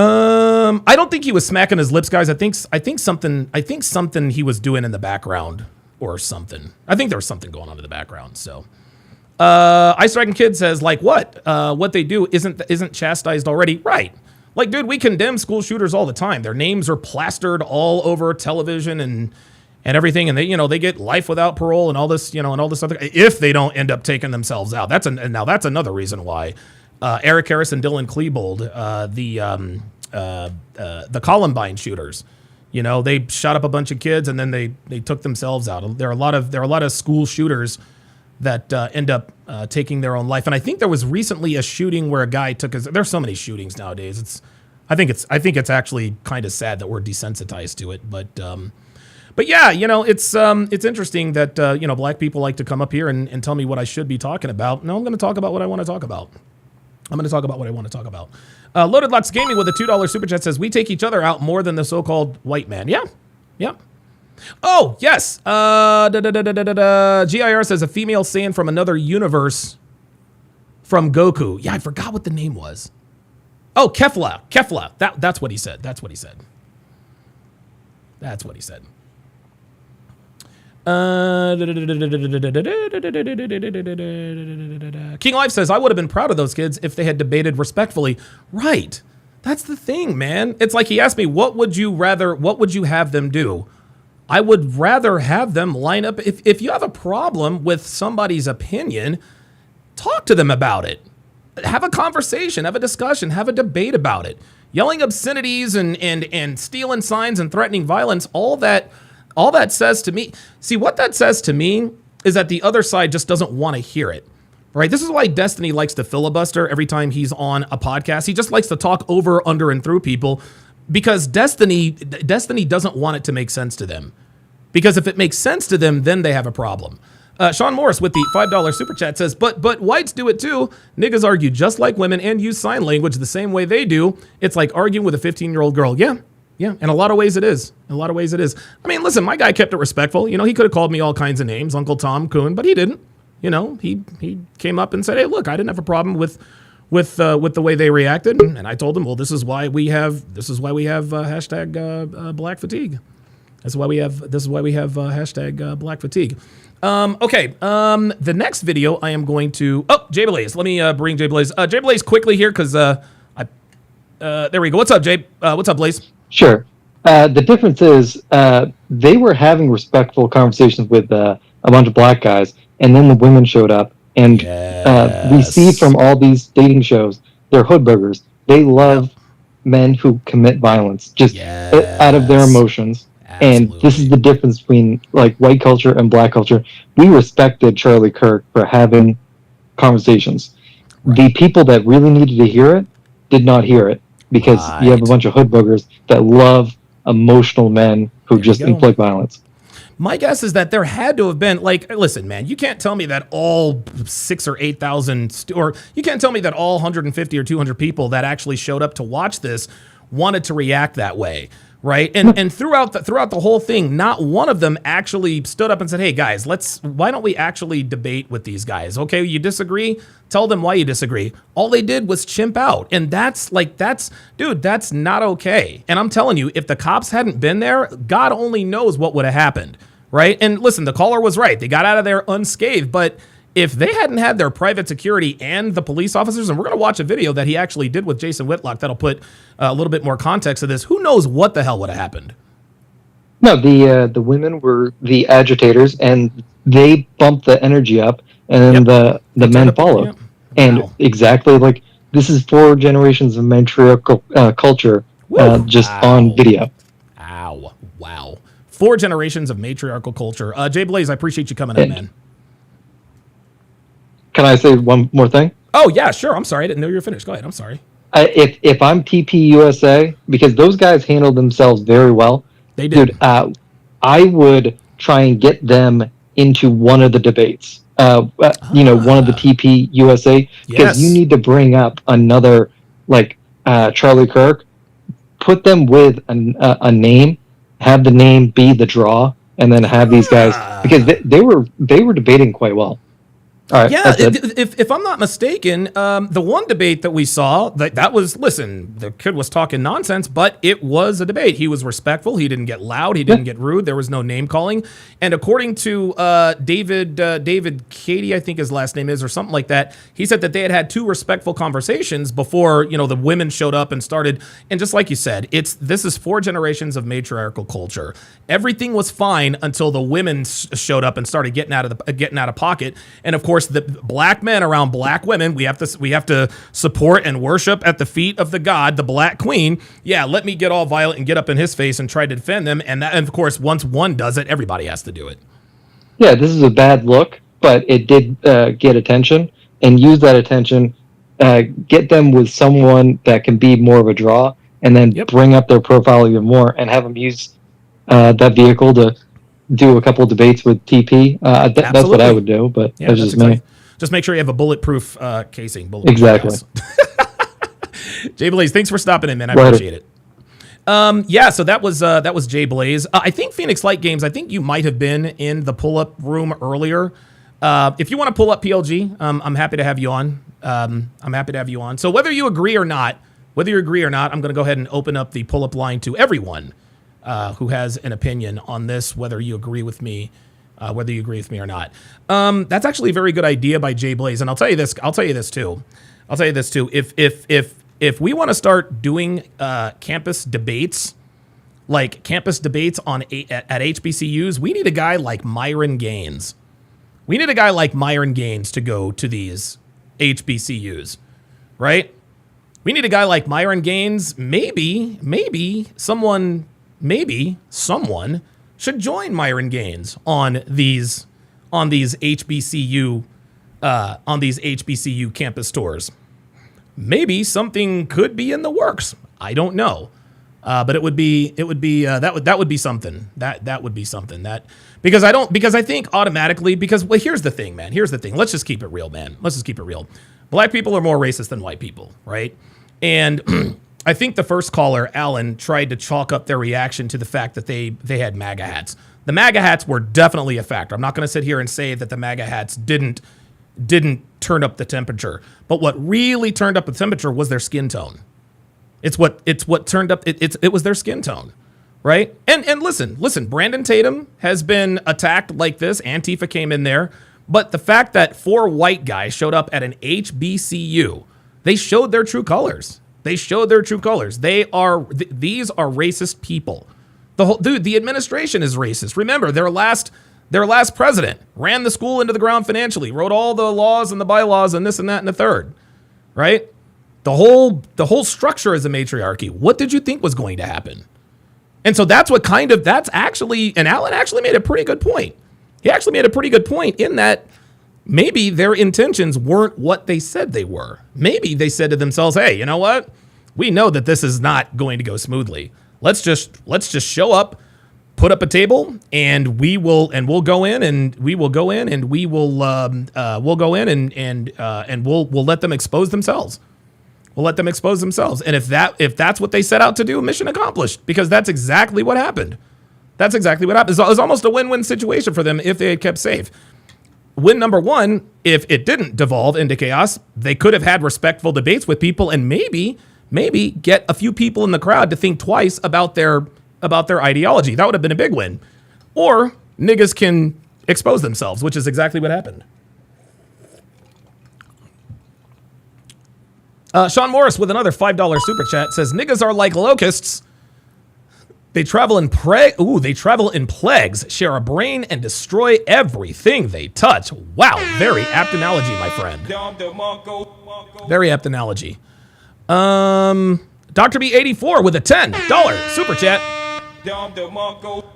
I don't think he was smacking his lips, guys. I think something he was doing in the background or something. I think there was something going on in the background. So, Ice Dragon Kid says, like, what they do isn't chastised already, right? Like, dude, we condemn school shooters all the time. Their names are plastered all over television and everything, and they get life without parole and all this, and all this other. If they don't end up taking themselves out, that's another reason why. Eric Harris and Dylan Klebold, the Columbine shooters, they shot up a bunch of kids and then they took themselves out. There are a lot of school shooters that end up taking their own life. And I think there was recently a shooting where a guy there's so many shootings nowadays. I think it's actually kind of sad that we're desensitized to it, but yeah, it's interesting that black people like to come up here and tell me what I should be talking about. No, I'm going to talk about what I want to talk about. Loaded Locks Gaming with a $2 super chat says, we take each other out more than the so-called white man. Yeah. Oh, yes. GIR says a female Saiyan from another universe from Goku. Yeah, I forgot what the name was. Oh, Kefla. That's what he said. King Life says, I would have been proud of those kids if they had debated respectfully. Right. That's the thing, man. It's like he asked me, what would you have them do? I would rather have them line up. If you have a problem with somebody's opinion, talk to them about it. Have a conversation, have a discussion, have a debate about it. Yelling obscenities and stealing signs and threatening violence, all that says to me, see, what that says to me is that the other side just doesn't want to hear it, right? This is why Destiny likes to filibuster every time he's on a podcast. He just likes to talk over, under, and through people because Destiny doesn't want it to make sense to them. Because if it makes sense to them, then they have a problem. Sean Morris with the $5 super chat says, but whites do it too. Niggas argue just like women and use sign language the same way they do. It's like arguing with a 15-year-old girl. Yeah. In a lot of ways it is. I mean, listen, my guy kept it respectful. He could have called me all kinds of names, Uncle Tom, Coon, but he didn't. He came up and said, hey, look, I didn't have a problem with the way they reacted. And I told him, well, this is why we have hashtag black fatigue. That's why we have hashtag black fatigue. Okay. The next video I am going to, Jay Blaze. Let me bring Jay Blaze. Jay Blaze quickly here because there we go. What's up, Jay? What's up, Blaze? Sure. The difference is they were having respectful conversations with a bunch of black guys, and then the women showed up, and we see from all these dating shows, they're hoodbuggers. They love men who commit violence just out of their emotions. Absolutely. And this is the difference between like white culture and black culture. We respected Charlie Kirk for having conversations. Right. The people that really needed to hear it did not hear it because you have a bunch of hoodbuggers that love emotional men who just inflict violence. My guess is that there had to have been, like, listen, man, you can't tell me that all 6,000 or 8,000, or you can't tell me that all 150 or 200 people that actually showed up to watch this wanted to react that way. Right. And throughout the whole thing, not one of them actually stood up and said, hey, guys, why don't we actually debate with these guys? OK, you disagree? Tell them why you disagree. All they did was chimp out. And that's not OK. And I'm telling you, if the cops hadn't been there, God only knows what would have happened. Right. And listen, the caller was right. They got out of there unscathed. But if they hadn't had their private security and the police officers, and we're going to watch a video that he actually did with Jason Whitlock that'll put a little bit more context to this, who knows what the hell would have happened? No, the women were the agitators, and they bumped the energy up, and then the men followed. And exactly like this is 4 generations of matriarchal culture just on video. Wow. 4 generations of matriarchal culture. Jay Blaze, I appreciate you coming in, man. Can I say one more thing? Oh, yeah, sure. I'm sorry. I didn't know you were finished. Go ahead. I'm sorry. If I'm TP USA, because those guys handled themselves very well. They did. Dude, I would try and get them into one of the debates. One of the TP USA. Because you need to bring up another, like Charlie Kirk. Put them with a name. Have the name be the draw. And then have these guys. Because they were debating quite well. All right, yeah, if I'm not mistaken, the one debate that we saw, that was, listen, the kid was talking nonsense, but it was a debate. He was respectful. He didn't get loud. He didn't get rude. There was no name calling. And according to David Cady, I think his last name is, or something like that, he said that they had 2 respectful conversations before, the women showed up and started. And just like you said, this is 4 generations of matriarchal culture. Everything was fine until the women showed up and started getting out of pocket. And of course, the black men around black women, we have to support and worship at the feet of the god, the black queen. Yeah, let me get all violent and get up in his face and try to defend them. And of course, once one does it, everybody has to do it. Yeah, this is a bad look, but it did get attention, and use that attention, get them with someone that can be more of a draw, and then bring up their profile even more, and have them use that vehicle to do a couple of debates with TP. That's what I would do, but that's just me. Just make sure you have a bulletproof casing. Exactly. Jay Blaze, thanks for stopping in, man. I appreciate it. So that was Jay Blaze. I think Phoenix Light Games, I think you might have been in the pull-up room earlier. If you want to pull up PLG, I'm happy to have you on. So whether you agree or not, I'm going to go ahead and open up the pull-up line to everyone who has an opinion on this, whether you agree with me whether you agree with me or not. That's actually a very good idea by Jay Blaze. And I'll tell you this too. If we want to start doing campus debates, like campus debates at HBCUs, we need a guy like Myron Gaines. We need a guy like Myron Gaines to go to these HBCUs, right? We need a guy like Myron Gaines. Maybe someone should join Myron Gaines on these HBCU campus tours. Maybe something could be in the works. I don't know. But that would be something. That would be something because I think automatically, because here's the thing, man. Here's the thing. Let's just keep it real, man. Let's just keep it real. Black people are more racist than white people, right? And I think the first caller, Alan, tried to chalk up their reaction to the fact that they had MAGA hats. The MAGA hats were definitely a factor. I'm not going to sit here and say that the MAGA hats didn't turn up the temperature. But what really turned up the temperature was their skin tone. It's what turned up. It was their skin tone, right? And listen. Brandon Tatum has been attacked like this. Antifa came in there, but the fact that 4 white guys showed up at an HBCU, they showed their true colors. These are racist people. The administration is racist. Remember, their last president ran the school into the ground financially, wrote all the laws and the bylaws and this and that and the third, right? The whole structure is a matriarchy. What did you think was going to happen? And so that's actually, and Alan actually made a pretty good point. He actually made a pretty good point in that maybe their intentions weren't what they said they were. Maybe they said to themselves, hey, you know what? We know that this is not going to go smoothly. Let's just show up, put up a table, and we'll go in and we'll let them expose themselves. We'll let them expose themselves. And if that's what they set out to do, mission accomplished, because that's exactly what happened. That's exactly what happened. It was almost a win-win situation for them if they had kept safe. Win number one, if it didn't devolve into chaos, they could have had respectful debates with people and maybe get a few people in the crowd to think twice about their ideology. That would have been a big win. Or niggas can expose themselves, which is exactly what happened. Sean Morris with another $5 super chat says, niggas are like locusts. They travel in plagues, share a brain, and destroy everything they touch. Wow, very apt analogy, my friend. Very apt analogy. Dr. B84 with a $10 super chat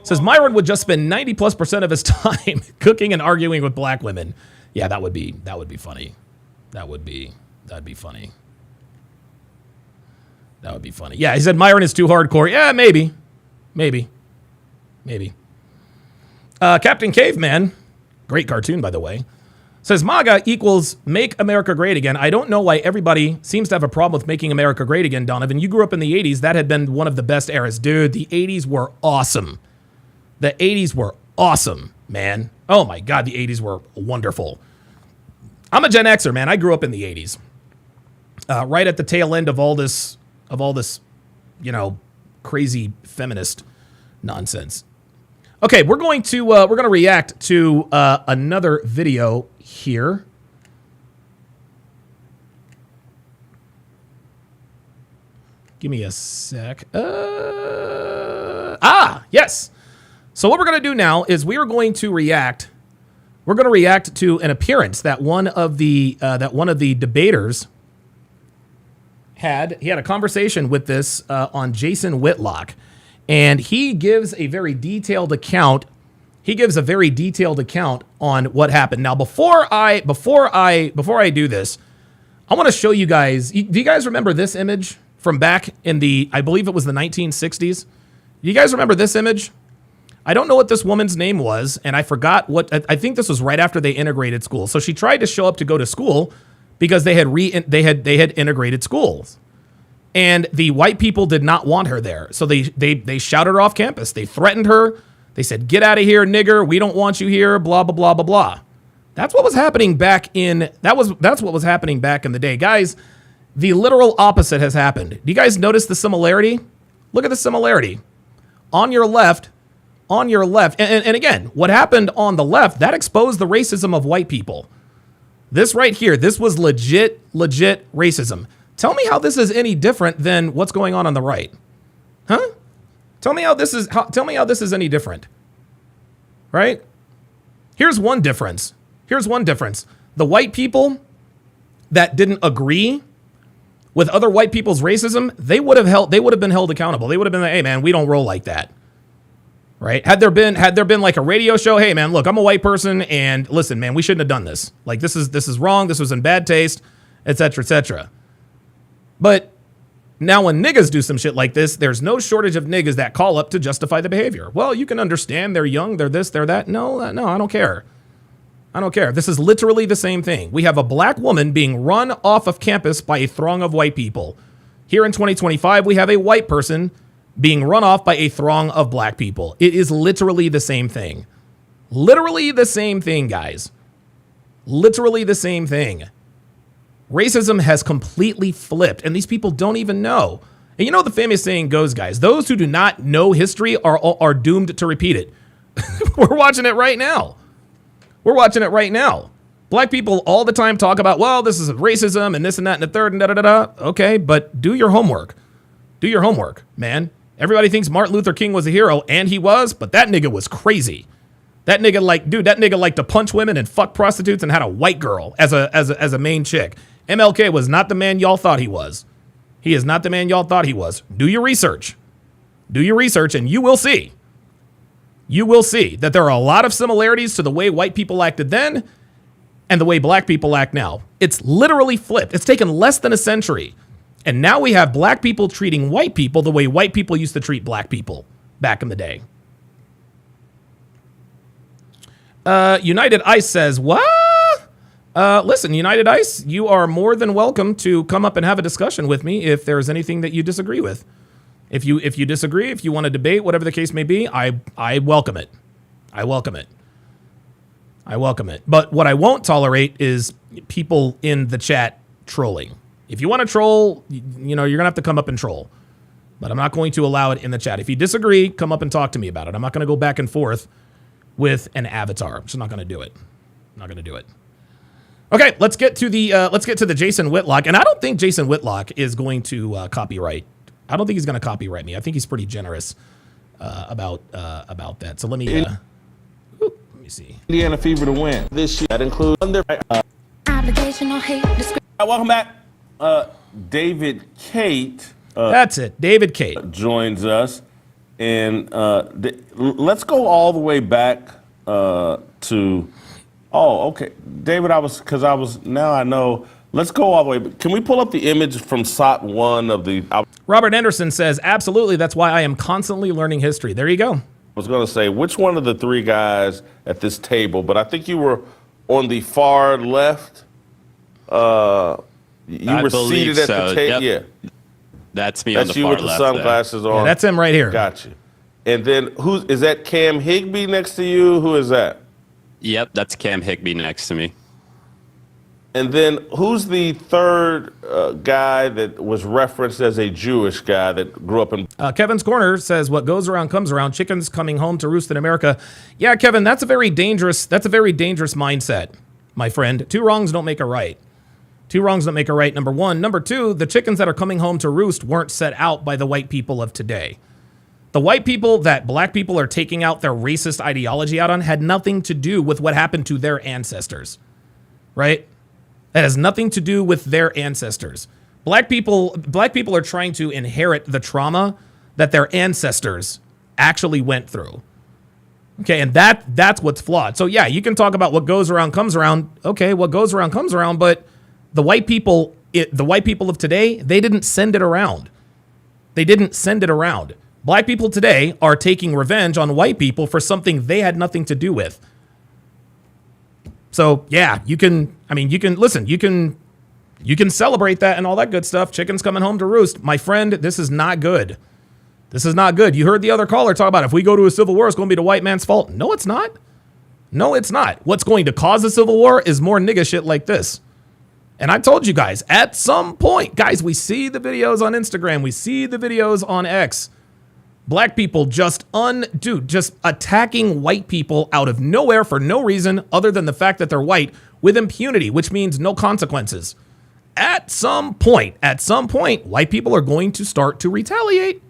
says Myron would just spend 90+% of his time cooking and arguing with black women. Yeah, that would be funny. That'd be funny. That would be funny. Yeah, he said Myron is too hardcore. Yeah, maybe. Captain Caveman, great cartoon, by the way, says MAGA equals make America great again. I don't know why everybody seems to have a problem with making America great again, Donovan. You grew up in the 80s. That had been one of the best eras. Dude, the 80s were awesome. The 80s were awesome, man. Oh, my God, the 80s were wonderful. I'm a Gen Xer, man. I grew up in the 80s. Right at the tail end of all this, crazy feminist nonsense. Okay, we're going to react to another video here. Give me a sec. Yes. So what we're going to do now is we are going to react. We're going to react to an appearance that one of the debaters had. He had a conversation with this on Jason Whitlock, and he gives a very detailed account. He gives a very detailed account on what happened. Now, before I do this, I want to show you guys. Do you guys remember this image from back in I believe it was the 1960s? Do you guys remember this image? I don't know what this woman's name was, and I forgot what. I think this was right after they integrated school. So she tried to show up to go to school because they had integrated schools, and the white people did not want her there. So they shouted her off campus. They threatened her. They said, "Get out of here, nigger. We don't want you here." Blah blah blah blah blah. That's what was happening back in that's what was happening back in the day, guys. The literal opposite has happened. Do you guys notice the similarity? Look at the similarity. On your left on your left, and again, what happened on the left, that exposed the racism of white people. This right here, this was legit racism. Tell me how this is any different than what's going on the right. Huh? Tell me how this is any different. Right? Here's one difference. The white people that didn't agree with other white people's racism, they would have been held accountable. They would have been like, hey man, we don't roll like that. Right? Had there been like a radio show, hey man, look, I'm a white person and listen, man, we shouldn't have done this. Like this is wrong, this was in bad taste, etc., etc. But now when niggas do some shit like this, there's no shortage of niggas that call up to justify the behavior. Well, you can understand they're young, they're this, they're that. No, I don't care. I don't care. This is literally the same thing. We have a black woman being run off of campus by a throng of white people. Here in 2025, we have a white person being run off by a throng of black people. It is literally the same thing. Literally the same thing, guys. Literally the same thing. Racism has completely flipped, and these people don't even know. And you know the famous saying goes, guys, those who do not know history are doomed to repeat it. We're watching it right now. We're watching it right now. Black people all the time talk about, well, this is racism and this and that and the third and da-da-da-da. Okay, but do your homework. Do your homework, man. Everybody thinks Martin Luther King was a hero, and he was, but that nigga was crazy. That nigga liked to punch women and fuck prostitutes and had a white girl as a main chick. MLK was not the man y'all thought he was. He is not the man y'all thought he was. Do your research. Do your research, and you will see. You will see that there are a lot of similarities to the way white people acted then and the way black people act now. It's literally flipped. It's taken less than a century. And now we have black people treating white people the way white people used to treat black people back in the day. United Ice says, what? Listen, United Ice, you are more than welcome to come up and have a discussion with me if there's anything that you disagree with. If you disagree, if you want to debate, whatever the case may be, I welcome it. I welcome it. I welcome it. But what I won't tolerate is people in the chat trolling. If you want to troll, you know, you're going to have to come up and troll. But I'm not going to allow it in the chat. If you disagree, come up and talk to me about it. I'm not going to go back and forth with an avatar. I'm just not going to do it. I'm not going to do it. Okay, let's get to the Jason Whitlock. And I don't think Jason Whitlock is going to copyright. I don't think he's going to copyright me. I think he's pretty generous about that. So let me see. Indiana Fever to win this year. That includes welcome back, David Kate. That's it. David Kate joins us, and let's go all the way back to. Oh, okay, David. Now I know. Let's go all the way. Can we pull up the image from SOT 1 of the? Robert Anderson says, absolutely. That's why I am constantly learning history. There you go. I was going to say, which one of the three guys at this table, but I think you were on the far left. You were seated at the table. Yep. Yeah. That's me that's on the you far with the left sunglasses there. on. Yeah, that's him right here. Gotcha. And then is that Cam Higbee next to you? Who is that? Yep, that's Cam Higbee next to me. And then who's the third guy that was referenced as a Jewish guy that grew up in? Kevin's Corner says, what goes around comes around. Chickens coming home to roost in America. Yeah, Kevin, that's a very dangerous mindset, my friend. Two wrongs don't make a right. Two wrongs don't make a right, number one. Number two, the chickens that are coming home to roost weren't set out by the white people of today. The white people that black people are taking out their racist ideology out on had nothing to do with what happened to their ancestors, right? That has nothing to do with their ancestors. Black people are trying to inherit the trauma that their ancestors actually went through. Okay, and that's what's flawed. So yeah, you can talk about what goes around comes around. Okay, what goes around comes around, but the white people of today, they didn't send it around. They didn't send it around. Black people today are taking revenge on white people for something they had nothing to do with. So yeah, you can celebrate that and all that good stuff. Chickens coming home to roost. My friend, this is not good. This is not good. You heard the other caller talk about if we go to a civil war, it's going to be the white man's fault. No, it's not. No, it's not. What's going to cause a civil war is more nigga shit like this. And I told you guys, at some point, guys, we see the videos on Instagram. We see the videos on X. Black people just attacking white people out of nowhere for no reason other than the fact that they're white with impunity, which means no consequences. At some point, white people are going to start to retaliate.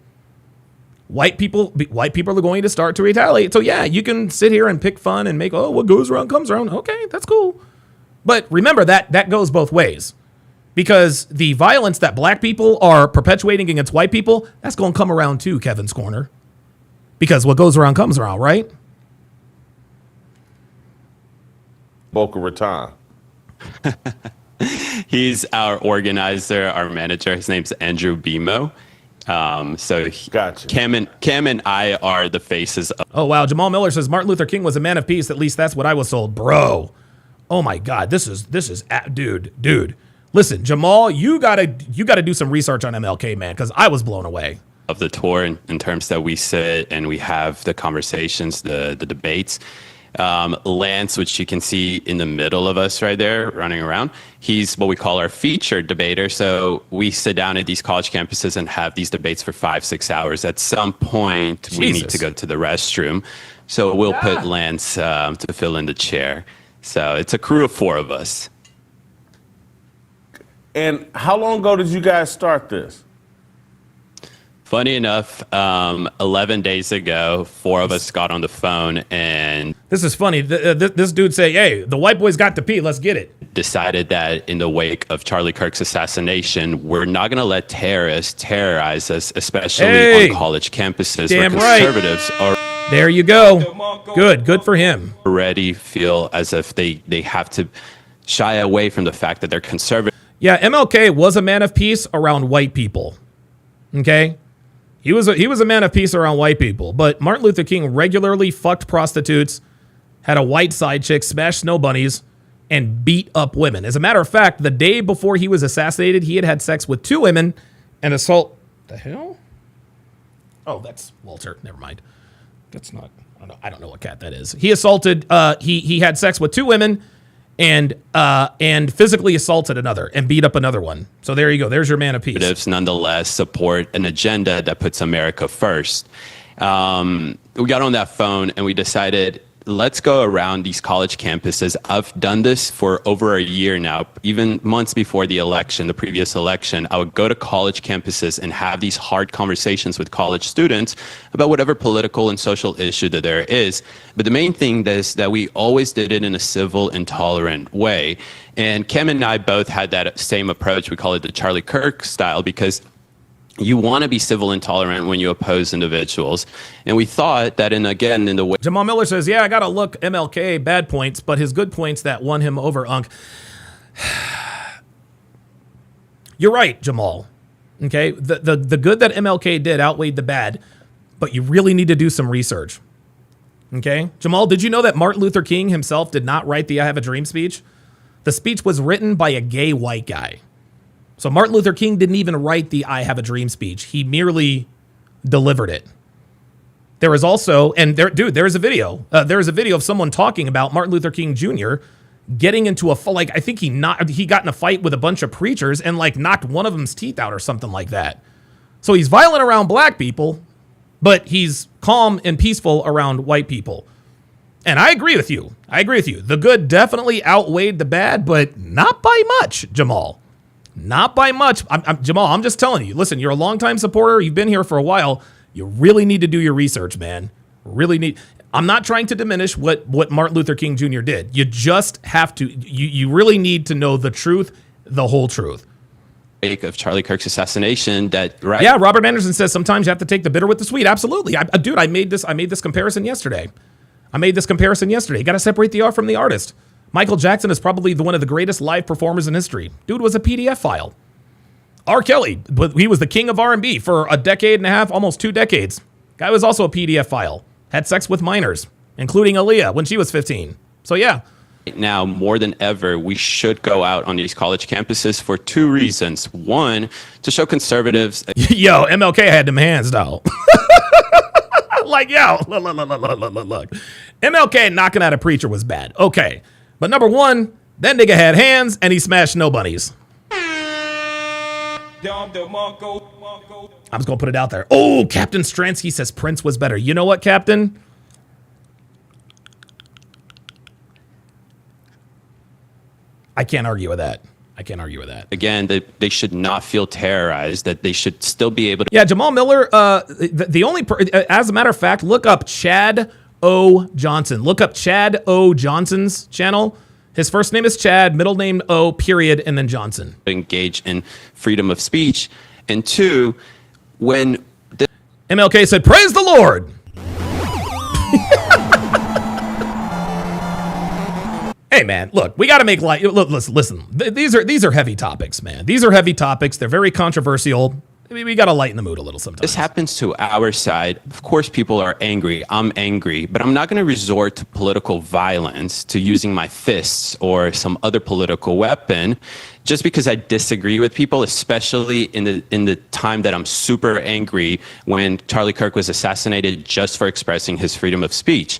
White people are going to start to retaliate. So yeah, you can sit here and pick fun and make, oh, what goes around comes around. Okay, that's cool. But remember that goes both ways. Because the violence that black people are perpetuating against white people, that's going to come around too, Kevin's Corner. Because what goes around comes around, right? Boca Raton. He's our organizer, our manager. His name's Andrew Bimo. Gotcha. Cam and I are the faces of. Oh, wow. Jamal Miller says Martin Luther King was a man of peace. At least that's what I was told. Bro. Oh, my God. This is dude. Listen, Jamal, you gotta do some research on MLK, man, because I was blown away. Of the tour in terms that we sit and we have the conversations, the debates. Lance, which you can see in the middle of us right there running around, he's what we call our featured debater. So we sit down at these college campuses and have these debates for 5-6 hours. At some point, we need to go to the restroom. So we'll put Lance to fill in the chair. So it's a crew of 4 of us. And how long ago did you guys start this? Funny enough, 11 days ago, 4 of us got on the phone and... This is funny. This dude say, hey, the white boys got to pee. Let's get it. Decided that in the wake of Charlie Kirk's assassination, we're not going to let terrorists terrorize us, especially on college campuses where conservatives are... There you go. Good for him. Already feel as if they have to shy away from the fact that they're conservative. Yeah, MLK was a man of peace around white people. Okay? He was a man of peace around white people, but Martin Luther King regularly fucked prostitutes, had a white side chick, smashed snow bunnies, and beat up women. As a matter of fact, the day before he was assassinated, he had sex with 2 women and assault... The hell? Oh, that's Walter. Never mind. That's not... I don't know what cat that is. He assaulted... He had sex with 2 women and physically assaulted another and beat up another one. So there you go. There's your man of peace. Nonetheless, support an agenda that puts America first. We got on that phone and we decided, let's go around these college campuses. I've done this for over a year now, even months before the election, the previous election. I would go to college campuses and have these hard conversations with college students about whatever political and social issue that there is. But the main thing is that we always did it in a civil and tolerant way. And Cam and I both had that same approach. We call it the Charlie Kirk style, because you want to be civil and tolerant when you oppose individuals. And we thought that in the way... Jamal Miller says, yeah, I got to look MLK bad points, but his good points that won him over Unc. You're right, Jamal. Okay? The good that MLK did outweighed the bad, but you really need to do some research. Okay? Jamal, did you know that Martin Luther King himself did not write the I Have a Dream speech? The speech was written by a gay white guy. So Martin Luther King didn't even write the I Have a Dream speech. He merely delivered it. There is also, and there's a video. There is a video of someone talking about Martin Luther King Jr. getting into a, I think he got in a fight with a bunch of preachers and knocked one of them's teeth out or something like that. So he's violent around black people, but he's calm and peaceful around white people. And I agree with you. The good definitely outweighed the bad, but not by much, Jamal. Not by much. Jamal, I'm just telling you. Listen, you're a longtime supporter. You've been here for a while. You really need to do your research, man. Really need. I'm not trying to diminish what Martin Luther King Jr. did. You just have to. You really need to know the truth, the whole truth. Of Charlie Kirk's assassination, Yeah, Robert Anderson says sometimes you have to take the bitter with the sweet. Absolutely, dude. I made this comparison yesterday. You got to separate the art from the artist. Michael Jackson is probably one of the greatest live performers in history. Dude was a PDF file. R. Kelly, he was the king of R&B for a decade and a half, almost 2 decades. Guy was also a PDF file. Had sex with minors, including Aaliyah when she was 15. So yeah. Now, more than ever, we should go out on these college campuses for 2 reasons. One, to show conservatives. Yo, MLK had them hands, though. Look. MLK knocking out a preacher was bad. Okay. But number 1, that nigga had hands and he smashed snow bunnies. I'm just going to put it out there. Oh, Captain Stransky says Prince was better. You know what, Captain? I can't argue with that. Again, they should not feel terrorized, that they should still be able to. Yeah, Jamal Miller, the only, as a matter of fact, look up Chad O. Johnson. Look up Chad O. Johnson's channel. His first name is Chad, middle name O, period, and then Johnson. Engage in freedom of speech. And two, when MLK said, praise the Lord. Hey man, look, we got to make light. Look, listen. These are heavy topics, man. These are heavy topics. They're very controversial. We got to lighten the mood a little sometimes. this happens to our side, of course people are angry. I'm angry, but I'm not going to resort to political violence, to using my fists or some other political weapon just because I disagree with people, especially in the time that I'm super angry when Charlie Kirk was assassinated just for expressing his freedom of speech.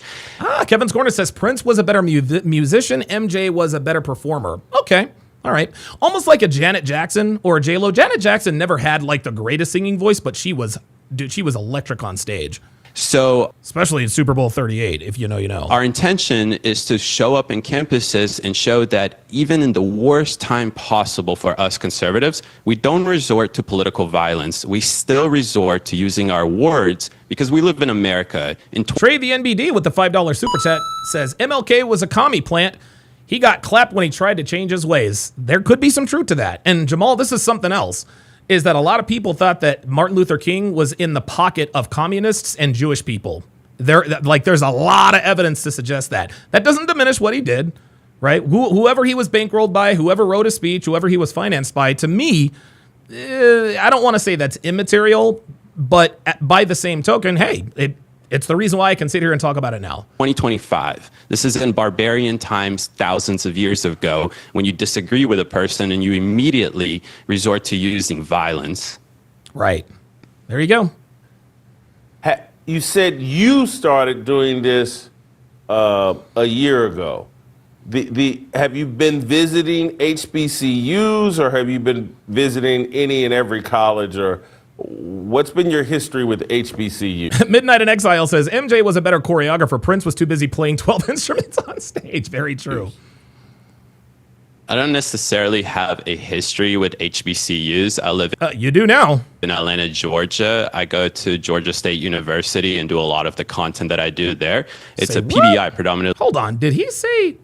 Kevin's Corner says Prince was a better musician. MJ was a better performer. Okay. All right. Almost like a Janet Jackson or a J-Lo. Janet Jackson never had like the greatest singing voice, but she was electric on stage. So, especially in Super Bowl 38, if you know, you know. Our intention is to show up in campuses and show that even in the worst time possible for us conservatives, we don't resort to political violence. We still resort to using our words because we live in America. Trey the NBD with the $5 super chat says MLK was a commie plant. He got clapped when he tried to change his ways. There could be some truth to that. And Jamal, this is something else, is that a lot of people thought that Martin Luther King was in the pocket of communists and Jewish people. There's a lot of evidence to suggest that. That doesn't diminish what he did, right? Whoever he was bankrolled by, whoever wrote his speech, whoever he was financed by, to me, I don't want to say that's immaterial, but by the same token, hey, it's the reason why I can sit here and talk about it now. 2025. This is in barbarian times, thousands of years ago, when you disagree with a person and you immediately resort to using violence. Right. There you go. You said you started doing this a year ago. Have you been visiting HBCUs, or have you been visiting any and every college, or what's been your history with HBCU? Midnight in Exile says MJ was a better choreographer. Prince was too busy playing 12 instruments on stage. Very true. I don't necessarily have a history with HBCUs. I live you do now in Atlanta, Georgia. I go to Georgia State University and do a lot of the content that I do there. It's a PBI predominantly. Hold on. Did he say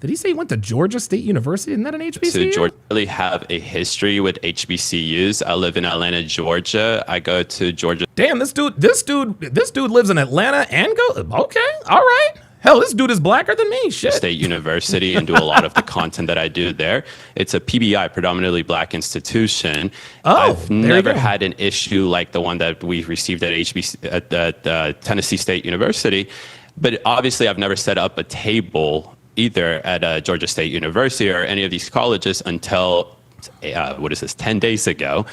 he went to Georgia State University? Isn't that an HBCU? To Georgia, I really have a history with HBCUs. I live in Atlanta, Georgia. I go to Georgia. Damn, this dude lives in Atlanta and okay, all right. Hell, this dude is blacker than me. Shit. State University and do a lot of the content that I do there. It's a PBI, predominantly black institution. I've never had an issue like the one that we received at Tennessee State University, but obviously I've never set up a table either at Georgia State University or any of these colleges until 10 days ago.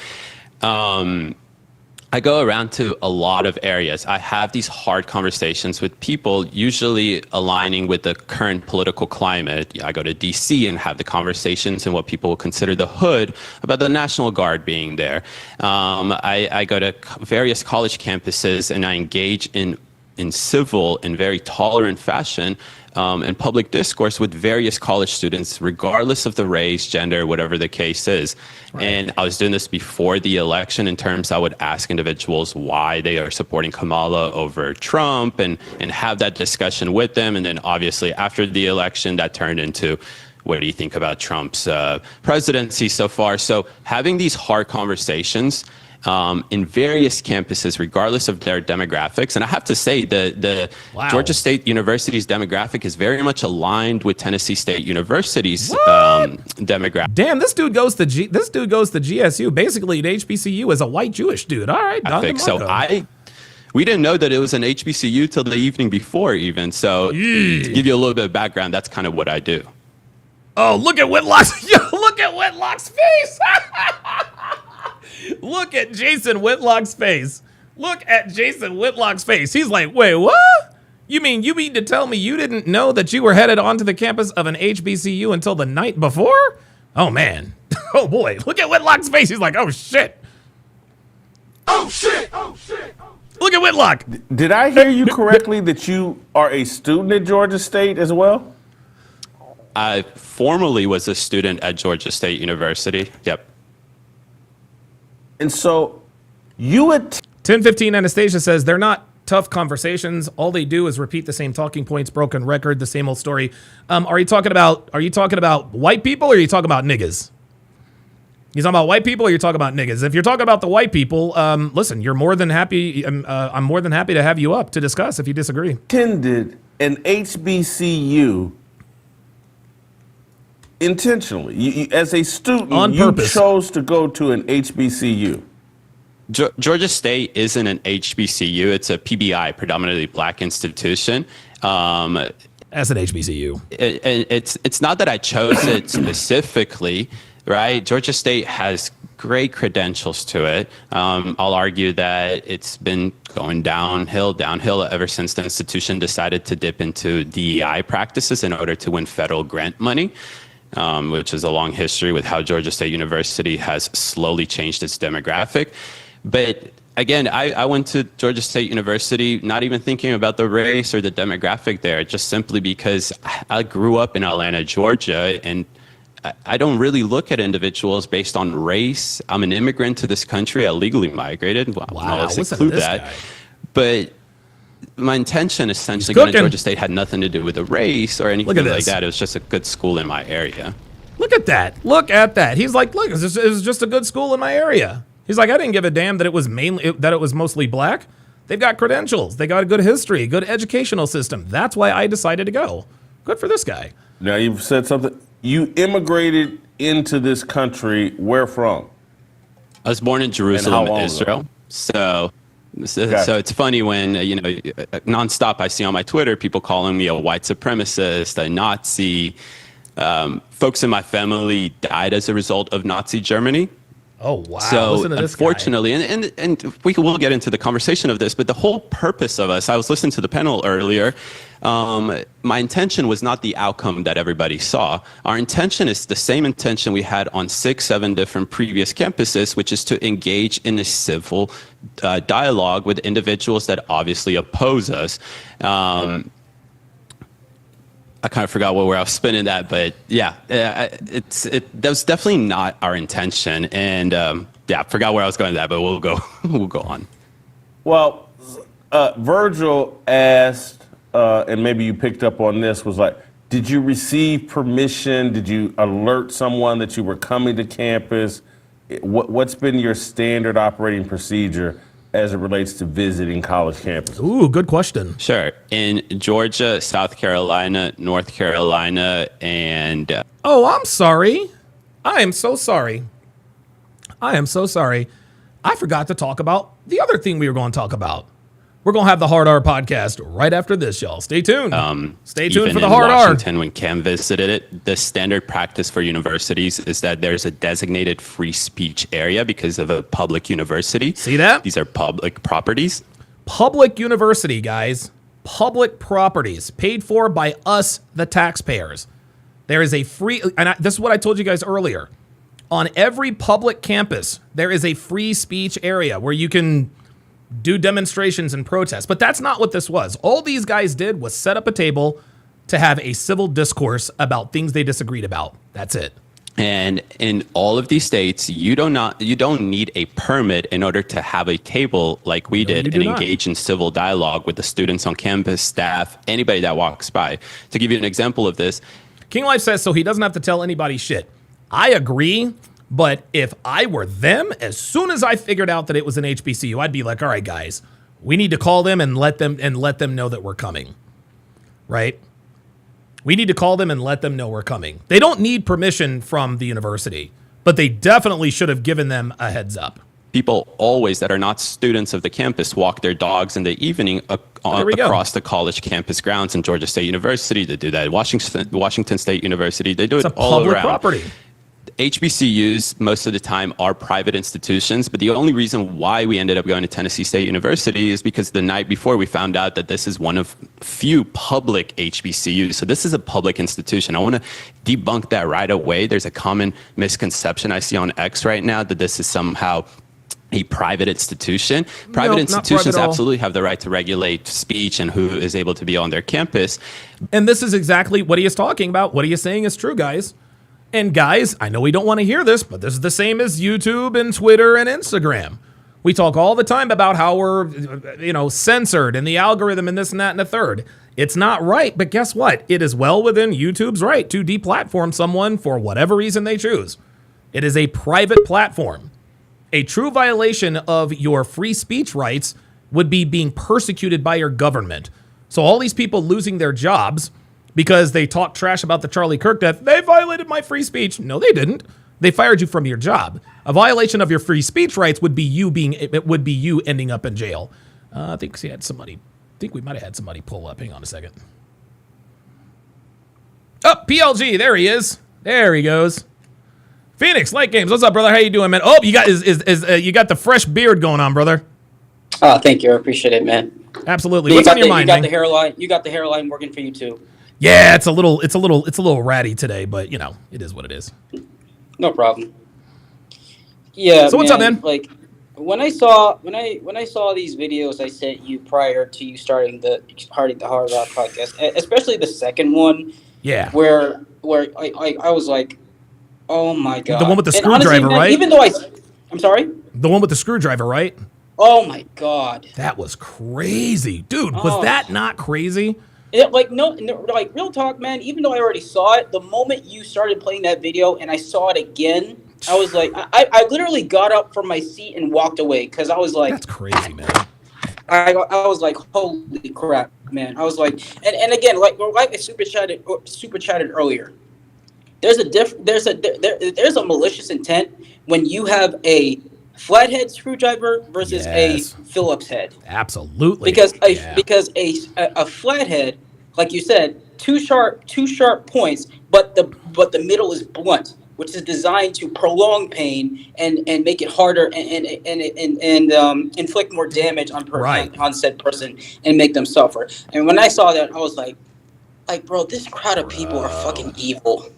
I go around to a lot of areas. I have these hard conversations with people, usually aligning with the current political climate. I go to DC and have the conversations in what people will consider the hood about the National Guard being there. I go to various college campuses and I engage in civil and very tolerant fashion and public discourse with various college students, regardless of the race, gender, whatever the case is. Right. And I was doing this before the election in terms I would ask individuals why they are supporting Kamala over Trump and have that discussion with them. And then obviously after the election, that turned into, what do you think about Trump's presidency so far? So having these hard conversations in various campuses, regardless of their demographics. And I have to say, the Georgia State University's demographic is very much aligned with Tennessee State University's demographic. Damn, this dude goes to GSU. Basically, an HBCU is a white Jewish dude. All right, so we didn't know that it was an HBCU till the evening before, even. So to give you a little bit of background, that's kind of what I do. Oh, look at Whitlock's! Look at Whitlock's face! Look at Jason Whitlock's face. Look at Jason Whitlock's face. He's like, wait, what? You mean to tell me you didn't know that you were headed onto the campus of an HBCU until the night before? Oh, man. Oh, boy. Look at Whitlock's face. He's like, oh, shit. Look at Whitlock. Did I hear you correctly that you are a student at Georgia State as well? I formerly was a student at Georgia State University. Yep. And so you at 1015 Anastasia says they're not tough conversations. All they do is repeat the same talking points, broken record, the same old story. Are you talking about white people or are you talking about niggas? You talking about white people or you talking about niggas? If you're talking about the white people, listen, you're more than happy. I'm more than happy to have you up to discuss if you disagree. attended an HBCU intentionally. You, as a student, On you purpose. chose to go to an HBCU. Georgia State isn't an HBCU. It's a PBI, predominantly black institution. As an HBCU. It's not that I chose it specifically, right? Georgia State has great credentials to it. I'll argue that it's been going downhill ever since the institution decided to dip into DEI practices in order to win federal grant money, which is a long history with how Georgia State University has slowly changed its demographic. But again, I went to Georgia State University not even thinking about the race or the demographic there, just simply because I grew up in Atlanta, Georgia, and I don't really look at individuals based on race. I'm an immigrant to this country. I legally migrated. Wow, let's include that. Guy. But my intention, essentially, going to Georgia State had nothing to do with the race or anything like that. It was just a good school in my area. Look at that. Look at that. He's like, look, it was just a good school in my area. He's like, I didn't give a damn that it was mostly black. They've got credentials. They got a good history, good educational system. That's why I decided to go. Good for this guy. Now, you've said something. You immigrated into this country. Where from? I was born in Jerusalem, Israel. So it's funny when, nonstop I see on my Twitter people calling me a white supremacist, a Nazi. Folks in my family died as a result of Nazi Germany. Oh, wow. So unfortunately, and we will get into the conversation of this, but the whole purpose of us, I was listening to the panel earlier. My intention was not the outcome that everybody saw. Our intention is the same intention we had on 6-7 different previous campuses, which is to engage in a civil dialogue with individuals that obviously oppose us. I kind of forgot where I was spinning that, but yeah, that was definitely not our intention. And I forgot where I was going with that, but we'll go on. Well, Virgil asked, and maybe you picked up on this, was like, did you receive permission? Did you alert someone that you were coming to campus? What's been your standard operating procedure as it relates to visiting college campuses? Ooh, good question. Sure. In Georgia, South Carolina, North Carolina, and... Oh, I'm sorry. I am so sorry. I forgot to talk about the other thing we were going to talk about. We're going to have the Hard R podcast right after this, y'all. Stay tuned. Stay tuned for the Hard R. Washington, when Cam visited it, the standard practice for universities is that there's a designated free speech area because of a public university. See that? These are public properties. Public university, guys. Public properties paid for by us, the taxpayers. There is a free, and this is what I told you guys earlier. On every public campus, there is a free speech area where you can do demonstrations and protests. But that's not what this was. All these guys did was set up a table to have a civil discourse about things they disagreed about. That's it. And in all of these states, you don't need a permit in order to have a table like we did and engage in civil dialogue with the students on campus, staff, anybody that walks by. To give you an example of this, King Life says so he doesn't have to tell anybody shit. I agree. But if I were them, as soon as I figured out that it was an HBCU, I'd be like, all right, guys, we need to call them and let them know that we're coming. Right? We need to call them and let them know we're coming. They don't need permission from the university, but they definitely should have given them a heads up. People always that are not students of the campus walk their dogs in the evening across the college campus grounds in Georgia State University. They do that at Washington State University. They do it all around. Property. HBCUs, most of the time, are private institutions, but the only reason why we ended up going to Tennessee State University is because the night before we found out that this is one of few public HBCUs. So this is a public institution. I want to debunk that right away. There's a common misconception I see on X right now that this is somehow a private institution. Private Nope, not institutions private at all. absolutely have the right to regulate speech and who is able to be on their campus. And this is exactly what he is talking about. What he is saying is true, guys. And guys, I know we don't want to hear this, but this is the same as YouTube and Twitter and Instagram. We talk all the time about how we're, censored and the algorithm and this and that and the third. It's not right, but guess what? It is well within YouTube's right to deplatform someone for whatever reason they choose. It is a private platform. A true violation of your free speech rights would be being persecuted by your government. So all these people losing their jobs because they talk trash about the Charlie Kirk death, they violated my free speech. No, they didn't. They fired you from your job. A violation of your free speech rights would be you ending up in jail. I think we might have had somebody pull up. Hang on a second. Oh, PLG, there he is. There he goes. Phoenix Light Games, what's up, brother? How you doing, man? Oh, you got you got the fresh beard going on, brother. Oh, thank you. I appreciate it, man. Absolutely. What's on your mind, You got man? the hairline. You got the hairline working for you too. Yeah, it's a little ratty today, but it is what it is. No problem. Yeah. So what's up, man? Like when I saw these videos I sent you prior to you starting the Hard Rock podcast, especially the second one. Yeah. Where I was like, oh my god. The one with the And screwdriver, honestly, man, right? Even though I'm sorry. The one with the screwdriver, right? Oh my god. That was crazy, dude. Was that not crazy? No, like real talk, man. Even though I already saw it, the moment you started playing that video and I saw it again, I was like, I literally got up from my seat and walked away because I was like, that's crazy, man. I was like, holy crap, man. I was like, and again, like I super chatted earlier. There's a malicious intent when you have a flathead screwdriver versus a Phillips head. Absolutely. Because a flathead, like you said, two sharp points, but the middle is blunt, which is designed to prolong pain and make it harder and inflict more damage on said person and make them suffer. And when I saw that, I was like, bro, this crowd of people are fucking evil.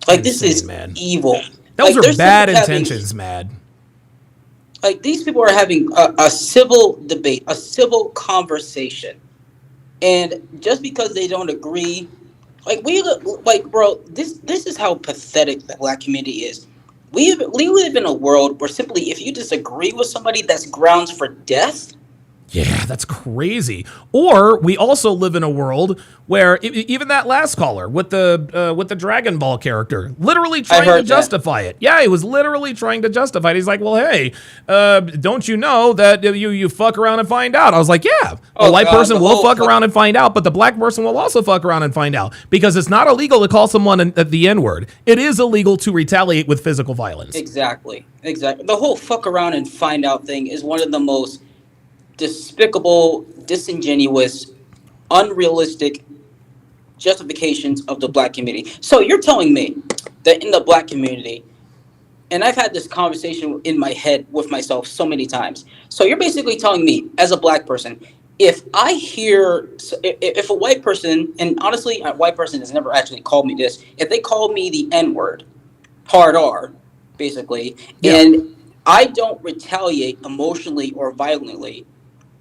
Like, this is evil. Those are bad intentions, man. Like, these people are having a civil debate, a civil conversation. And just because they don't agree, bro, this is how pathetic the black community is. We live in a world where simply if you disagree with somebody, that's grounds for death. Yeah, that's crazy. Or we also live in a world where even that last caller with the Dragon Ball character, literally trying to justify it. Yeah, he was literally trying to justify it. He's like, well, hey, don't you know that you fuck around and find out? I was like, yeah, a white person will fuck around and find out, but the black person will also fuck around and find out because it's not illegal to call someone the N-word. It is illegal to retaliate with physical violence. Exactly. The whole fuck around and find out thing is one of the most despicable, disingenuous, unrealistic justifications of the black community. So you're telling me that in the black community, and I've had this conversation in my head with myself so many times. So you're basically telling me as a black person, if I hear, if a white person, and honestly, a white person has never actually called me this, if they call me the N-word, hard R, basically, and I don't retaliate emotionally or violently,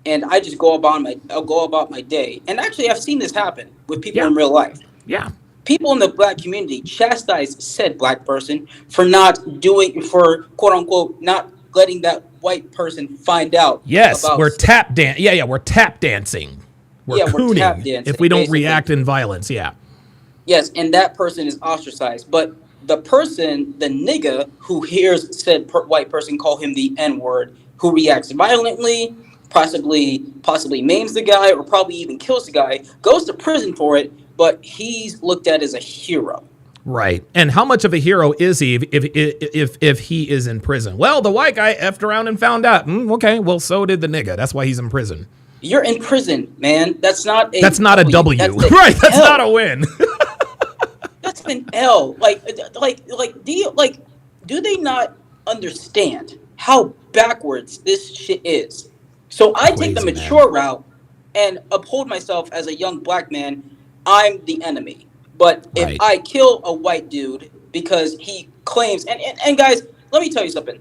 and I just go about my day. And actually, I've seen this happen with people in real life. Yeah. People in the black community chastise said black person for quote unquote, not letting that white person find out. Yes, we're tap dancing. Yeah, we're tap dancing. We're cooning tap dancing, if we don't basically react in violence. Yeah. Yes, and that person is ostracized. But the person, the nigga who hears said white person call him the N-word, who reacts violently, possibly maims the guy or probably even kills the guy, goes to prison for it, but he's looked at as a hero. Right. And how much of a hero is he if he is in prison? Well, the white guy effed around and found out. Okay, well, so did the nigga. That's why he's in prison. You're in prison, man. That's not a W. Right. That's not a win. That's an L. Do they not understand how backwards this shit is? So I take the mature route and uphold myself as a young black man. I'm the enemy. But if I kill a white dude because he claims, and guys, let me tell you something.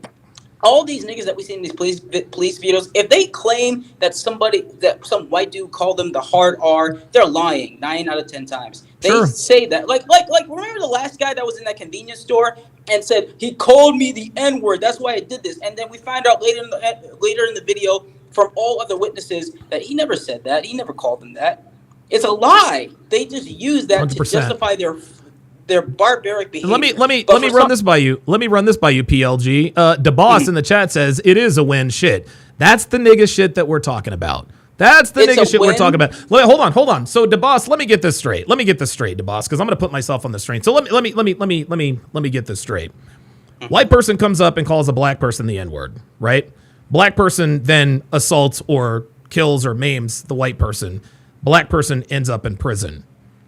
all these niggas that we see in these police videos, if they claim that some white dude called them the hard R, they're lying 9 out of 10 times. They say that like remember the last guy that was in that convenience store and said he called me the N-word. That's why I did this. And then we find out later in the video from all other witnesses that he never said that. He never called them that. It's a lie. They just use that 100%. To justify their barbaric behavior. Let me run this by you. Let me run this by you, PLG. DeBoss in the chat says it is a win. Shit, that's the nigga shit that we're talking about. That's the nigga shit we're talking about. Hold on. So DeBoss, let me get this straight. DeBoss, because I'm gonna put myself on the screen. So let me get this straight. White person comes up and calls a black person the N-word, right? Black person then assaults or kills or maims the white person. Black person ends up in prison,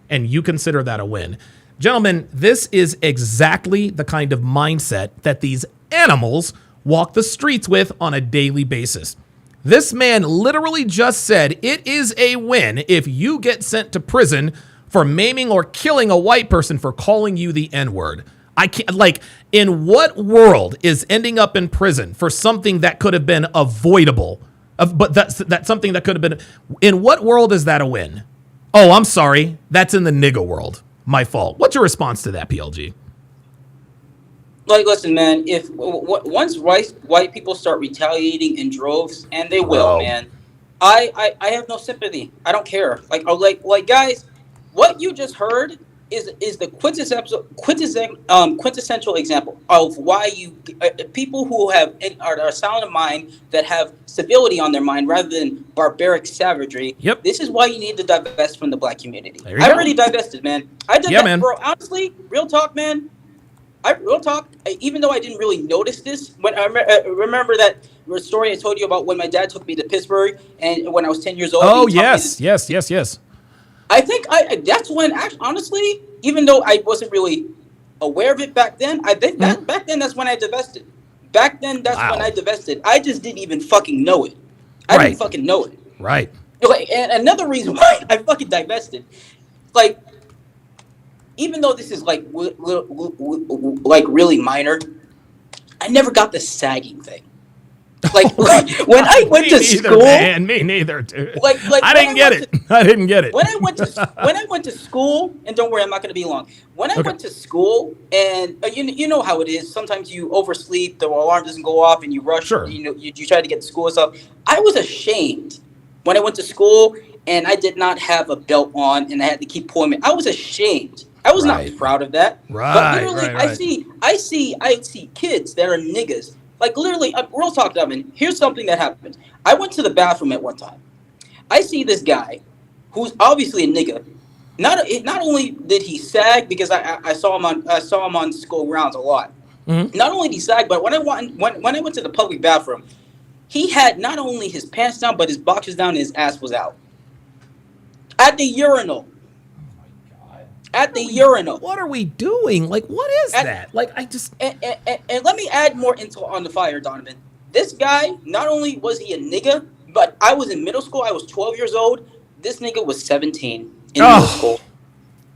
and you consider that a win. Gentlemen, this is exactly the kind of mindset that these animals walk the streets with on a daily basis. This man literally just said it is a win if you get sent to prison for maiming or killing a white person for calling you the N-word. I can't, like, in what world is ending up in prison for something that could have been avoidable? But that's something that could have been. In what world is that a win? Oh, I'm sorry. That's in the nigga world. My fault. What's your response to that, PLG? Like, listen, man. If once white people start retaliating in droves, and they will, man, I have no sympathy. I don't care. Like guys, what you just heard is the quintessential example of why you people who are sound of mind, that have civility on their mind rather than barbaric savagery. Yep. This is why you need to divest from the black community. I already divested, man. I did that, man. Bro. Honestly, real talk, man. Even though I didn't really notice this, when I remember that story I told you about when my dad took me to Pittsburgh and when I was 10 years old. Oh, yes. I think that's when, honestly, even though I wasn't really aware of it back then, I think back then that's when I divested. Back then, that's when I divested. I just didn't even fucking know it. I didn't fucking know it. Right. And another reason why I fucking divested, like, even though this is like really minor, I never got the sagging thing. Like when I went to school, man, me neither, dude. I didn't get it. When I went to school, and don't worry, I'm not going to be long. When I went to school, and you know how it is. Sometimes you oversleep, the alarm doesn't go off, and you rush. Sure. You try to get to school and stuff. I was ashamed when I went to school, and I did not have a belt on, and I had to keep pulling it. I was ashamed. I was not proud of that. Right. But literally, I see kids that are niggas. Like, literally, real talk, Devin, here's something that happened. I went to the bathroom at one time. I see this guy who's obviously a nigga. Not only did he sag, because I saw him on school grounds a lot. Mm-hmm. Not only did he sag, but when I went to the public bathroom, he had not only his pants down, but his boxers down and his ass was out. At the urinal. At the urinal. What are we doing? Like, what is that? Like, I just... And let me add more intel on the fire, Donovan. This guy, not only was he a nigga, but I was in middle school. I was 12 years old. This nigga was 17 in middle school.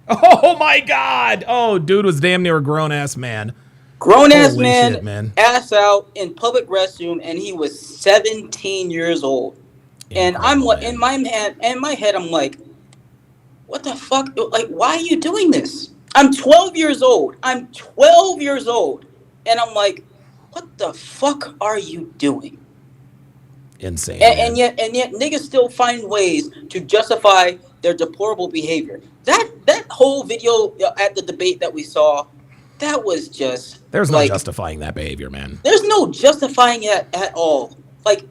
Oh, my God. Oh, dude was damn near a grown-ass man. Grown-ass man, ass out, in public restroom, and he was 17 years old. And I'm like, in my head, I'm like, what the fuck? Like, why are you doing this? I'm 12 years old. And I'm like, what the fuck are you doing? Insane. And yet niggas still find ways to justify their deplorable behavior. That whole video at the debate that we saw, that was just... There's no justifying that behavior, man. There's no justifying it at all. Like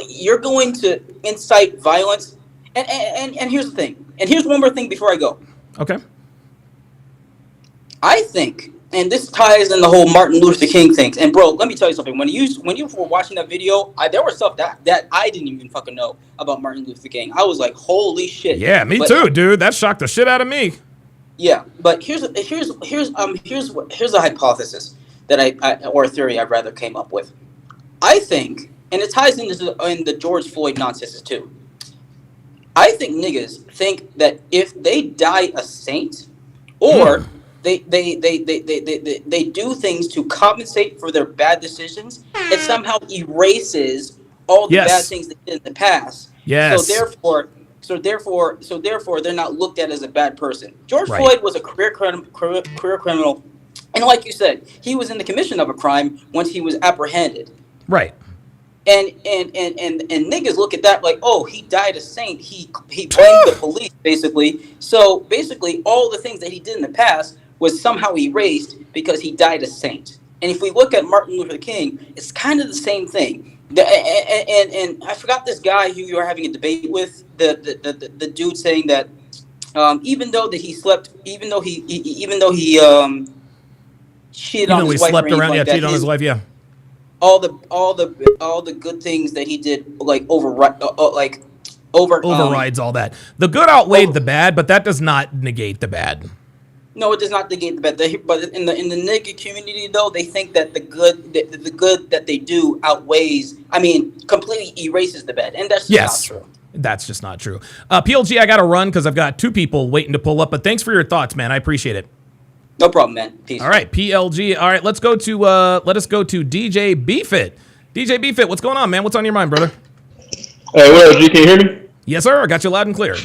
you're going to incite violence. And here's the thing. And here's one more thing before I go. Okay. I think, and this ties in the whole Martin Luther King thing. And bro, let me tell you something. When you were watching that video, there was stuff that I didn't even fucking know about Martin Luther King. I was like, holy shit. Yeah, me too, dude. That shocked the shit out of me. Yeah, but here's a hypothesis that or a theory I rather came up with. I think, and it ties into the George Floyd nonsense too. I think niggas think that if they die a saint, or they do things to compensate for their bad decisions. It somehow erases all the bad things they did in the past. Yes. So therefore, they're not looked at as a bad person. George Floyd was a career criminal, and like you said, he was in the commission of a crime once he was apprehended. Right. And niggas look at that like, oh, he died a saint. He blamed the police basically. So basically, all the things that he did in the past was somehow erased because he died a saint. And if we look at Martin Luther King, it's kind of the same thing. And I forgot this guy who you were having a debate with, the dude saying that even though he cheated on his wife, slept around, cheated on his wife, yeah. All the good things that he did overrides all that. The good outweighed the bad, but that does not negate the bad. No, it does not negate the bad. But in the nigga community, though, they think that the good that they do outweighs. I mean, completely erases the bad, and that's just not true. That's just not true. PLG, I got to run because I've got two people waiting to pull up. But thanks for your thoughts, man. I appreciate it. No problem, man. Peace. All right, PLG. All right, let us go to DJ Beefit. DJ Beefit, what's going on, man? What's on your mind, brother? Hey, what up, G? Can you hear me? Yes, sir. I got you loud and clear.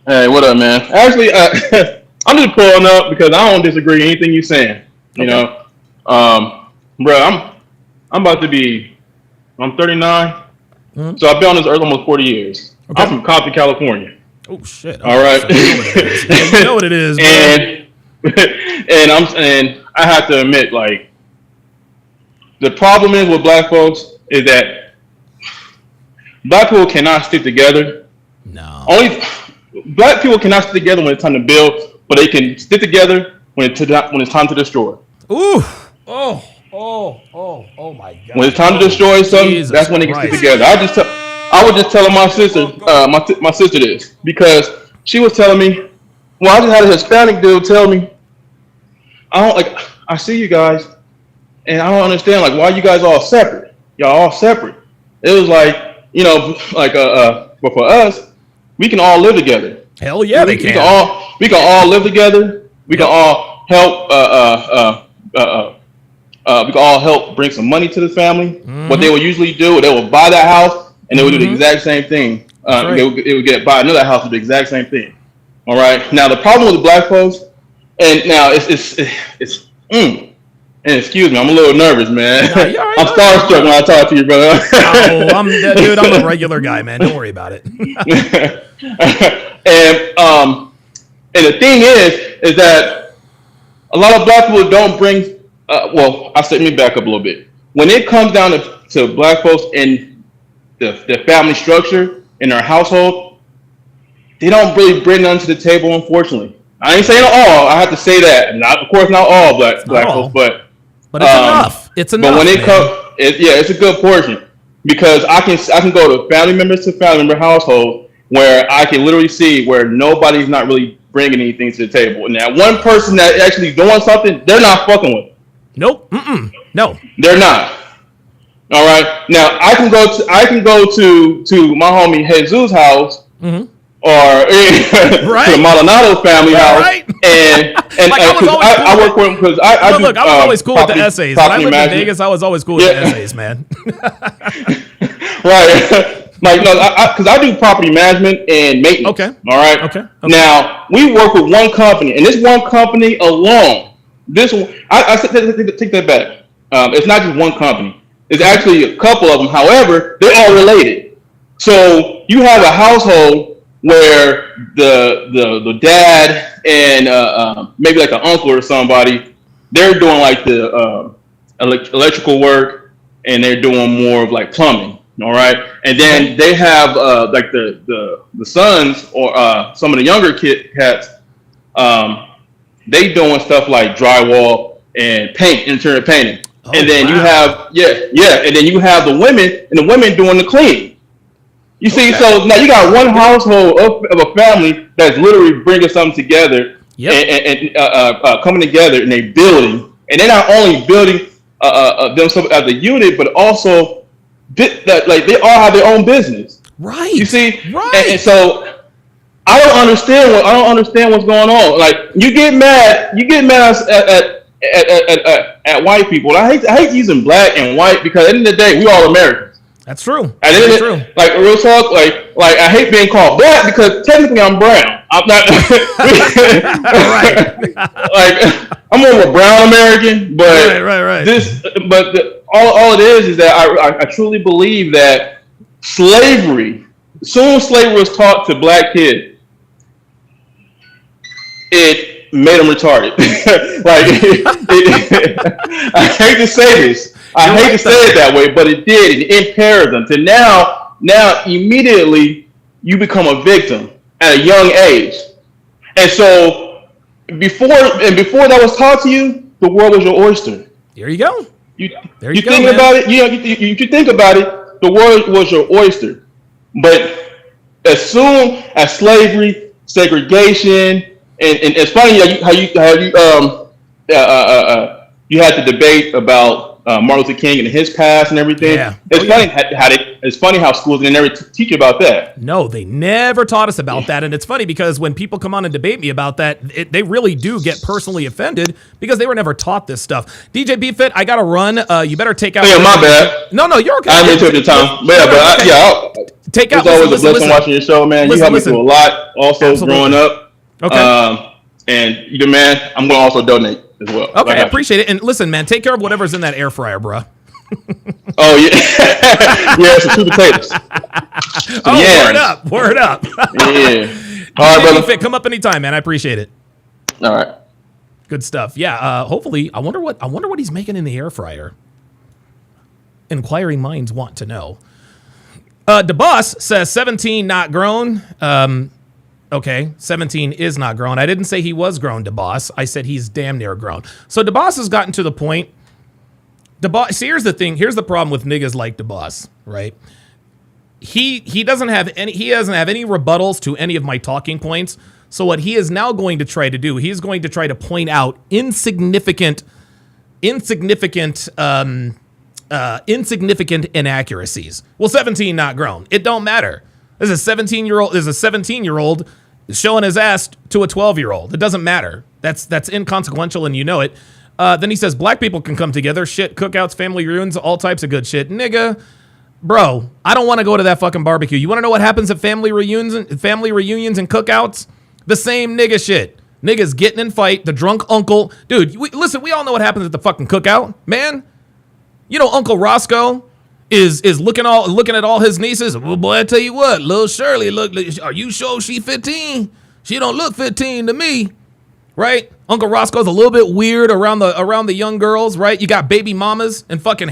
Hey, what up, man? Actually, I'm just pulling up because I don't disagree with anything you're saying. You know, bro, I'm about to be. I'm 39, so I've been on this earth almost 40 years. Okay. I'm from Compton, California. Oh shit! All right, you know what it is, and I have to admit, like, the problem is with black folks is that black people cannot stick together. No. Black people cannot stick together when it's time to build, but they can stick together when it's time to destroy. Ooh. Oh my God. When it's time to destroy something, that's when they can stick together. I was just telling my sister, my sister this because she was telling me, well, I just had a Hispanic dude tell me, I see you guys, and I don't understand, like, why you guys all separate? Y'all all separate. It was like, you know, like, but for us, we can all live together. Hell yeah, they can. We can all live together. We can all help. We can all help bring some money to the family. Mm-hmm. What they would usually do, they would buy that house, and they would do the exact same thing. Right. They would buy another house and do the exact same thing. All right. Now the problem with black folks, and now it's and excuse me, I'm a little nervous, man. Nah, I'm starstruck when I talk to you, brother. Dude, I'm a regular guy, man. Don't worry about it. And the thing is that a lot of black people don't bring. Let me back up a little bit. When it comes down to black folks and the family structure in their household, they don't really bring nothing to the table, unfortunately. I ain't saying all. I have to say that. Of course, not all black folks, but it's enough. It's enough. But when it comes, it's a good portion because I can go to family member household where I can literally see where nobody's not really bringing anything to the table, and that one person that actually doing something, they're not fucking with. Nope. No. They're not. All right. Now I can go to my homie Jesus' house. Mm-hmm. Or to the Maldonado family house, and I work with him because I was always cool with the essays. When I lived in Vegas, I was always cool with the essays, man. Right, like no, because I do property management and maintenance. Okay. All right. Okay. Now we work with one company, and this one company alone, I take that back. It's not just one company. It's actually a couple of them. However, they're all related. So you have a household where the dad and maybe like an uncle or somebody, they're doing like the electrical work, and they're doing more of like plumbing. All right, and then they have like the sons or some of the younger cats, they doing stuff like drywall and interior painting. And then you have and then you have the women doing the cleaning. You see, so now you got one household of a family that's literally bringing something together and coming together, and they building, and they're not only building themselves as a unit, but also like they all have their own business. Right. You see, right. And so I don't understand what's going on. Like you get mad at white people. I hate using black and white because at the end of the day, we all Americans. That's true. At the end of the, like real talk, like I hate being called black because technically I'm brown. I'm not like I'm more of a brown American, but all it is that I truly believe that slavery, as soon as slavery was taught to black kids, it made them retarded. I hate to say this. I hate to say it that way, but it did. It impaired them to now immediately you become a victim at a young age. And so before that was taught to you, the world was your oyster. There you go. You think about it, you think about it, the world was your oyster. But as soon as slavery, segregation, and it's funny how you had the debate about Martin Luther King and his past and everything. Yeah. It's funny how schools never teach you about that. No, they never taught us about that, and it's funny because when people come on and debate me about that, they really do get personally offended because they were never taught this stuff. DJ BFit, I gotta run. You better take out. Yeah, my bad. No, you're okay. I didn't take the time. Take out. It's always a blessing watching your show, man. You helped me through a lot. Also, growing up. Okay. And you the man. I'm going to also donate as well. Okay, I appreciate it. And listen, man, take care of whatever's in that air fryer, bro. Oh yeah, yeah, some sweet potatoes. Word up. Yeah. All right, brother. Come up anytime, man. I appreciate it. All right. Good stuff. Yeah. Hopefully, I wonder what he's making in the air fryer. Inquiring minds want to know. DeBoss says 17 not grown. Okay, 17 is not grown. I didn't say he was grown, DeBoss. I said he's damn near grown. So DeBoss has gotten to the point. DeBoss, see, here's the thing. Here's the problem with niggas like DeBoss, right? He doesn't have any rebuttals to any of my talking points. So what he is now going to try to do, he is going to try to point out insignificant inaccuracies. Well, 17 not grown. It don't matter. There's a 17-year-old showing his ass to a 12-year-old. It doesn't matter. That's inconsequential, and you know it. Then he says black people can come together. Shit, cookouts, family reunions, all types of good shit. Nigga, bro, I don't want to go to that fucking barbecue. You want to know what happens at family reunions and cookouts? The same nigga shit. Niggas getting in fight. The drunk uncle. Dude, listen, we all know what happens at the fucking cookout, man. You know Uncle Roscoe is looking at all his nieces. Well, boy, I tell you what, little Shirley, look, are you sure she 15? She don't look 15 to me, right? Uncle Roscoe's a little bit weird around the young girls, right? You got baby mamas and fucking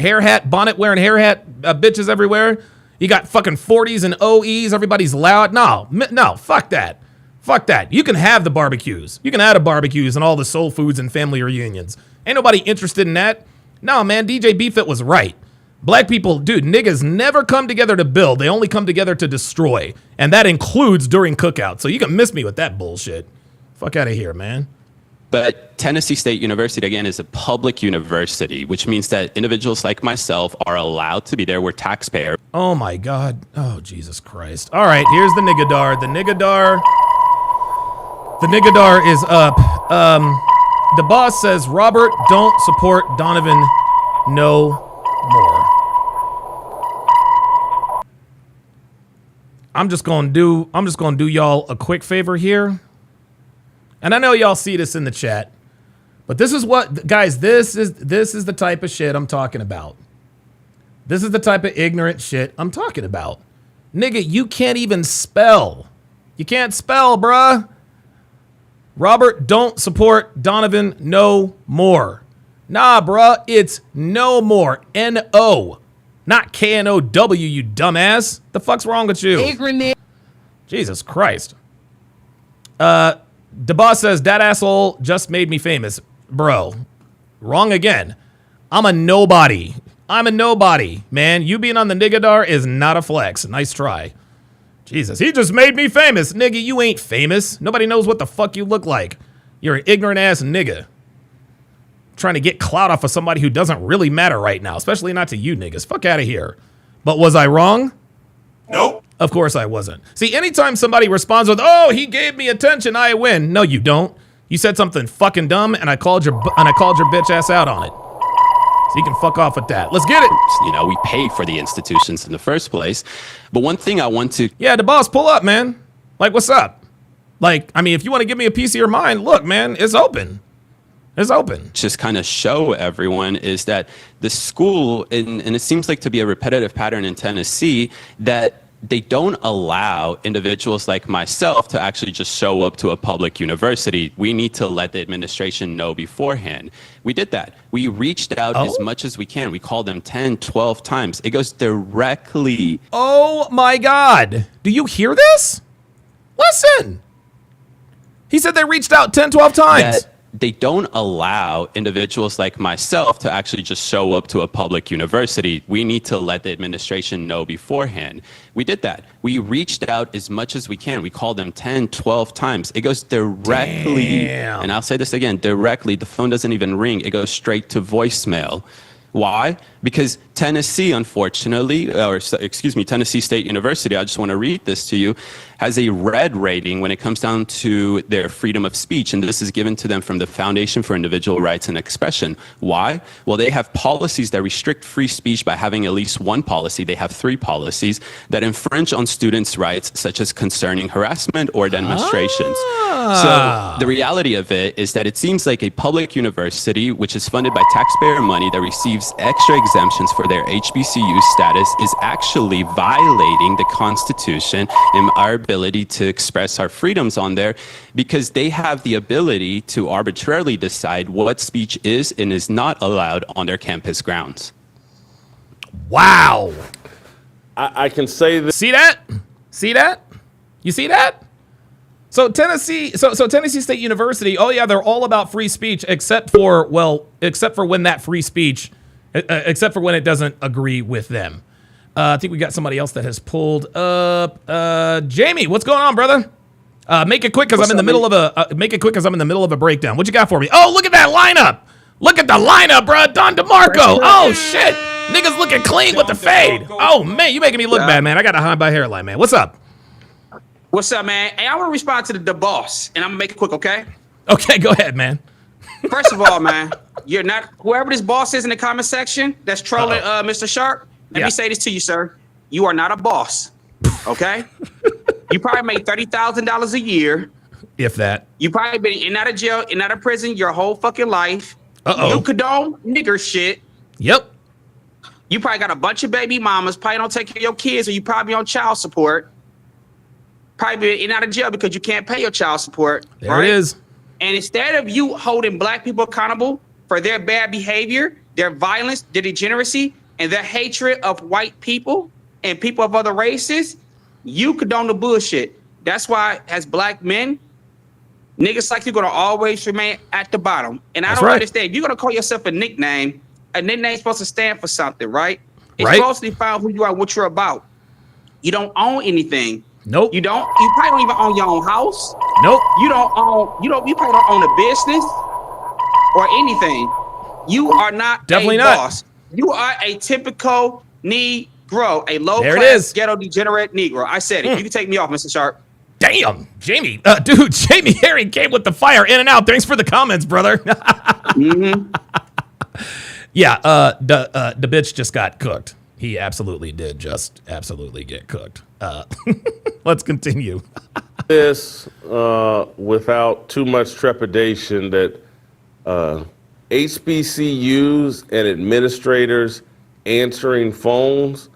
bonnet wearing hair hat bitches everywhere. You got fucking 40s and OEs. Everybody's loud. No, fuck that. Fuck that. You can have the barbecues. You can have the barbecues and all the soul foods and family reunions. Ain't nobody interested in that. No, man, DJ BFit was right. Black people, dude, niggas never come together to build. They only come together to destroy. And that includes during cookouts. So you can miss me with that bullshit. Fuck out of here, man. But Tennessee State University, again, is a public university, which means that individuals like myself are allowed to be there. We're taxpayers. Oh, my God. Oh, Jesus Christ. All right, here's the niggadar. The niggadar is up. The boss says, Robert, don't support Donovan no more. I'm just gonna do y'all a quick favor here. And I know y'all see this in the chat, but this is what, guys, this is the type of shit I'm talking about. This is the type of ignorant shit I'm talking about. Nigga, you can't even spell. You can't spell, bruh. Robert, don't support Donovan no more. Nah, bruh, it's no more. N-O. Not K-N-O-W, you dumbass. The fuck's wrong with you? Jesus Christ. DeBoss says, that asshole just made me famous. Bro, wrong again. I'm a nobody. Man. You being on the niggadar is not a flex. Nice try. Jesus, he just made me famous. Nigga, you ain't famous. Nobody knows what the fuck you look like. You're an ignorant ass nigga. Trying to get clout off of somebody who doesn't really matter right now, especially not to you niggas. Fuck out of here. But was I wrong? Nope. Of course I wasn't. See, anytime somebody responds with, "Oh, he gave me attention, I win." No, you don't. You said something fucking dumb, and I called your bitch ass out on it. So you can fuck off with that. Let's get it. You know, we pay for the institutions in the first place. But one thing I want to... Yeah, the boss, pull up, man. Like, what's up? Like, I mean, if you want to give me a piece of your mind, look, man, it's open. It's open. Just kind of show everyone is that the school, and it seems like to be a repetitive pattern in Tennessee, that they don't allow individuals like myself to actually just show up to a public university. We need to let the administration know beforehand. We did that. We reached out as much as we can. We called them 10, 12 times. It goes directly. Oh my God. Do you hear this? Listen. He said they reached out 10, 12 times. They don't allow individuals like myself to actually just show up to a public university. We need to let the administration know beforehand. We did that. We reached out as much as we can. We called them 10, 12 times. It goes directly, and I'll say this again, directly. The phone doesn't even ring. It goes straight to voicemail. Why? Because Tennessee, unfortunately, Tennessee State University, I just want to read this to you, has a red rating when it comes down to their freedom of speech. And this is given to them from the Foundation for Individual Rights and Expression. Why? Well, they have policies that restrict free speech by having at least one policy. They have 3 policies that infringe on students' rights, such as concerning harassment or demonstrations. So the reality of it is that it seems like a public university, which is funded by taxpayer money, that receives extra exemptions for their HBCU status, is actually violating the Constitution and our ability to express our freedoms on there, because they have the ability to arbitrarily decide what speech is and is not allowed on their campus grounds. Wow. I can say that. See that? See that? You see that? So Tennessee State University, oh yeah, they're all about free speech, except for when that free speech, except for when it doesn't agree with them. I think we got somebody else that has pulled up. Jamie, what's going on, brother? Make it quick because I'm in the middle of a breakdown. What you got for me? Oh, look at that lineup! Look at the lineup, bro. Don DeMarco. Oh shit, niggas looking clean with the fade. Oh man, you making me look bad, man. I got a high by hairline, man. What's up? What's up, man? Hey, I want to respond to the boss, and I'm gonna make it quick, okay? Okay, go ahead, man. First of all, man, you're not whoever this boss is in the comment section that's trolling Mr. Sharp. Let me say this to you, sir. You are not a boss, okay? You probably make $30,000 a year. If that. You probably been in out of jail, in out of prison your whole fucking life. You condone nigger shit. Yep. You probably got a bunch of baby mamas. Probably don't take care of your kids, or you probably on child support. Probably been in out of jail because you can't pay your child support. There it is. And instead of you holding black people accountable for their bad behavior, their violence, their degeneracy, and their hatred of white people and people of other races, you condone the bullshit. That's why, as black men, niggas like you're gonna always remain at the bottom. And I don't understand. If you're gonna call yourself a nickname's supposed to stand for something, right? It's supposed to define who you are, what you're about. You don't own anything. Nope. You probably don't even own your own house. Nope. You probably don't own a business or anything. You are not Definitely a not. boss. You are a typical Negro, a low-class, ghetto, degenerate Negro. I said it. You can take me off, Mr. Sharp. Damn, Jamie. Dude, Jamie Herring came with the fire in and out. Thanks for the comments, brother. Yeah, the bitch just got cooked. He absolutely did just absolutely get cooked. Let's continue. This without too much trepidation that HBCUs and administrators answering phones,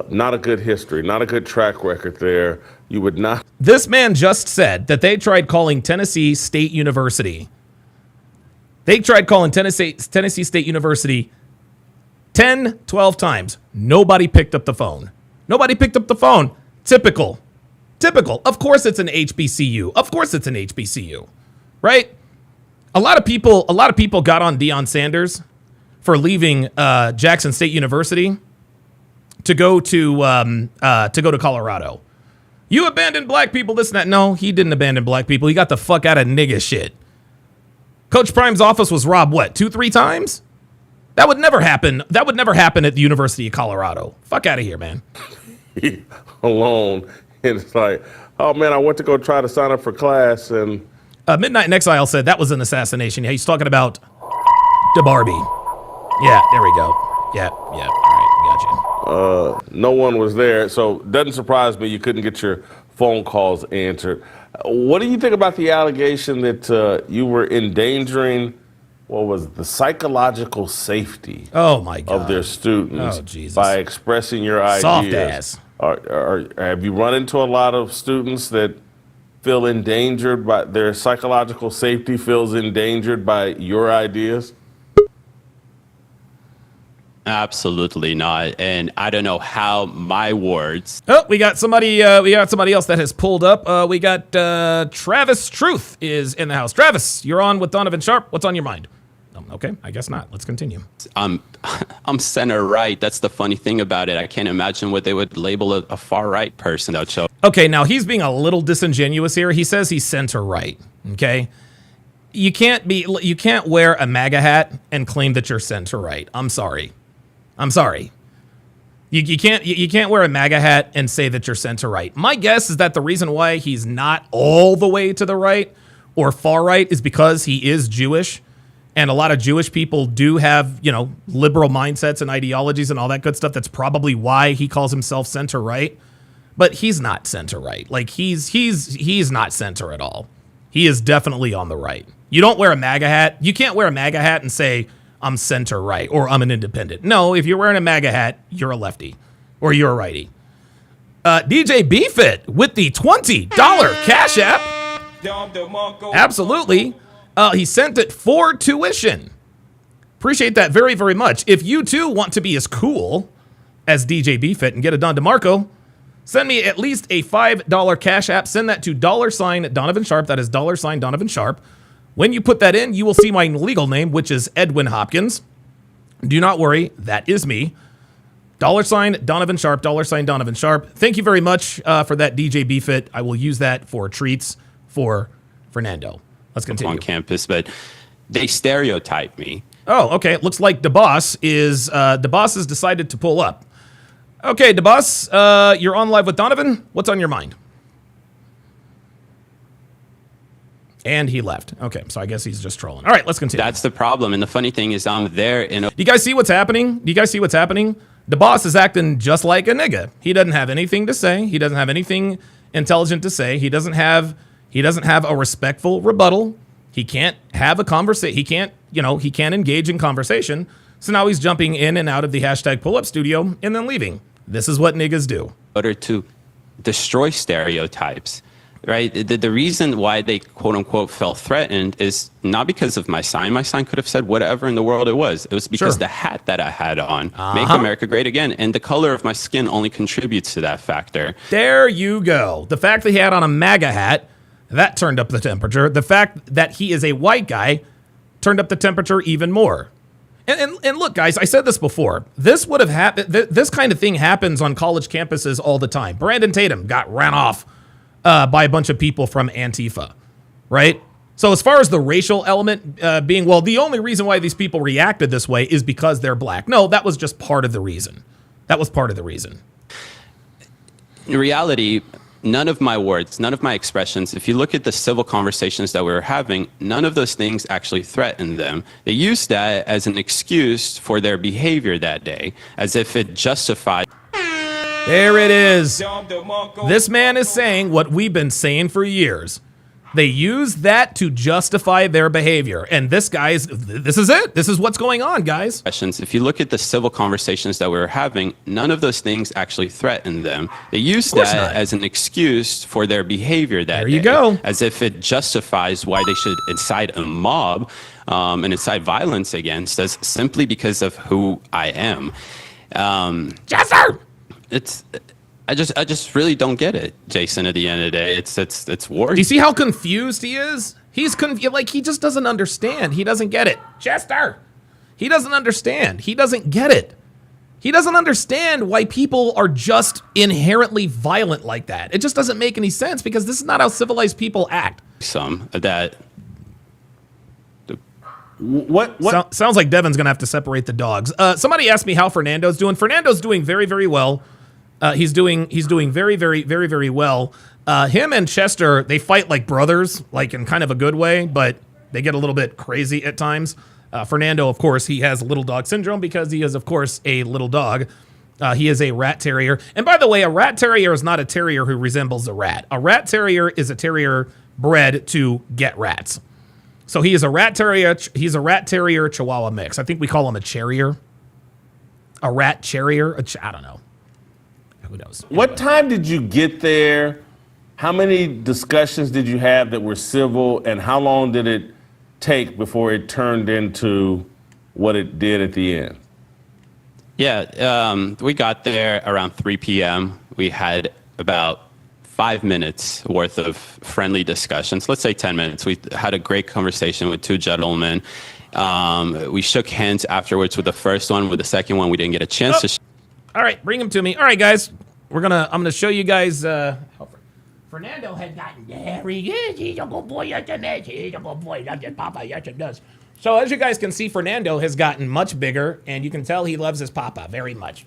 not a good history, not a good track record there. You would not. This man just said that they tried calling Tennessee State University. They tried calling Tennessee State University 10, 12 times. Nobody picked up the phone. Nobody picked up the phone. Typical. Of course it's an HBCU. Right? A lot of people got on Deion Sanders for leaving Jackson State University to go to Colorado. You abandoned black people, this and that. No, he didn't abandon black people. He got the fuck out of nigga shit. Coach Prime's office was robbed, 2-3 times? That would never happen. That would never happen at the University of Colorado. Fuck out of here, man. be alone. And it's like, oh man, I went to go try to sign up for class, and Midnight in Exile said that was an assassination. Yeah, he's talking about DeBarbie. Yeah, there we go. Yeah. All right, gotcha. no one was there, so it doesn't surprise me you couldn't get your phone calls answered. What do you think about the allegation that you were endangering, what was it, the psychological safety Oh my God. of their students Oh, Jesus. by expressing your ideas? Soft ass. Have you run into a lot of students that feel endangered by their psychological safety, feels endangered by your ideas? Absolutely not. And I don't know how my words. Oh, we got somebody else that has pulled up. We got Travis Truth is in the house. Travis, you're on with Donovan Sharp. What's on your mind? Okay, I guess not. Let's continue. I'm center right. That's the funny thing about it. I can't imagine what they would label a far right person that would show. Okay, now he's being a little disingenuous here. He says he's center right. Okay, you can't wear a MAGA hat and claim that you're center right. I'm sorry. You can't wear a MAGA hat and say that you're center right. My guess is that the reason why he's not all the way to the right or far right is because he is Jewish. And a lot of Jewish people do have, liberal mindsets and ideologies and all that good stuff. That's probably why he calls himself center right. But he's not center right. Like he's not center at all. He is definitely on the right. You don't wear a MAGA hat. You can't wear a MAGA hat and say I'm center right or I'm an independent. No, if you're wearing a MAGA hat, you're a lefty or you're a righty. DJ BFit with the $20 Cash App. Absolutely. He sent it for tuition. Appreciate that very, very much. If you too want to be as cool as DJ BFit and get a Don DeMarco, send me at least a $5 Cash App. Send that to $ Donovan Sharp. That is $ Donovan Sharp. When you put that in, you will see my legal name, which is Edwin Hopkins. Do not worry, that is me. $ Donovan Sharp, $ Donovan Sharp. Thank you very much for that, DJ BFit. I will use that for treats for Fernando. Let's continue. On campus, but they stereotype me. Oh, okay. It looks like DeBoss has decided to pull up. Okay, DeBoss, you're on live with Donovan. What's on your mind? And he left. Okay, so I guess he's just trolling. All right, let's continue. That's the problem. And the funny thing is I'm there in a... Do you guys see what's happening? The boss is acting just like a nigga. He doesn't have anything to say. He doesn't have anything intelligent to say. He doesn't have a respectful rebuttal. He can't have a conversation. He can't engage in conversation. So now he's jumping in and out of the hashtag pull-up studio and then leaving. This is what niggas do. In order to destroy stereotypes. Right. The reason why they quote unquote felt threatened is not because of my sign. My sign could have said whatever in the world it was. It was because the hat that I had on, Make America Great Again. And the color of my skin only contributes to that factor. There you go. The fact that he had on a MAGA hat, that turned up the temperature. The fact that he is a white guy turned up the temperature even more. And look, guys, I said this before. This would have happened. This kind of thing happens on college campuses all the time. Brandon Tatum got ran off by a bunch of people from Antifa, right? So as far as the racial element being, well, the only reason why these people reacted this way is because they're black. No, that was just part of the reason. In reality, none of my words, none of my expressions, if you look at the civil conversations that we were having, none of those things actually threatened them. They used that as an excuse for their behavior that day, as if it justified. There it is. This man is saying what we've been saying for years. They use that to justify their behavior. And this is it. This is what's going on, guys. If you look at the civil conversations that we were having, none of those things actually threatened them. They used that as an excuse for their behavior that day. There you go. As if it justifies why they should incite a mob and incite violence against us simply because of who I am. Yes, sir! I just really don't get it, Jason. At the end of the day, it's war. Do you see how confused he is? He's like he just doesn't understand. He doesn't get it, Chester. He doesn't understand. He doesn't get it. He doesn't understand why people are just inherently violent like that. It just doesn't make any sense because this is not how civilized people act. What? Sounds like Devin's gonna have to separate the dogs. Somebody asked me how Fernando's doing. Fernando's doing very, very well. He's doing very, very, very, very well. Him and Chester, they fight like brothers, like in kind of a good way, but they get a little bit crazy at times. Fernando, of course, he has little dog syndrome because he is, of course, a little dog. He is a rat terrier. And by the way, a rat terrier is not a terrier who resembles a rat. A rat terrier is a terrier bred to get rats. So he is a rat terrier. He's a rat terrier Chihuahua mix. I think we call him a terrier. A rat terrier. I don't know. Who knows? What time did you get there? How many discussions did you have that were civil, and how long did it take before it turned into what it did at the end? Yeah, we got there around 3 p.m. We had about 5 minutes worth of friendly discussions. Let's say 10 minutes. We had a great conversation with two gentlemen. We shook hands afterwards with the first one. With the second one, we didn't get a chance to. All right, bring him to me. All right, guys, I'm gonna show you guys. Fernando had gotten very good. He's a good boy. Yes, he's a good boy. That's his papa. Yes, it does. So as you guys can see, Fernando has gotten much bigger, and you can tell he loves his papa very much.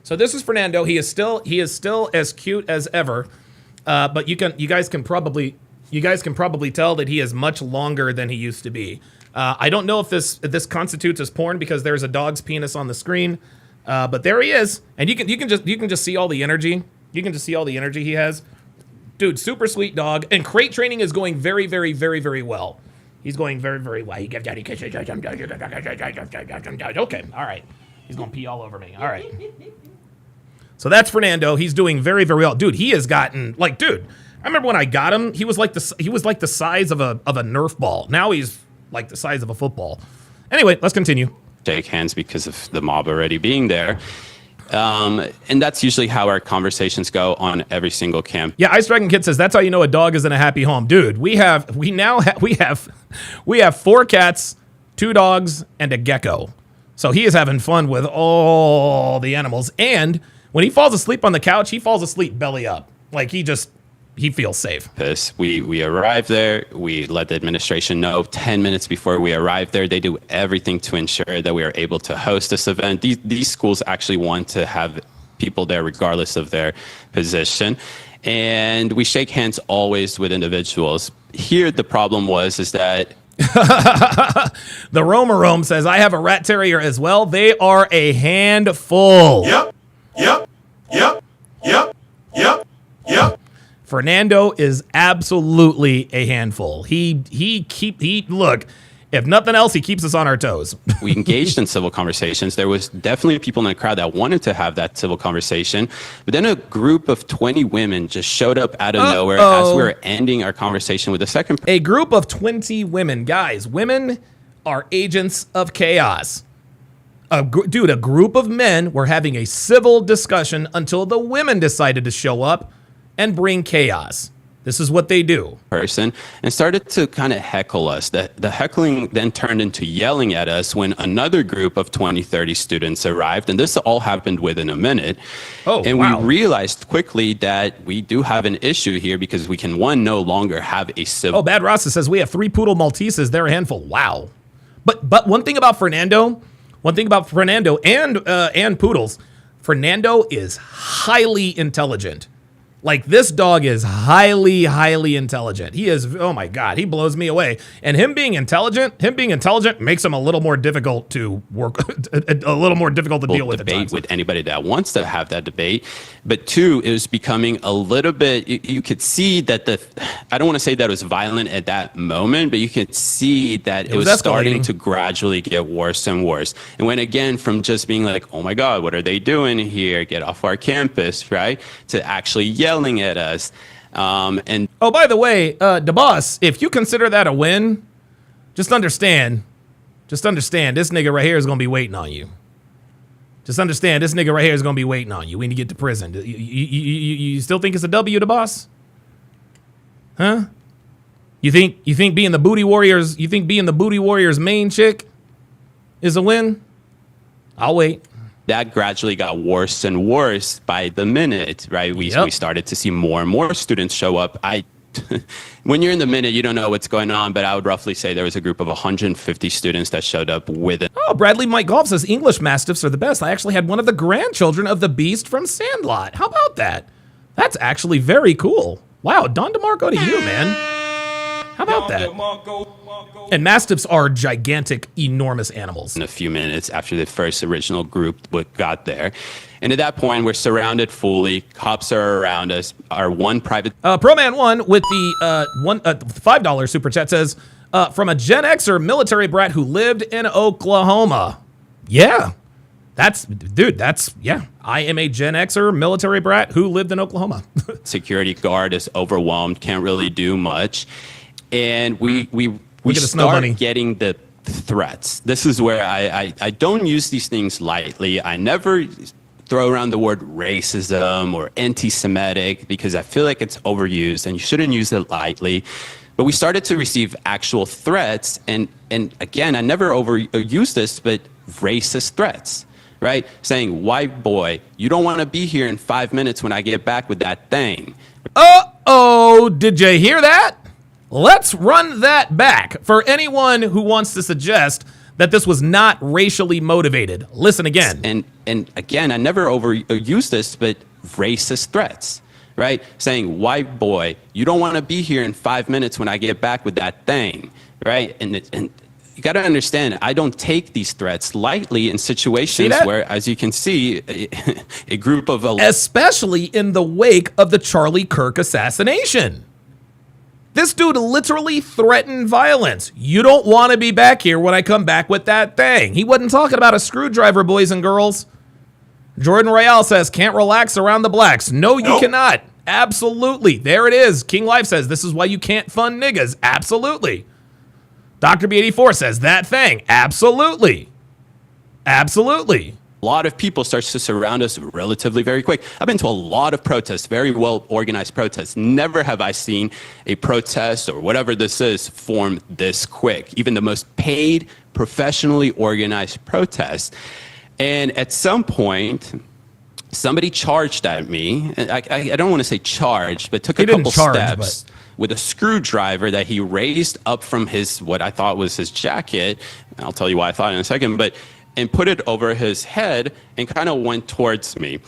So this is Fernando. He is still as cute as ever, but you guys can probably tell that he is much longer than he used to be. I don't know if this constitutes as porn because there's a dog's penis on the screen, but there he is, and you can just see all the energy. You can just see all the energy he has. Dude, super sweet dog, and crate training is going very, very, very, very well. He's going very, very well. He gives daddy kisses. Okay, all right. He's gonna pee all over me. All right. So that's Fernando. He's doing very, very well, dude. He has gotten I remember when I got him, he was like the size of a Nerf ball. Now he's like the size of a football. Anyway, let's continue. Shake hands because of the mob already being there. And that's usually how our conversations go on every single camp. Yeah, Ice Dragon Kid says that's how you know a dog is in a happy home, dude. We have 4 cats, 2 dogs, and a gecko. So he is having fun with all the animals. And when he falls asleep on the couch, he falls asleep belly up. Like he feels safe. We arrived there. We let the administration know 10 minutes before we arrived there. They do everything to ensure that we are able to host this event. These schools actually want to have people there regardless of their position. And we shake hands always with individuals. Here, the problem is that the Rome says, I have a rat terrier as well. They are a handful. Yep. Fernando is absolutely a handful. Look, if nothing else, he keeps us on our toes. We engaged in civil conversations. There was definitely people in the crowd that wanted to have that civil conversation. But then a group of 20 women just showed up out of nowhere as we were ending our conversation with the second person. A group of 20 women. Guys, women are agents of chaos. A group of men were having a civil discussion until the women decided to show up and bring chaos. This is what they do. Person and started to kind of heckle us. The heckling then turned into yelling at us when another group of 20, 30 students arrived. And this all happened within a minute. We realized quickly that we do have an issue here because we can, no longer have a civil. Oh, Bad Rasta says we have 3 poodle Malteses. They're a handful. Wow. But one thing about Fernando and poodles, Fernando is highly intelligent. Like, this dog is highly, highly intelligent. He is, oh my God, he blows me away. And him being intelligent makes him a little more difficult to work, a little more difficult to deal with. Debate with anybody that wants to have that debate. But 2, it was becoming a little bit, you could see that I don't want to say that it was violent at that moment, but you could see that it was starting to gradually get worse and worse. And went again from just being like, oh my God, what are they doing here? Get off our campus, right? To actually yelling at us. And oh, by the way, DeBoss, if you consider that a win, just understand this nigga right here is going to be waiting on you. Just understand this nigga right here is going to be waiting on you when you get to prison. You still think it's a W, DeBoss? Huh? You think being the Booty Warriors main chick is a win? I'll wait. That gradually got worse and worse by the minute, right? We started to see more and more students show up. I when you're in the minute, you don't know what's going on, but I would roughly say there was a group of 150 students that showed up with it. Oh, Bradley Mike Golf says English Mastiffs are the best. I actually had one of the grandchildren of the Beast from Sandlot. How about that? That's actually very cool. Wow, Don DeMarco to you, man. How about that? And Mastiffs are gigantic, enormous animals. In a few minutes after the first original group got there. And at that point, we're surrounded fully. Cops are around us. Our one private... ProMan1 with the $5 super chat says, from a Gen Xer military brat who lived in Oklahoma. Yeah. Yeah. I am a Gen Xer military brat who lived in Oklahoma. Security guard is overwhelmed, can't really do much. And we start getting the threats. This is where I don't use these things lightly. I never throw around the word racism or anti-Semitic because I feel like it's overused and you shouldn't use it lightly. But we started to receive actual threats. And again, I never overuse this, but racist threats, right? Saying, white boy, you don't want to be here in 5 minutes when I get back with that thing. Uh-oh, did you hear that? Let's run that back for anyone who wants to suggest that this was not racially motivated. Listen again. And again, I never overuse this, but racist threats, right? Saying, white boy, you don't want to be here in 5 minutes when I get back with that thing, right? And you got to understand, I don't take these threats lightly in situations where, as you can see, a group of... Especially in the wake of the Charlie Kirk assassination. This dude literally threatened violence. You don't want to be back here when I come back with that thing. He wasn't talking about a screwdriver, boys and girls. Jordan Royale says, can't relax around the blacks. No, you cannot. Absolutely. There it is. King Life says, this is why you can't fund niggas. Absolutely. Dr. B84 says, that thing. Absolutely. Absolutely. A lot of people starts to surround us relatively very quick. I've been to a lot of protests, very well organized protests. Never have I seen a protest or whatever this is form this quick. Even the most paid, professionally organized protest. And at some point, somebody charged at me. I don't want to say charged, but took a couple steps with a screwdriver that he raised up from his, what I thought was his jacket. I'll tell you why I thought in a second, and put it over his head and kind of went towards me.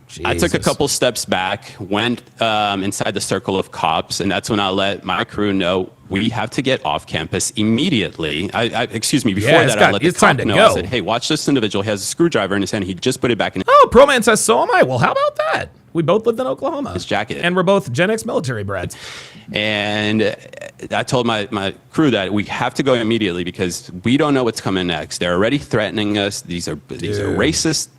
Jesus. I took a couple steps back, went inside the circle of cops, and that's when I let my crew know we have to get off campus immediately. Excuse me, before that, I let the cop know. I said, hey, watch this individual. He has a screwdriver in his hand. He just put it back in. Oh, ProMan says, so am I. Well, how about that? We both lived in Oklahoma. His jacket. And we're both Gen X military brats. And I told my crew that we have to go immediately because we don't know what's coming next. They're already threatening us. These are racist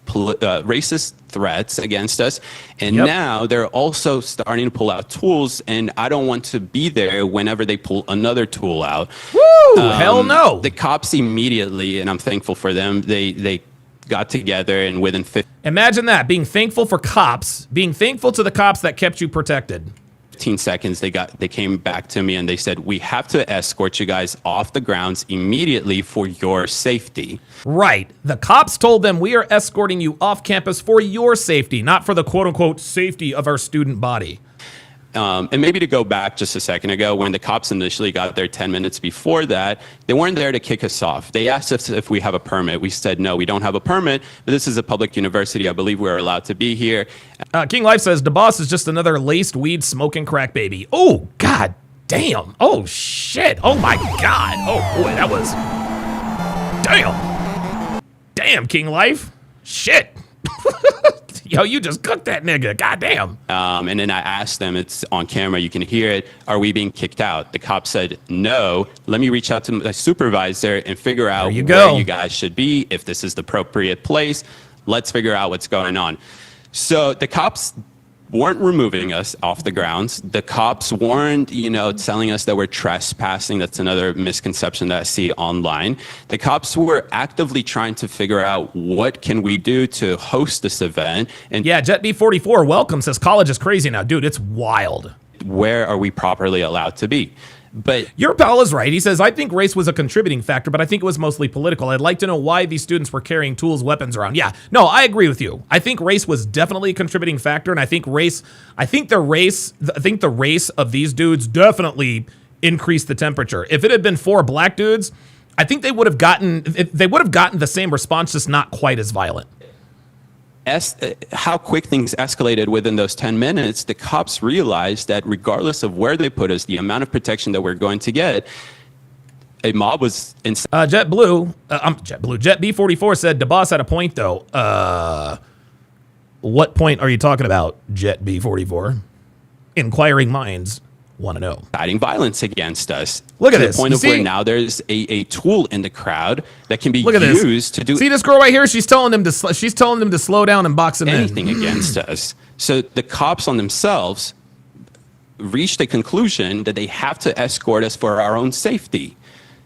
threats against us. And now they're also starting to pull out tools, and I don't want to be there whenever they pull another tool out. Woo! Hell no. The cops immediately, and I'm thankful for them, they got together, and within 15 Imagine that, being thankful for cops, being thankful to the cops that kept you protected. 15 seconds, they came back to me and they said, we have to escort you guys off the grounds immediately for your safety. Right. The cops told them, we are escorting you off campus for your safety, not for the quote unquote safety of our student body. And maybe to go back just a second ago, when the cops initially got there 10 minutes before that, they weren't there to kick us off. They asked us if we have a permit. We said, no, we don't have a permit, but this is a public university. I believe we're allowed to be here. King Life says, the boss is just another laced weed smoking crack baby. Oh, God damn. Oh, shit. Oh, my God. Oh, boy, that was... Damn. Damn, King Life. Shit. Yo, you just cooked that nigga. Goddamn. And then I asked them, it's on camera, you can hear it. Are we being kicked out? The cop said, no. Let me reach out to my supervisor and figure out where you guys should be, if this is the appropriate place. Let's figure out what's going on. So the cops weren't removing us off the grounds. The cops weren't, telling us that we're trespassing. That's another misconception that I see online. The cops were actively trying to figure out what can we do to host this event. And yeah, JetB44 welcome says college is crazy now. Dude, it's wild. Where are we properly allowed to be? But your pal is right. He says, I think race was a contributing factor, but I think it was mostly political. I'd like to know why these students were carrying tools, weapons around. Yeah, no, I agree with you. I think race was definitely a contributing factor, and I think the race of these dudes definitely increased the temperature. If it had been 4 black dudes, I think they would have gotten the same response, just not quite as violent. How quick things escalated within those 10 minutes, the cops realized that regardless of where they put us, the amount of protection that we're going to get, a mob was inside. Jet B44 said DeBoss had a point though. What point are you talking about, Jet B44? Inquiring minds want to know. Inciting violence against us. Look at to this. The point You of see? where now there's a tool in the crowd that can be Look at this. used to do. See this girl right here? She's telling them to slow down and box him anything in. against us. So the cops on themselves reached a conclusion that they have to escort us for our own safety.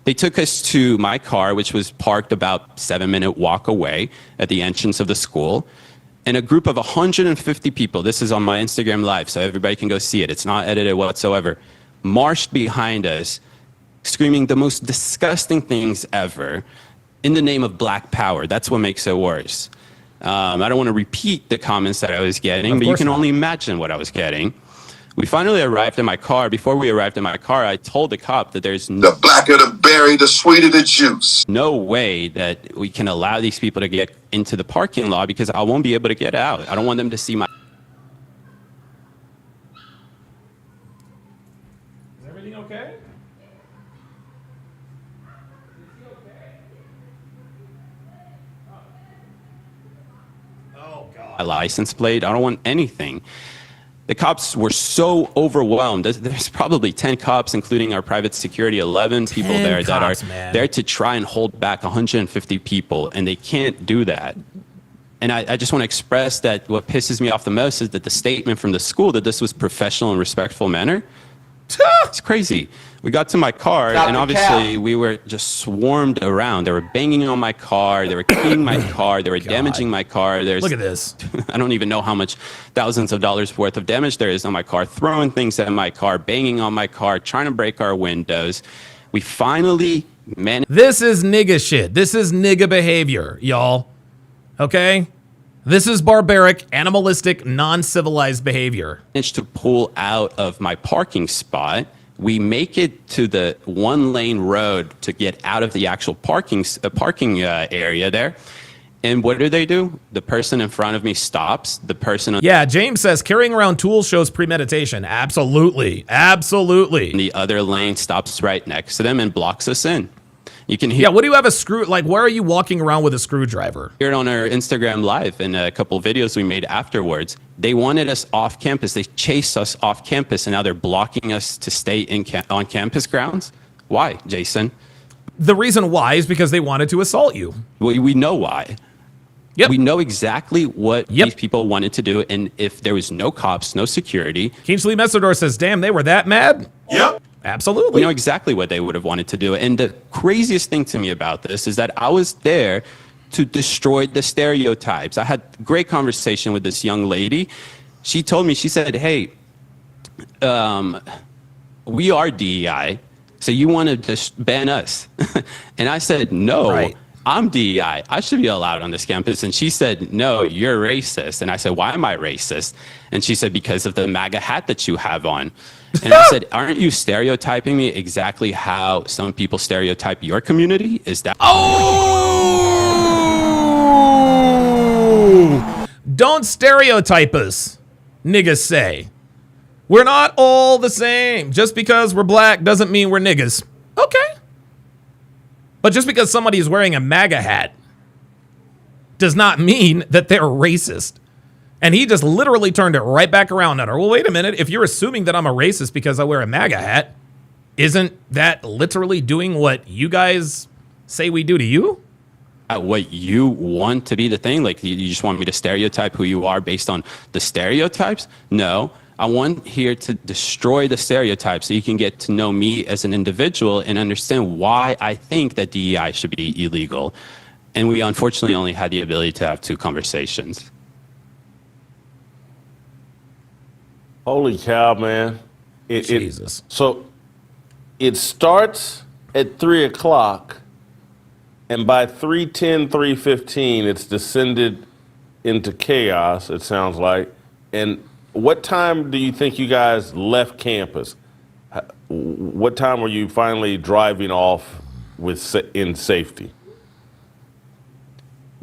They took us to my car, which was parked about 7-minute walk away at the entrance of the school. And a group of 150 people, this is on my Instagram Live, so everybody can go see it. It's not edited whatsoever. Marched behind us, screaming the most disgusting things ever in the name of Black Power. That's what makes it worse. I don't want to repeat the comments that I was getting, but you can only imagine what I was getting. We finally arrived in my car. Before we arrived in my car, I told the cop that there's the blacker the berry, the sweeter the juice. No way that we can allow these people to get into the parking lot because I won't be able to get out. I don't want them to see my. Is everything okay? Oh, God. My license plate. I don't want anything. The cops were so overwhelmed. There's probably 10 cops, including our private security, 11 people there that are there to try and hold back 150 people, and they can't do that. And I just want to express that what pisses me off the most is that the statement from the school that this was professional and respectful manner. It's crazy. We got to my car, and obviously we were just swarmed around. They were banging on my car. They were keying my car. They were damaging my car. Look at this. I don't even know how much thousands of dollars worth of damage there is on my car, throwing things at my car, banging on my car, trying to break our windows. We finally managed. This is nigga shit. This is nigga behavior, y'all. Okay? This is barbaric, animalistic, non-civilized behavior. To pull out of my parking spot. We make it to the 1-lane road to get out of the actual parking area there. And what do? The person in front of me stops. The person. Yeah, James says carrying around tools shows premeditation. Absolutely. Absolutely. The other lane stops right next to them and blocks us in. You can hear. Yeah, what do you have a screw? Like, why are you walking around with a screwdriver? Hear it on our Instagram Live and a couple videos we made afterwards. They wanted us off campus. They chased us off campus, and now they're blocking us to stay on campus grounds. Why, Jason? The reason why is because they wanted to assault you. We know why. Yep. We know exactly what these people wanted to do, and if there was no cops, no security. Kingsley Messador says, damn, they were that mad? Yep. Absolutely. We know exactly what they would have wanted to do. And the craziest thing to me about this is that I was there to destroy the stereotypes. I had a great conversation with this young lady. She told me, she said, hey, we are DEI, so you want to just ban us? And I said, no. I'm DEI. I should be allowed on this campus. And she said, no, you're racist. And I said, why am I racist? And she said, because of the MAGA hat that you have on. And I said, aren't you stereotyping me exactly how some people stereotype your community? Is that? Oh! Don't stereotype us, niggas say. We're not all the same. Just because we're black doesn't mean we're niggas. Okay. But just because somebody is wearing a MAGA hat does not mean that they're racist. And he just literally turned it right back around on her. Well, wait a minute. If you're assuming that I'm a racist because I wear a MAGA hat, isn't that literally doing what you guys say we do to you? What you want to be the thing? Like, you just want me to stereotype who you are based on the stereotypes? No. I want here to destroy the stereotypes so you can get to know me as an individual and understand why I think that DEI should be illegal. And we unfortunately only had the ability to have 2 conversations. Holy cow, man. Jesus. So it starts at 3 o'clock, and by 3:10, 3:15, it's descended into chaos, it sounds like. And what time do you think you guys left campus? What time were you finally driving off in safety?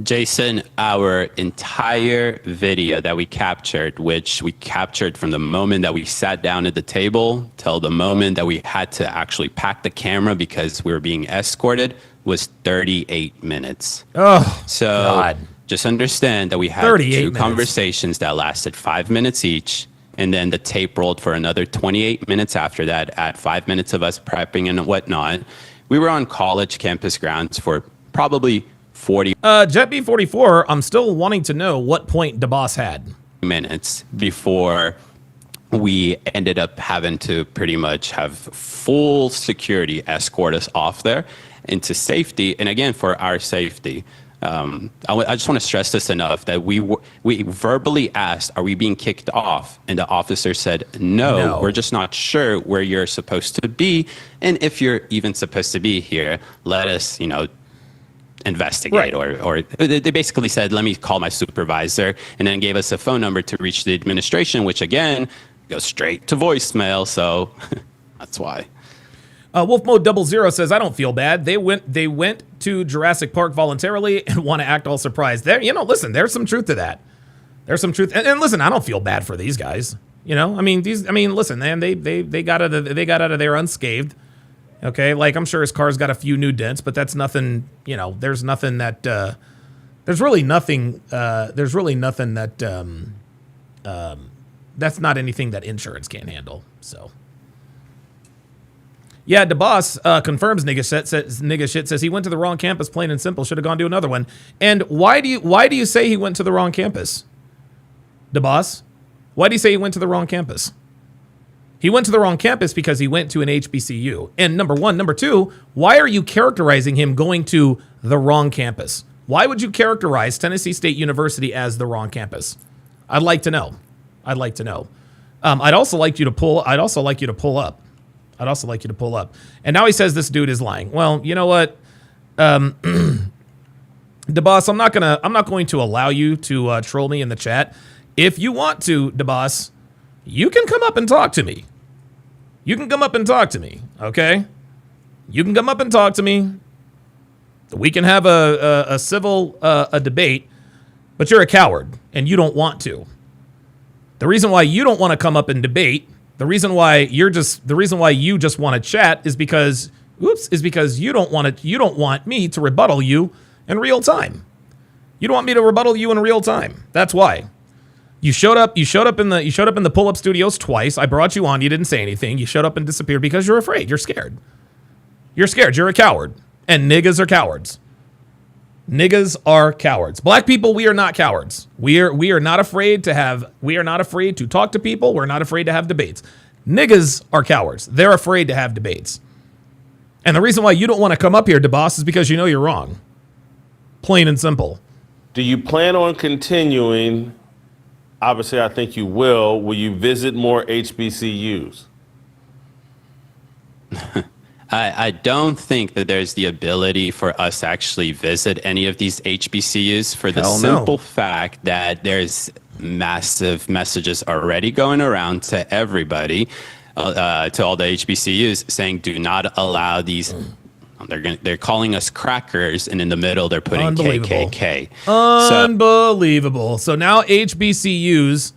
Jason, our entire video that we captured, which we captured from the moment that we sat down at the table till the moment that we had to actually pack the camera because we were being escorted, was 38 minutes. Oh, so God. Just understand that we had 2 conversations that lasted 5 minutes each, and then the tape rolled for another 28 minutes after that at 5 minutes of us prepping and whatnot. We were on college campus grounds for probably 40 Jet B44, I'm still wanting to know what point DeBoss had. minutes before we ended up having to pretty much have full security escort us off there into safety. And again, for our safety, I just want to stress this enough that we verbally asked, are we being kicked off? And the officer said, no, we're just not sure where you're supposed to be. And if you're even supposed to be here, let us, investigate. Right. Or they basically said, let me call my supervisor, and then gave us a phone number to reach the administration, which again goes straight to voicemail. So that's why. Wolf Mode 00 says, I don't feel bad. They went to Jurassic Park voluntarily and want to act all surprised. There, listen, there's some truth to that. There's some truth. And listen, I don't feel bad for these guys. Listen, man, they got out of there unscathed. Okay, like I'm sure his car's got a few new dents, but that's nothing. There's nothing that. There's really nothing that. That's not anything that insurance can't handle. So. Yeah, DeBoss confirms nigga shit says he went to the wrong campus, plain and simple. Should have gone to another one. And why do you say he went to the wrong campus? DeBoss, why do you say he went to the wrong campus? He went to the wrong campus because he went to an HBCU. And number one. Number two, why are you characterizing him going to the wrong campus? Why would you characterize Tennessee State University as the wrong campus? I'd like to know. I'd also like you to pull up. And now he says this dude is lying. Well, you know what? DeBoss, I'm not going to allow you to troll me in the chat. If you want to, DeBoss, you can come up and talk to me. Okay? You can come up and talk to me. We can have a civil debate, but you're a coward and you don't want to. The reason why you don't want to come up and debate, the reason why you just want to chat is because you don't want me to rebuttal you in real time. You don't want me to rebuttal you in real time. That's why. You showed up in the pull-up studios twice. I brought you on. You didn't say anything. You showed up and disappeared because you're afraid. You're scared. You're a coward. And niggas are cowards. Black people, we are not cowards. We are not afraid to talk to people. We're not afraid to have debates. Niggas are cowards. They're afraid to have debates. And the reason why you don't want to come up here, DeBoss, is because you know you're wrong. Plain and simple. Do you plan on continuing? Obviously, I think you will. Will you visit more HBCUs? I don't think that there's the ability for us to actually visit any of these HBCUs for the simple fact that there's massive messages already going around to everybody, to all the HBCUs, saying do not allow these. They're calling us crackers, and in the middle they're putting KKK. Unbelievable. So now HBCUs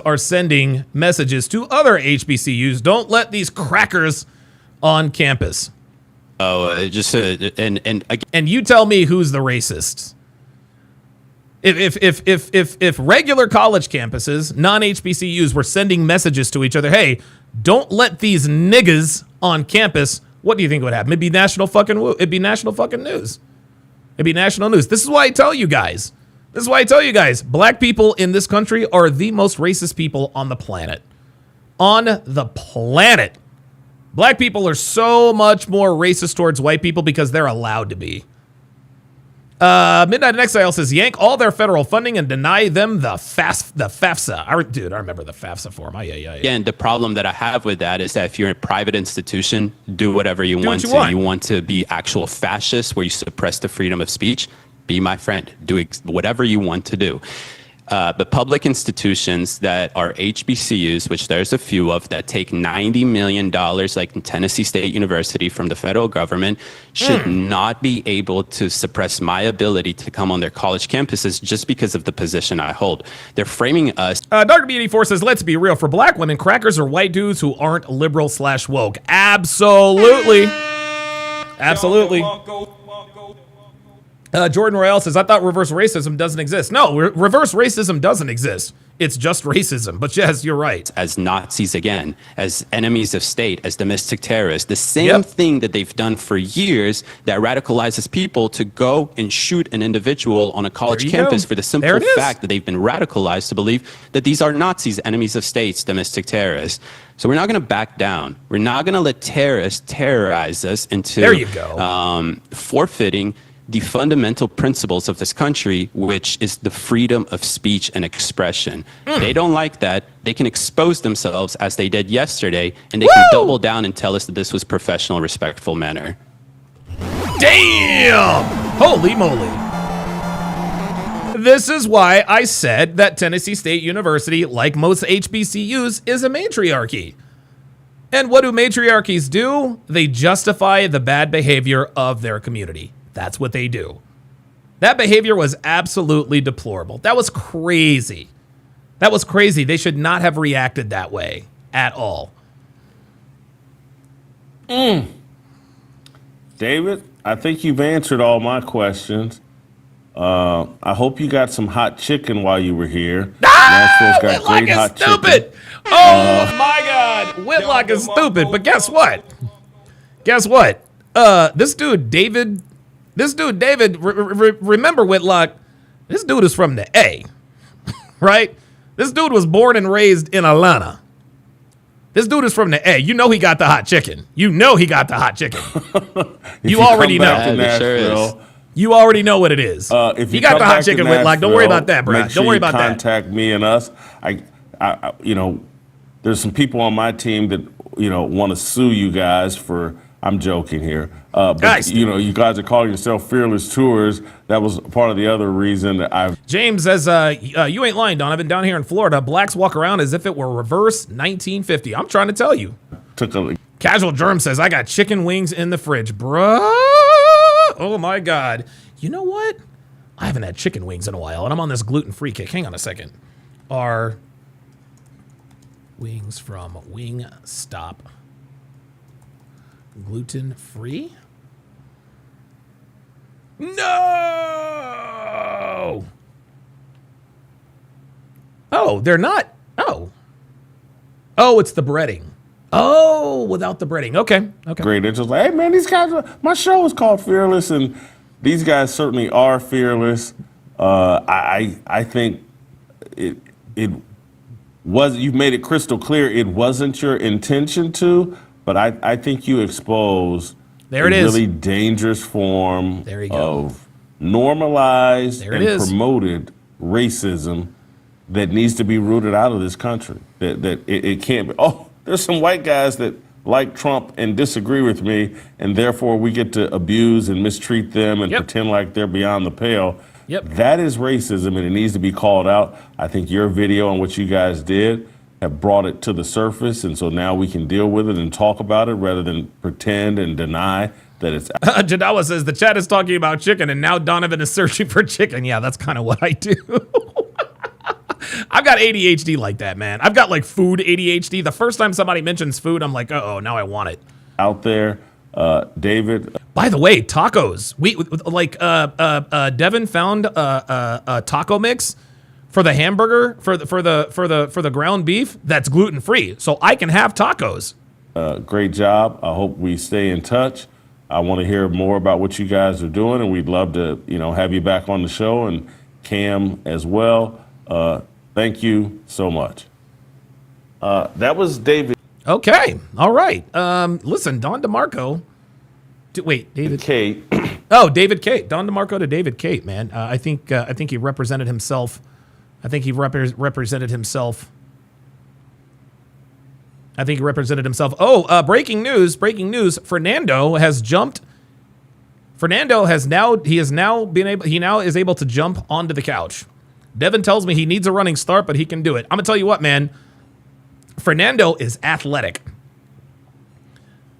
are sending messages to other HBCUs. Don't let these crackers on campus. Oh, and you tell me who's the racist. If regular college campuses, non-HBCUs, were sending messages to each other, hey, don't let these niggas on campus, what do you think would happen? It'd be national fucking news. It'd be national news. This is why I tell you guys. Black people in this country are the most racist people on the planet. Black people are so much more racist towards white people because they're allowed to be. Midnight in Exile says, yank all their federal funding and deny them the FAFSA. I remember the FAFSA form. Again, the problem that I have with that is that if you're a private institution, do whatever you want to. You want to be actual fascist where you suppress the freedom of speech? Be my friend. Do whatever you want to do. But public institutions that are HBCUs, which there's a few of, that take $90 million, like in Tennessee State University, from the federal government, should not be able to suppress my ability to come on their college campuses just because of the position I hold. They're framing us. Dr. B84 says, let's be real. For black women, crackers are white dudes who aren't liberal/woke. Absolutely. Absolutely. Jordan Royale says, I thought reverse racism doesn't exist. No, reverse racism doesn't exist. It's just racism. But yes, you're right. As Nazis again, as enemies of state, as domestic terrorists, the same thing that they've done for years that radicalizes people to go and shoot an individual on a college campus for the simple fact that they've been radicalized to believe that these are Nazis, enemies of states, domestic terrorists. So we're not going to back down. We're not going to let terrorists terrorize us into forfeiting the fundamental principles of this country, which is the freedom of speech and expression. They don't like that. They can expose themselves as they did yesterday, and they can double down and tell us that this was professional, respectful manner. Damn! Holy moly. This is why I said that Tennessee State University, like most HBCUs, is a matriarchy. And what do matriarchies do? They justify the bad behavior of their community. That's what they do. That behavior was absolutely deplorable. That was crazy. That was crazy. They should not have reacted that way at all. David, I think you've answered all my questions. I hope you got some hot chicken while you were here. Nashville's got great hot chicken. Oh my God. Whitlock is stupid. But guess what? This dude, David, remember Whitlock, this dude is from the A, right? This dude was born and raised in Atlanta. This dude is from the A. You know he got the hot chicken. You already know. You already know what it is. If you got the hot chicken, Whitlock. Don't worry about that, bro. Don't worry about that. Contact me and us. I, there's some people on my team that, want to sue you guys for, I'm joking here. But, you guys are calling yourself Fearless Tours. That was part of the other reason that James says, you ain't lying, Donovan. Down here in Florida, blacks walk around as if it were reverse 1950. I'm trying to tell you. Casual Germ says, I got chicken wings in the fridge, bruh. Oh, my God. You know what? I haven't had chicken wings in a while, and I'm on this gluten-free kick. Hang on a second. Are wings from Wingstop gluten-free? No! Oh, they're not. Oh, it's the breading. Oh, without the breading. Okay. Great. It's just like, hey, man, these guys, my show is called Fearless, and these guys certainly are fearless. I think it was, you've made it crystal clear it wasn't your intention to, but I think you exposed really dangerous form of normalized and promoted racism that needs to be rooted out of this country. That it can't be, there's some white guys that like Trump and disagree with me, and therefore we get to abuse and mistreat them and pretend like they're beyond the pale. That is racism, and it needs to be called out. I think your video and what you guys did have brought it to the surface, and so now we can deal with it and talk about it rather than pretend and deny that it's... Jadawa says, the chat is talking about chicken, and now Donovan is searching for chicken. Yeah, that's kind of what I do. I've got ADHD like that, man. I've got like food ADHD. The first time somebody mentions food, I'm like, uh-oh, now I want it. Out there, David. By the way, tacos. Devin found a taco mix for the hamburger, for the ground beef that's gluten free, so I can have tacos. Great job. I hope we stay in touch. I want to hear more about what you guys are doing, and we'd love to, have you back on the show, and Cam as well. Thank you so much. That was David. Okay. All right. Listen, Don DeMarco. Wait, David. Kate. Oh, David Cate. Don DeMarco to David Cate, man. I think he represented himself. I think he represented himself. Oh, breaking news. Fernando has jumped. He now is able to jump onto the couch. Devin tells me he needs a running start, but he can do it. I'm gonna tell you what, man. Fernando is athletic.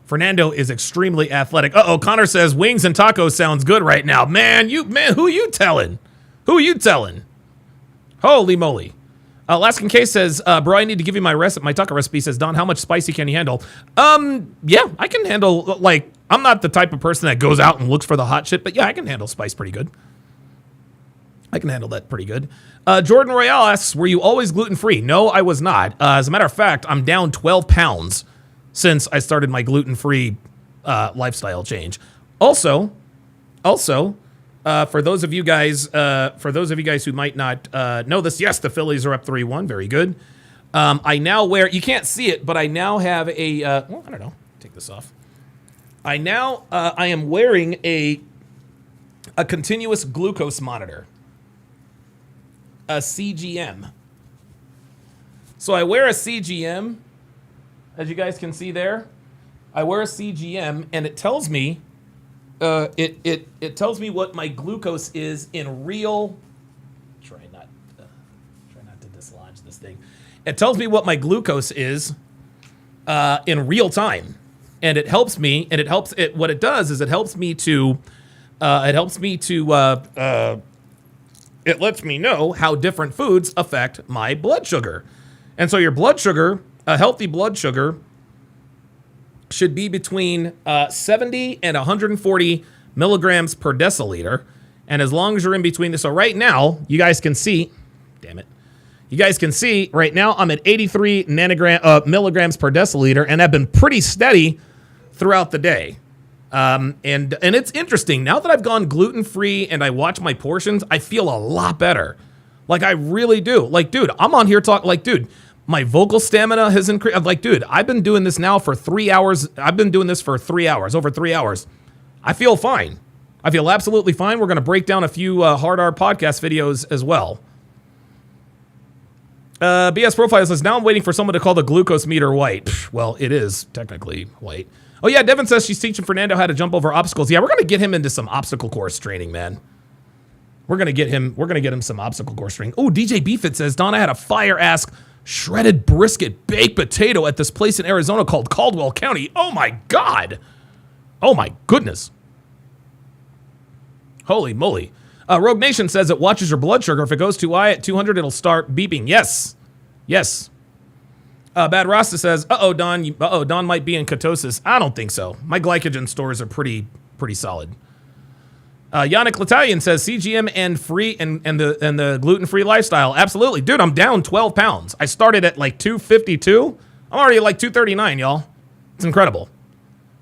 Fernando is extremely athletic. Connor says wings and tacos sounds good right now. Man, who you telling? Holy moly. Alaskan K says, bro, I need to give you my taco recipe. Says, Don, how much spicy can you handle? Yeah, I can handle, like, I'm not the type of person that goes out and looks for the hot shit, but yeah, I can handle spice pretty good. I can handle that pretty good. Jordan Royale asks, were you always gluten-free? No, I was not. As a matter of fact, I'm down 12 pounds since I started my gluten-free lifestyle change. Also, for those of you guys who might not know this, yes, the Phillies are up 3-1. Very good. I now wear, you can't see it, but I now have a, well, I don't know. Take this off. I am wearing a continuous glucose monitor. A CGM. So I wear a CGM, as you guys can see there. I wear a CGM, and it tells me, it tells me what my glucose is in real. Try not to dislodge this thing. It tells me what my glucose is in real time, and it helps me. And what it does is it helps me to. It lets me know how different foods affect my blood sugar. And so your blood sugar, a healthy blood sugar, should be between 70 and 140 milligrams per deciliter. And as long as you're in between this, so right now, you guys can see, damn it. You guys can see right now I'm at 83 milligrams per deciliter, and I've been pretty steady throughout the day. And it's interesting, now that I've gone gluten-free and I watch my portions, I feel a lot better. Like, I really do. Like, dude, I'm on here talking, like, dude, my vocal stamina has increased. I'm like, dude, I've been doing this now for 3 hours. I've been doing this for 3 hours, over 3 hours. I feel fine. I feel absolutely fine. We're going to break down a few Hard R podcast videos as well. BS Profile says, now I'm waiting for someone to call the glucose meter white. Psh, well, it is technically white. Oh, yeah, Devin says she's teaching Fernando how to jump over obstacles. Yeah, we're going to get him into some obstacle course training, man. We're going to get him some obstacle course training. Oh, DJ Beefit says, Don, I had a fire-ass shredded brisket baked potato at this place in Arizona called Caldwell County. Oh, my God. Oh, my goodness. Holy moly. Rogue Nation says it watches your blood sugar. If it goes too high at 200, it'll start beeping. Yes. Yes. Bad Rasta says, Don might be in ketosis. I don't think so. My glycogen stores are pretty solid. Yannick L'Italian says CGM and the gluten-free lifestyle. Absolutely. Dude, I'm down 12 pounds. I started at like 252. I'm already at like 239, y'all. It's incredible.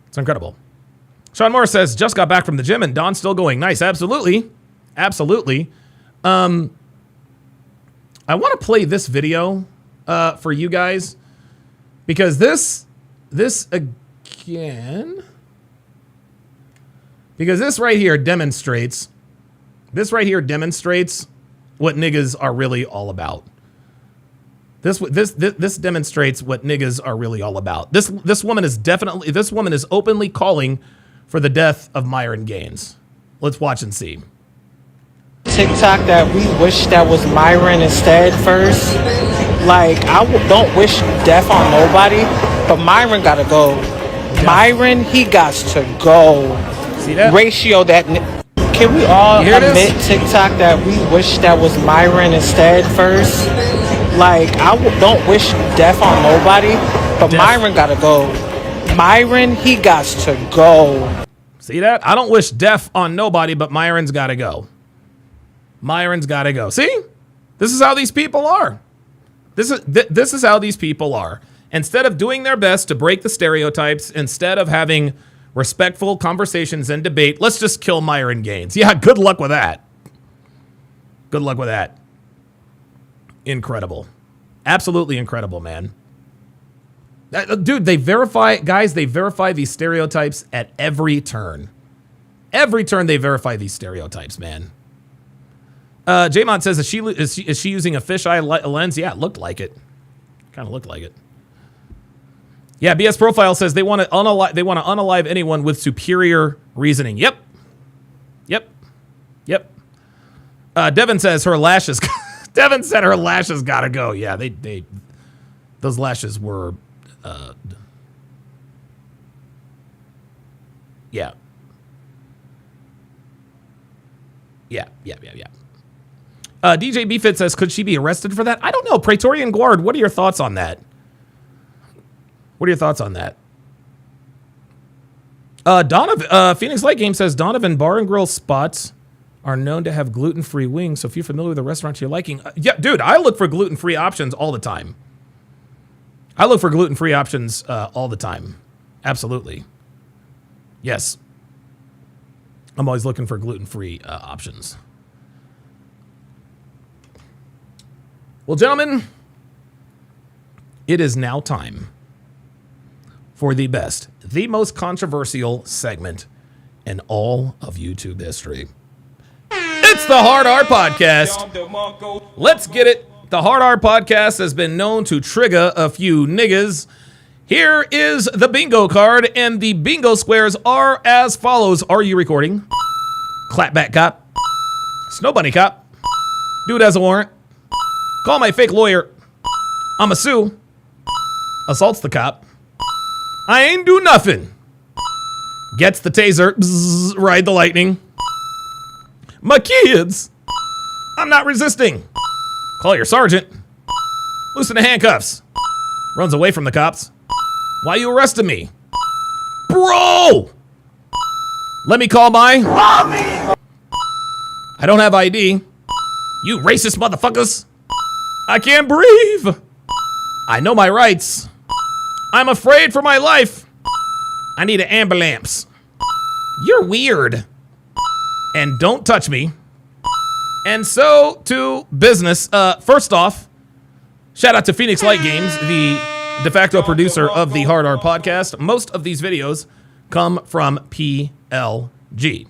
It's incredible. Sean Moore says, just got back from the gym and Don's still going. Nice. Absolutely. Absolutely. I want to play this video for you guys. Because this right here demonstrates what niggas are really all about. This demonstrates what niggas are really all about. This woman is openly calling for the death of Myron Gaines. Let's watch and see. TikTok that we wish that was Myron instead first. Like, don't wish death on nobody, but Myron gotta go. Myron, he got to go. See that? Ratio that. Can we all admit TikTok that we wish that was Myron instead first? Like, don't wish death on nobody, but Myron gotta go. Myron, he got to go. See that? I don't wish death on nobody, but Myron's gotta go. Myron's gotta go. See? This is how these people are. This is how these people are. Instead of doing their best to break the stereotypes, instead of having respectful conversations and debate, let's just kill Myron Gaines. Yeah, good luck with that. Good luck with that. Incredible. Absolutely incredible, man. Dude, they verify these stereotypes at every turn. every turn they verify these stereotypes, man. J-Mod says, is she using a fisheye lens? Yeah, it looked like it. Kind of looked like it. Yeah, BS Profile says they want to unalive anyone with superior reasoning. Yep. Devin says her lashes. Devin said her lashes gotta go. Yeah, those lashes were. Yeah. DJ BFit says, could she be arrested for that? I don't know. Praetorian Guard, what are your thoughts on that? Donovan, Phoenix Light Game says, Donovan Bar and Grill spots are known to have gluten-free wings, so if you're familiar with the restaurant you're liking... yeah, dude, I look for gluten-free options all the time. Absolutely. Yes. I'm always looking for gluten-free options. Well, gentlemen, it is now time for the best, the most controversial segment in all of YouTube history. It's the Hard R Podcast. Let's get it. The Hard R Podcast has been known to trigger a few niggas. Here is the bingo card, and the bingo squares are as follows. Are you recording? Clapback cop. Snow bunny cop. Dude has a warrant. Call my fake lawyer. I'ma sue. Assaults the cop. I ain't do nothing. Gets the taser. Bzzz, ride the lightning. My kids. I'm not resisting. Call your sergeant. Loosen the handcuffs. Runs away from the cops. Why you arresting me? Bro! Let me call my... Mommy! I don't have ID. You racist motherfuckers. I can't breathe. I know my rights. I'm afraid for my life. I need an ambulance. You're weird. And don't touch me. And so to business. First off, shout out to Phoenix Light Games, the de facto producer of the Hard R Podcast. Most of these videos come from PLG.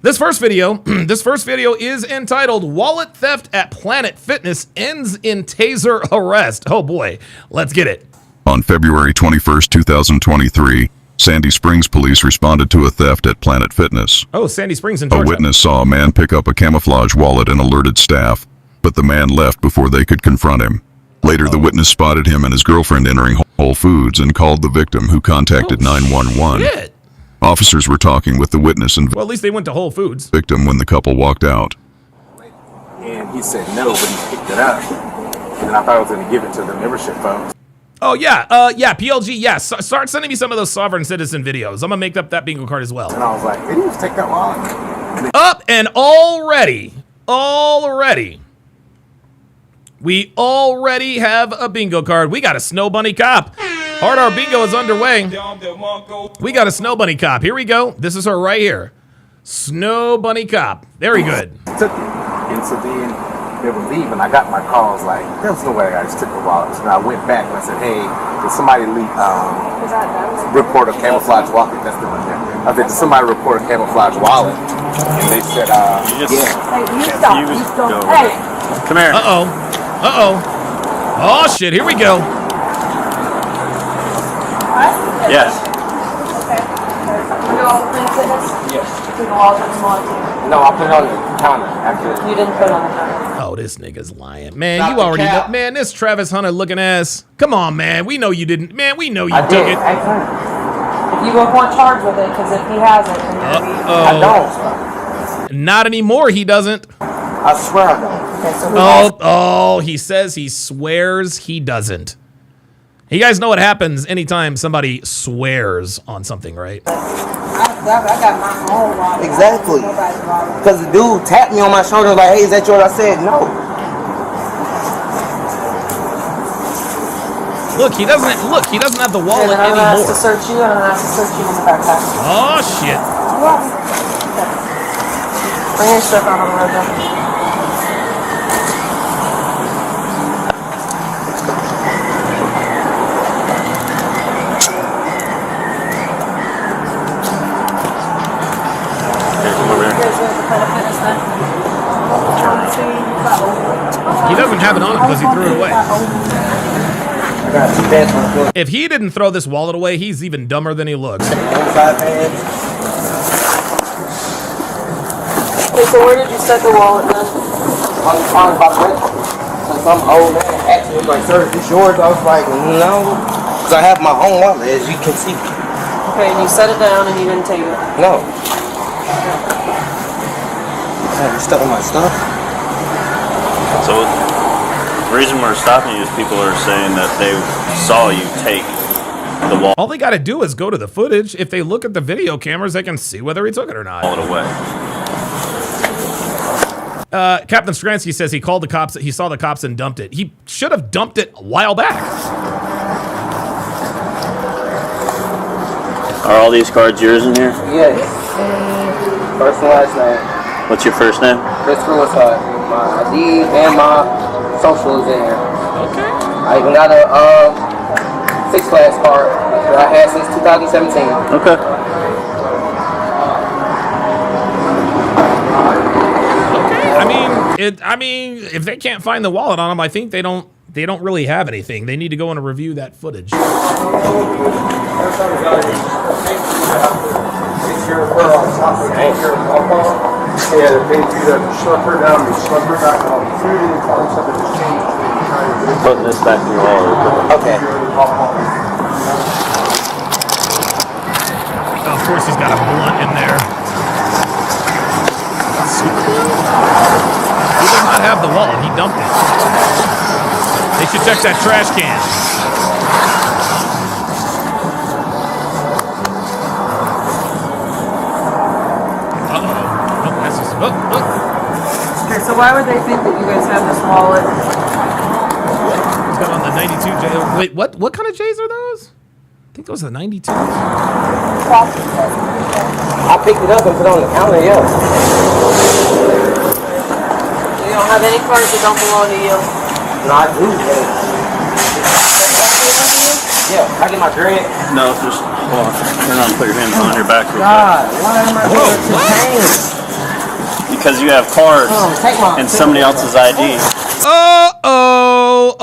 This first video is entitled Wallet Theft at Planet Fitness Ends in Taser Arrest. Oh boy, let's get it. On February 21st, 2023, Sandy Springs police responded to a theft at Planet Fitness. Oh, Sandy Springs in Georgia. A witness saw a man pick up a camouflage wallet and alerted staff, but the man left before they could confront him. Later, the witness spotted him and his girlfriend entering Whole Foods and called the victim, who contacted 911. Shit. Officers were talking with the witness and well, at least they went to Whole Foods. Victim when the couple walked out. And he said no, but he picked it up. And I thought I was going to give it to the membership folks. Oh, yeah. PLG, yes. Start sending me some of those sovereign citizen videos. I'm going to make up that bingo card as well. And I was like, did he just take that long? Up and already, we already have a bingo card. We got a Snow Bunny cop. Hard R bingo is underway. We got a Snow Bunny cop. Here we go. This is her right here. Snow Bunny cop. Very good. Took it. And so then they were leaving. I got my calls like, there was no way I just took the wallet. So I went back and I said, hey, did somebody report a camouflage wallet? That's the one there. I said, did somebody report a camouflage wallet? And they said, yeah. Hey, you stop. Hey. Come here. Oh, shit. Here we go. Yes. Okay. You all clean fitness? Yes. Took a wallet from the No, I put it on the counter after. You didn't put it on the counter. Oh, this nigga's lying. Man, you already know. Man, this Travis Hunter looking ass. Come on, man. We know you didn't. Man, we know you took it. If you weren't charged with it, because if he has it, then I don't. Not anymore, he doesn't. I swear I don't. Okay, so he says he swears he doesn't. You guys know what happens anytime somebody swears on something, right? I got my own wallet. Exactly. Because the dude tapped me on my shoulder like, hey, is that yours? I said, no. Look, he doesn't have the wallet I'm anymore. asked to search you, and I'm asked to search you in the backpack. Oh, shit. Bring your stuff out on the road, though. He doesn't have it on him because he threw it away. If he didn't throw this wallet away, he's even dumber than he looks. Okay, so where did you set the wallet then? I was talking about rent. Since I'm old, man, asked me, like, sir, is this yours? I was like, no. Because I have my own wallet, as you can see. Okay, and you set it down and you didn't take it? No. You stuck with my stuff? So the reason we're stopping you is people are saying that they saw you take the wallet. All they got to do is go to the footage. If they look at the video cameras, they can see whether he took it or not. Away. Captain Stransky says he called the cops. He saw the cops and dumped it. He should have dumped it a while back. Are all these cards yours in here? Yes. First and last name. What's your first name? Christopher Woodside. My ID and my social is in here. Okay. I even got a Six Flags card that I had since 2017. Okay. I mean, if they can't find the wallet on him, I think they don't really have anything. They need to go and review that footage. Yeah, they paid you to slip her down, you slip her back on the food, and tell them something has changed. Putting this back in your wallet. Okay. Oh, of course, he's got a blunt in there. He does not have the wallet. He dumped it. They should check that trash can. Okay, so why would they think that you guys have this wallet? He's got on the 92 J. Wait, what kind of J's are those? I think those are the 92s. I picked it up and put it on the counter, yeah. You don't have any cards that don't belong to you? No, I do. Yeah, I get my dread. No, just hold on. Turn on, put your hands on your back real God, quick. why am I going to change? Because you have cards and somebody else's ID. Oh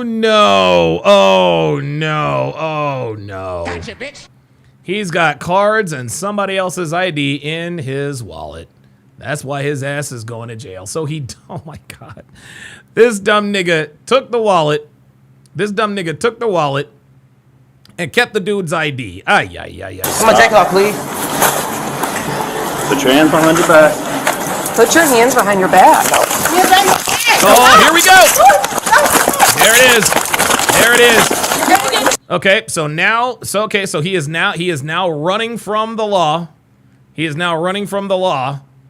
no. Oh no. Oh no. Gotcha, bitch. He's got cards and somebody else's ID in his wallet. That's why his ass is going to jail. So oh my God. This dumb nigga took the wallet. And kept the dude's ID. Come on, jack off, please. Put your hands behind your back. Put your hands behind your back. Oh, here we go. There it is. Okay, so he is now running from the law.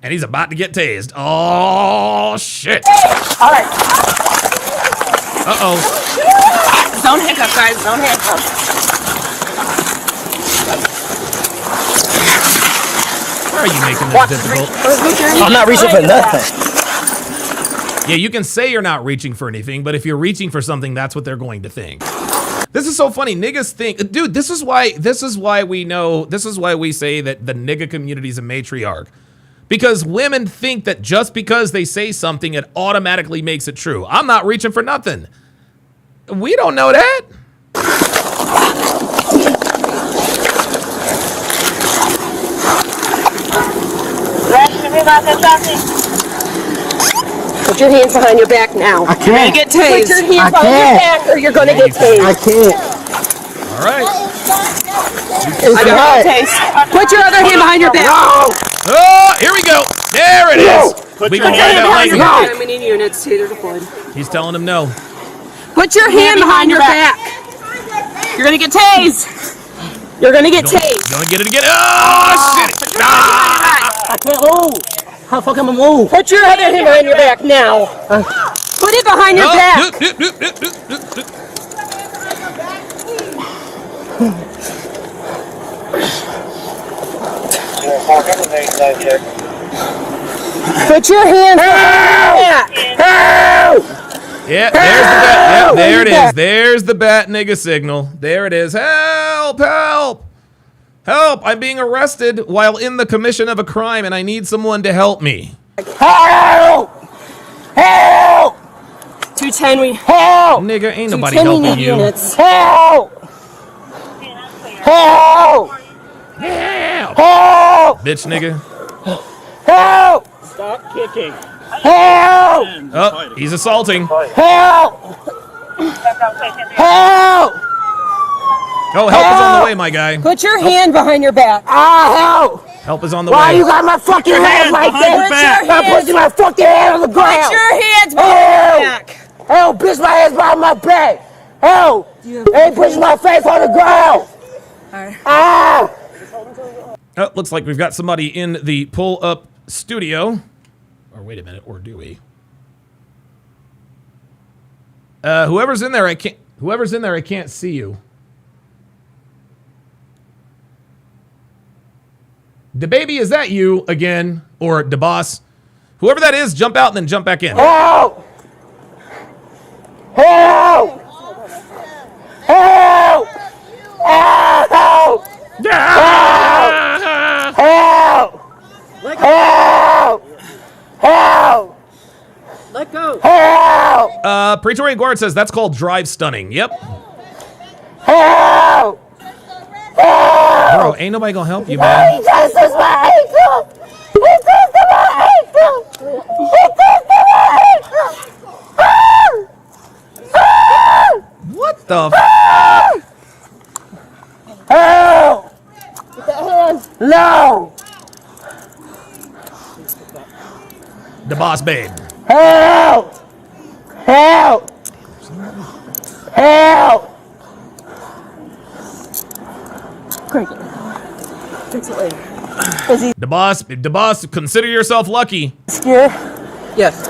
And he's about to get tased. Oh shit. All right. Uh-oh. Don't handcuff, guys. Don't handcuff. Why are you making this difficult? I'm not reaching for nothing. Yeah, you can say you're not reaching for anything, but if you're reaching for something, that's what they're going to think. This is so funny. Niggas think, dude, this is why we say that the nigga community is a matriarch. Because women think that just because they say something, it automatically makes it true. I'm not reaching for nothing. We don't know that. Put your hands behind your back now. I can't. You're gonna get tased. Put your hands behind your back or you're gonna get tased. I can't. All right. I got a taste. Put your other hand behind your back. Oh, here we go. There it is. Put your hand behind your back. How many units? Taser deployed. He's telling him no. Put your hand behind your back. You're gonna get tased. You're gonna get tased. Gonna get it again. Oh shit! I can't move. How the fuck am I move? Put your other hand behind your back now. Put it behind your back. Put your hands behind your back. Help! Yeah, there's the bat. Yeah, there it is. There's the bat nigga signal. There it is. Help! Help! Help! I'm being arrested while in the commission of a crime, and I need someone to help me. Help! Help! 210, we help! Nigga, ain't nobody 210 helping unit you. units. Help! Help! Help! Bitch, nigga. Help! Stop kicking. Help! Oh, he's assaulting. Help! Help! Oh, help is on the way, my guy. Put your hand behind your back. Help! Help is on the Why way. you got my fucking hands like that? Stop putting my fucking hand on the ground. Put your hands behind your back. Help! Bitch, my hands behind my back. Help! Hey, pushing my face on the ground. Ah! Oh, looks like we've got somebody in the pull-up studio. Or wait a minute, or do we? Whoever's in there, I can't. Whoever's in there, I can't see you. DaBaby, is that you again, or DeBoss? Whoever that is, jump out and then jump back in. Help! Help! Help! Help! Help! Help! Help! Help! Let go. Help! Praetorian Guard says that's called drive stunning. Yep. Help! Help! Bro, ain't nobody gonna help you, man. He just touched my ankle! He touched my ankle! He touched my ankle! What the Help! No! DeBoss babe. Help! Help! Help! Cricket. Fix it later. DeBoss, consider yourself lucky. Scared? Yes.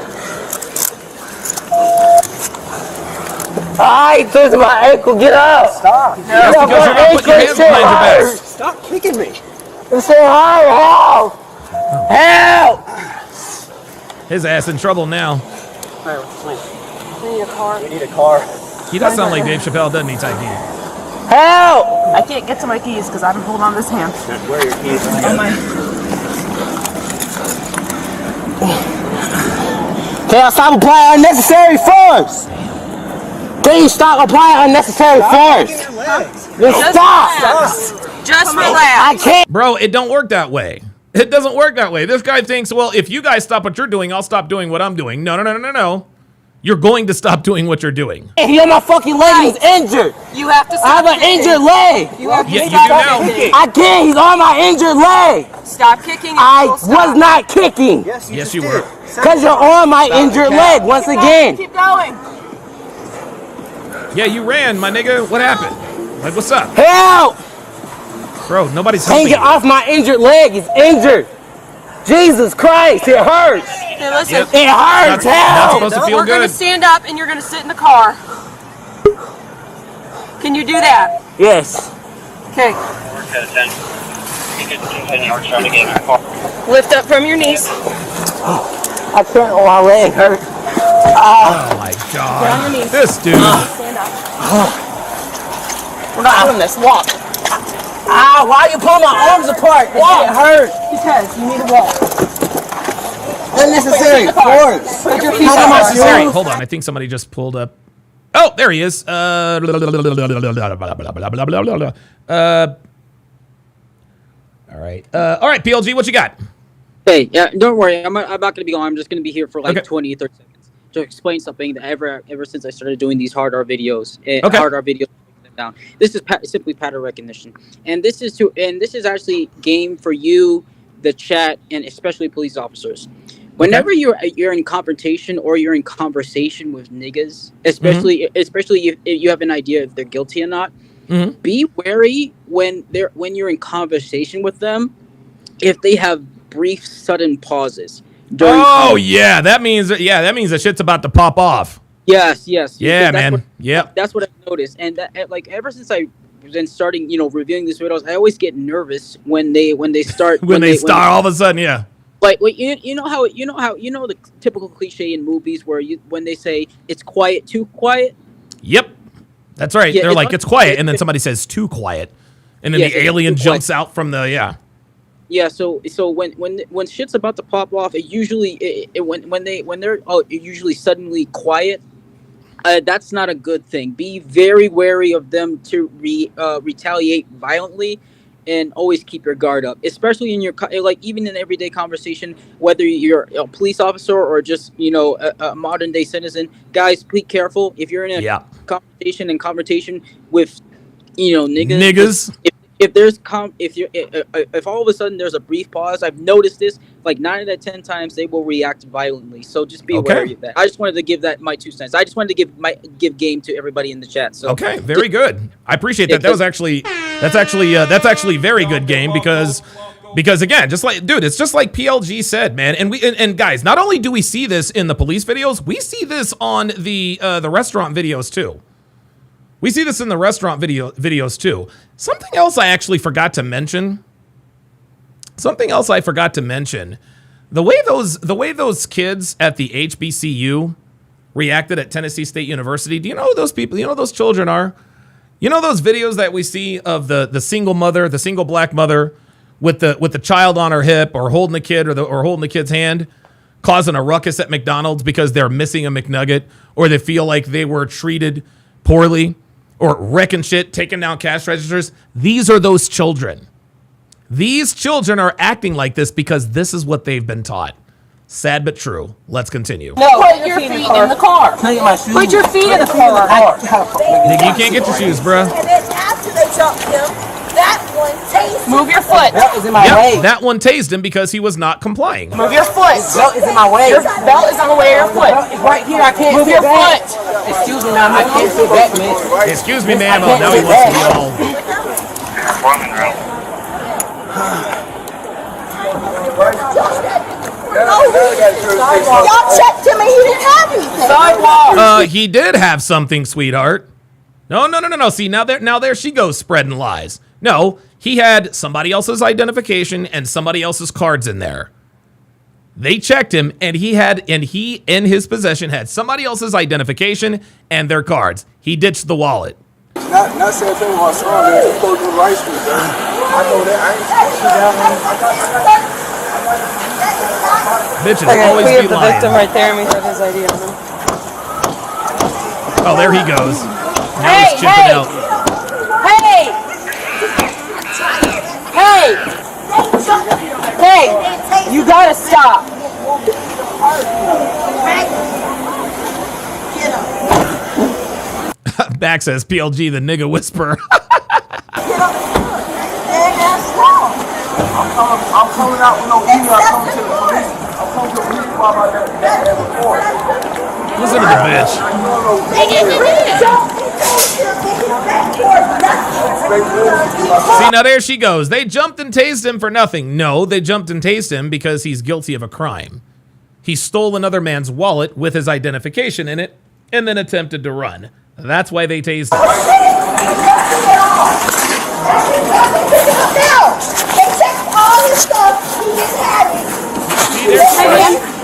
I touched my ankle. Get up! Stop! That's because you're not putting your hands behind your back. Stop kicking me! It's so hard. Help! Help! His ass in trouble now. We need a car. We need a car. He does sound like Dave Chappelle, doesn't he, Type D? Help! I can't get to my keys because I haven't pulled on this hand. Where are your keys? Can I stop applying unnecessary force? Can you stop applying unnecessary force? Just stop! Just relax. I can't. Bro, it don't work that way. It doesn't work that way. This guy thinks, well, if you guys stop what you're doing, I'll stop doing what I'm doing. No. You're going to stop doing what you're doing. He on my fucking leg. He's injured. You have to I stop have an kicking. injured leg. You have to Yeah, you stop do now. kicking. I can't. He's on my injured leg. Stop kicking. And I you'll was stop. not kicking. Yes, you were. Because you're on my injured leg once again. Keep going. Yeah, you ran, my nigga. What happened? Like, what's up? Help! Bro, nobody's Can't helping get you. off my injured leg. He's injured. Jesus Christ, it hurts. Hey, listen. Yep. It hurts. Not Help! supposed to feel We're going to good. stand up and you're going to sit in the car. Can you do that? Yes. Okay. Lift up from your knees. I can't. Oh, my leg hurts. Oh my Get on your god. knees. This dude. Stand up. We're not doing this. Walk. Ah, why you pulling my arms apart? Walk. It hurts. Because you need to walk. Unnecessary force. Put your feet How am I on. Sorry, hold on. I think somebody just pulled up. Oh, there he is. All right. All right, PLG, what you got? Hey, yeah, don't worry. I'm not going to be gone. I'm just going to be here for like Okay. 20, 30 seconds to explain something that ever since I started doing these hard R videos, Okay. hard R videos down. This is simply pattern recognition, and this is actually game for you, the chat, and especially police officers. Whenever you're in confrontation or you're in conversation with niggas, especially if you have an idea if they're guilty or not, be wary when you're in conversation with them if they have brief sudden pauses. Oh yeah, that means that shit's about to pop off. Yes. Yeah, man. Yep. That's what I've noticed, and that, like, ever since I've been starting, reviewing these videos, I always get nervous when they start when they start all of a sudden, yeah. Like, you know the typical cliche in movies where when they say it's quiet, too quiet. Yep, that's right. Yeah, They're like, it's quiet, and then somebody says too quiet, and then the alien jumps out from the Yeah, so when shit's about to pop off, it usually when they're usually suddenly quiet. That's not a good thing. Be very wary of them to retaliate violently, and always keep your guard up, especially in your like even in everyday conversation, whether you're a police officer or just a modern day citizen. Guys, be careful if you're in a conversation with niggas. If there's if all of a sudden there's a brief pause, I've noticed this like 9 out of 10 times they will react violently. So just be wary of that. I just wanted to give that my 2 cents. I just wanted to give game to everybody in the chat. So okay, very good. I appreciate that. That's actually very good game because again, just like it's just like PLG said, man. And guys, not only do we see this in the police videos, we see this on the restaurant videos too. We see this in the restaurant videos too. Something else I actually forgot to mention. The way those kids at the HBCU reacted at Tennessee State University. Do you know who those people? You know who those children are? You know those videos that we see of the single mother, the single black mother with the child on her hip or holding the kid or holding the kid's hand, causing a ruckus at McDonald's because they're missing a McNugget or they feel like they were treated poorly. Or wrecking shit, taking down cash registers. These are those children. These children are acting like this because this is what they've been taught. Sad but true. Let's continue. No, put your feet in the car. Put your feet in the car. Nigga, you can't get your shoes, bruh. And then after they jumped him, that one tased him. Move your foot. Belt is in my way. That one tased him because he was not complying. Move your foot. Belt is in my way. Your belt is on the way of your foot. It's right here. I can't move sit your back. foot. Excuse me, ma'am. I can't sit back, man. Excuse me, ma'am. Oh, now he wants to be all. Y'all checked him and he didn't have anything. He did have something, sweetheart. No. See, now there she goes spreading lies. No, he had somebody else's identification and somebody else's cards in there. They checked him, and he in his possession had somebody else's identification and their cards. He ditched the wallet. Not saying thing was wrong, man. Just go do the right street, man. I know that. Bitches always we be have the lying. victim right there, and we have his ID on him. Oh, there he goes. Now Hey, he's chipping out. Hey, you gotta stop. Back says PLG, the nigga whisperer. I'm coming out with no email. I'm coming to the police. I'm coming to the police while I'm at that report. Listen to the bitch. See, now there she goes. They jumped and tased him for nothing. No, they jumped and tased him because he's guilty of a crime. He stole another man's wallet with his identification in it and then attempted to run. That's why they tased him.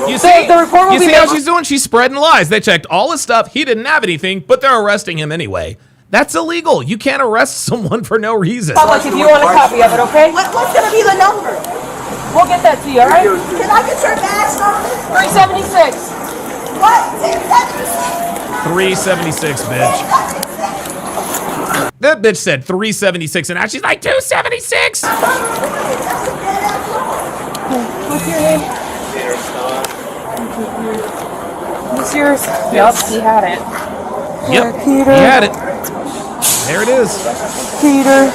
You see how she's doing? She's spreading lies. They checked all his stuff. He didn't have anything, but they're arresting him anyway. That's illegal. You can't arrest someone for no reason. Public, if you want a copy of it, okay? What's gonna be the number? We'll get that to you, all right? Can I get your badge number? 376. What? 376, bitch. That bitch said 376, and now she's like 276. What's your name? What's yours? Yep, he had it. Yep, Peter. he had it. There it is. Peter.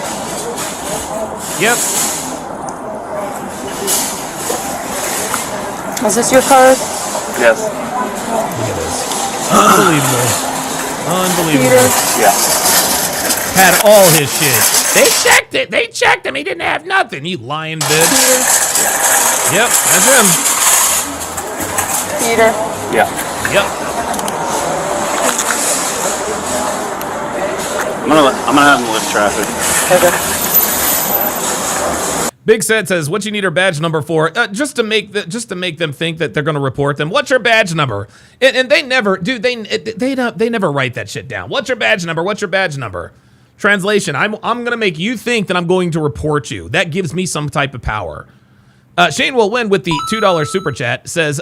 Yep. Is this your card? Yes. Look at this. Unbelievable. Unbelievable. Peter. Yeah. Had all his shit. They checked it. They checked him. He didn't have nothing. You lying bitch. Yep, that's him. Peter. Yeah. Yep. I'm gonna have him lift traffic. Okay. Big Set says, "What you need her badge number for?" Just to make them think that they're going to report them. What's your badge number? And they never, dude. They never write that shit down. What's your badge number? What's your badge number? Translation: I'm going to make you think that I'm going to report you. That gives me some type of power. Shane will win with the $2 super chat. Says,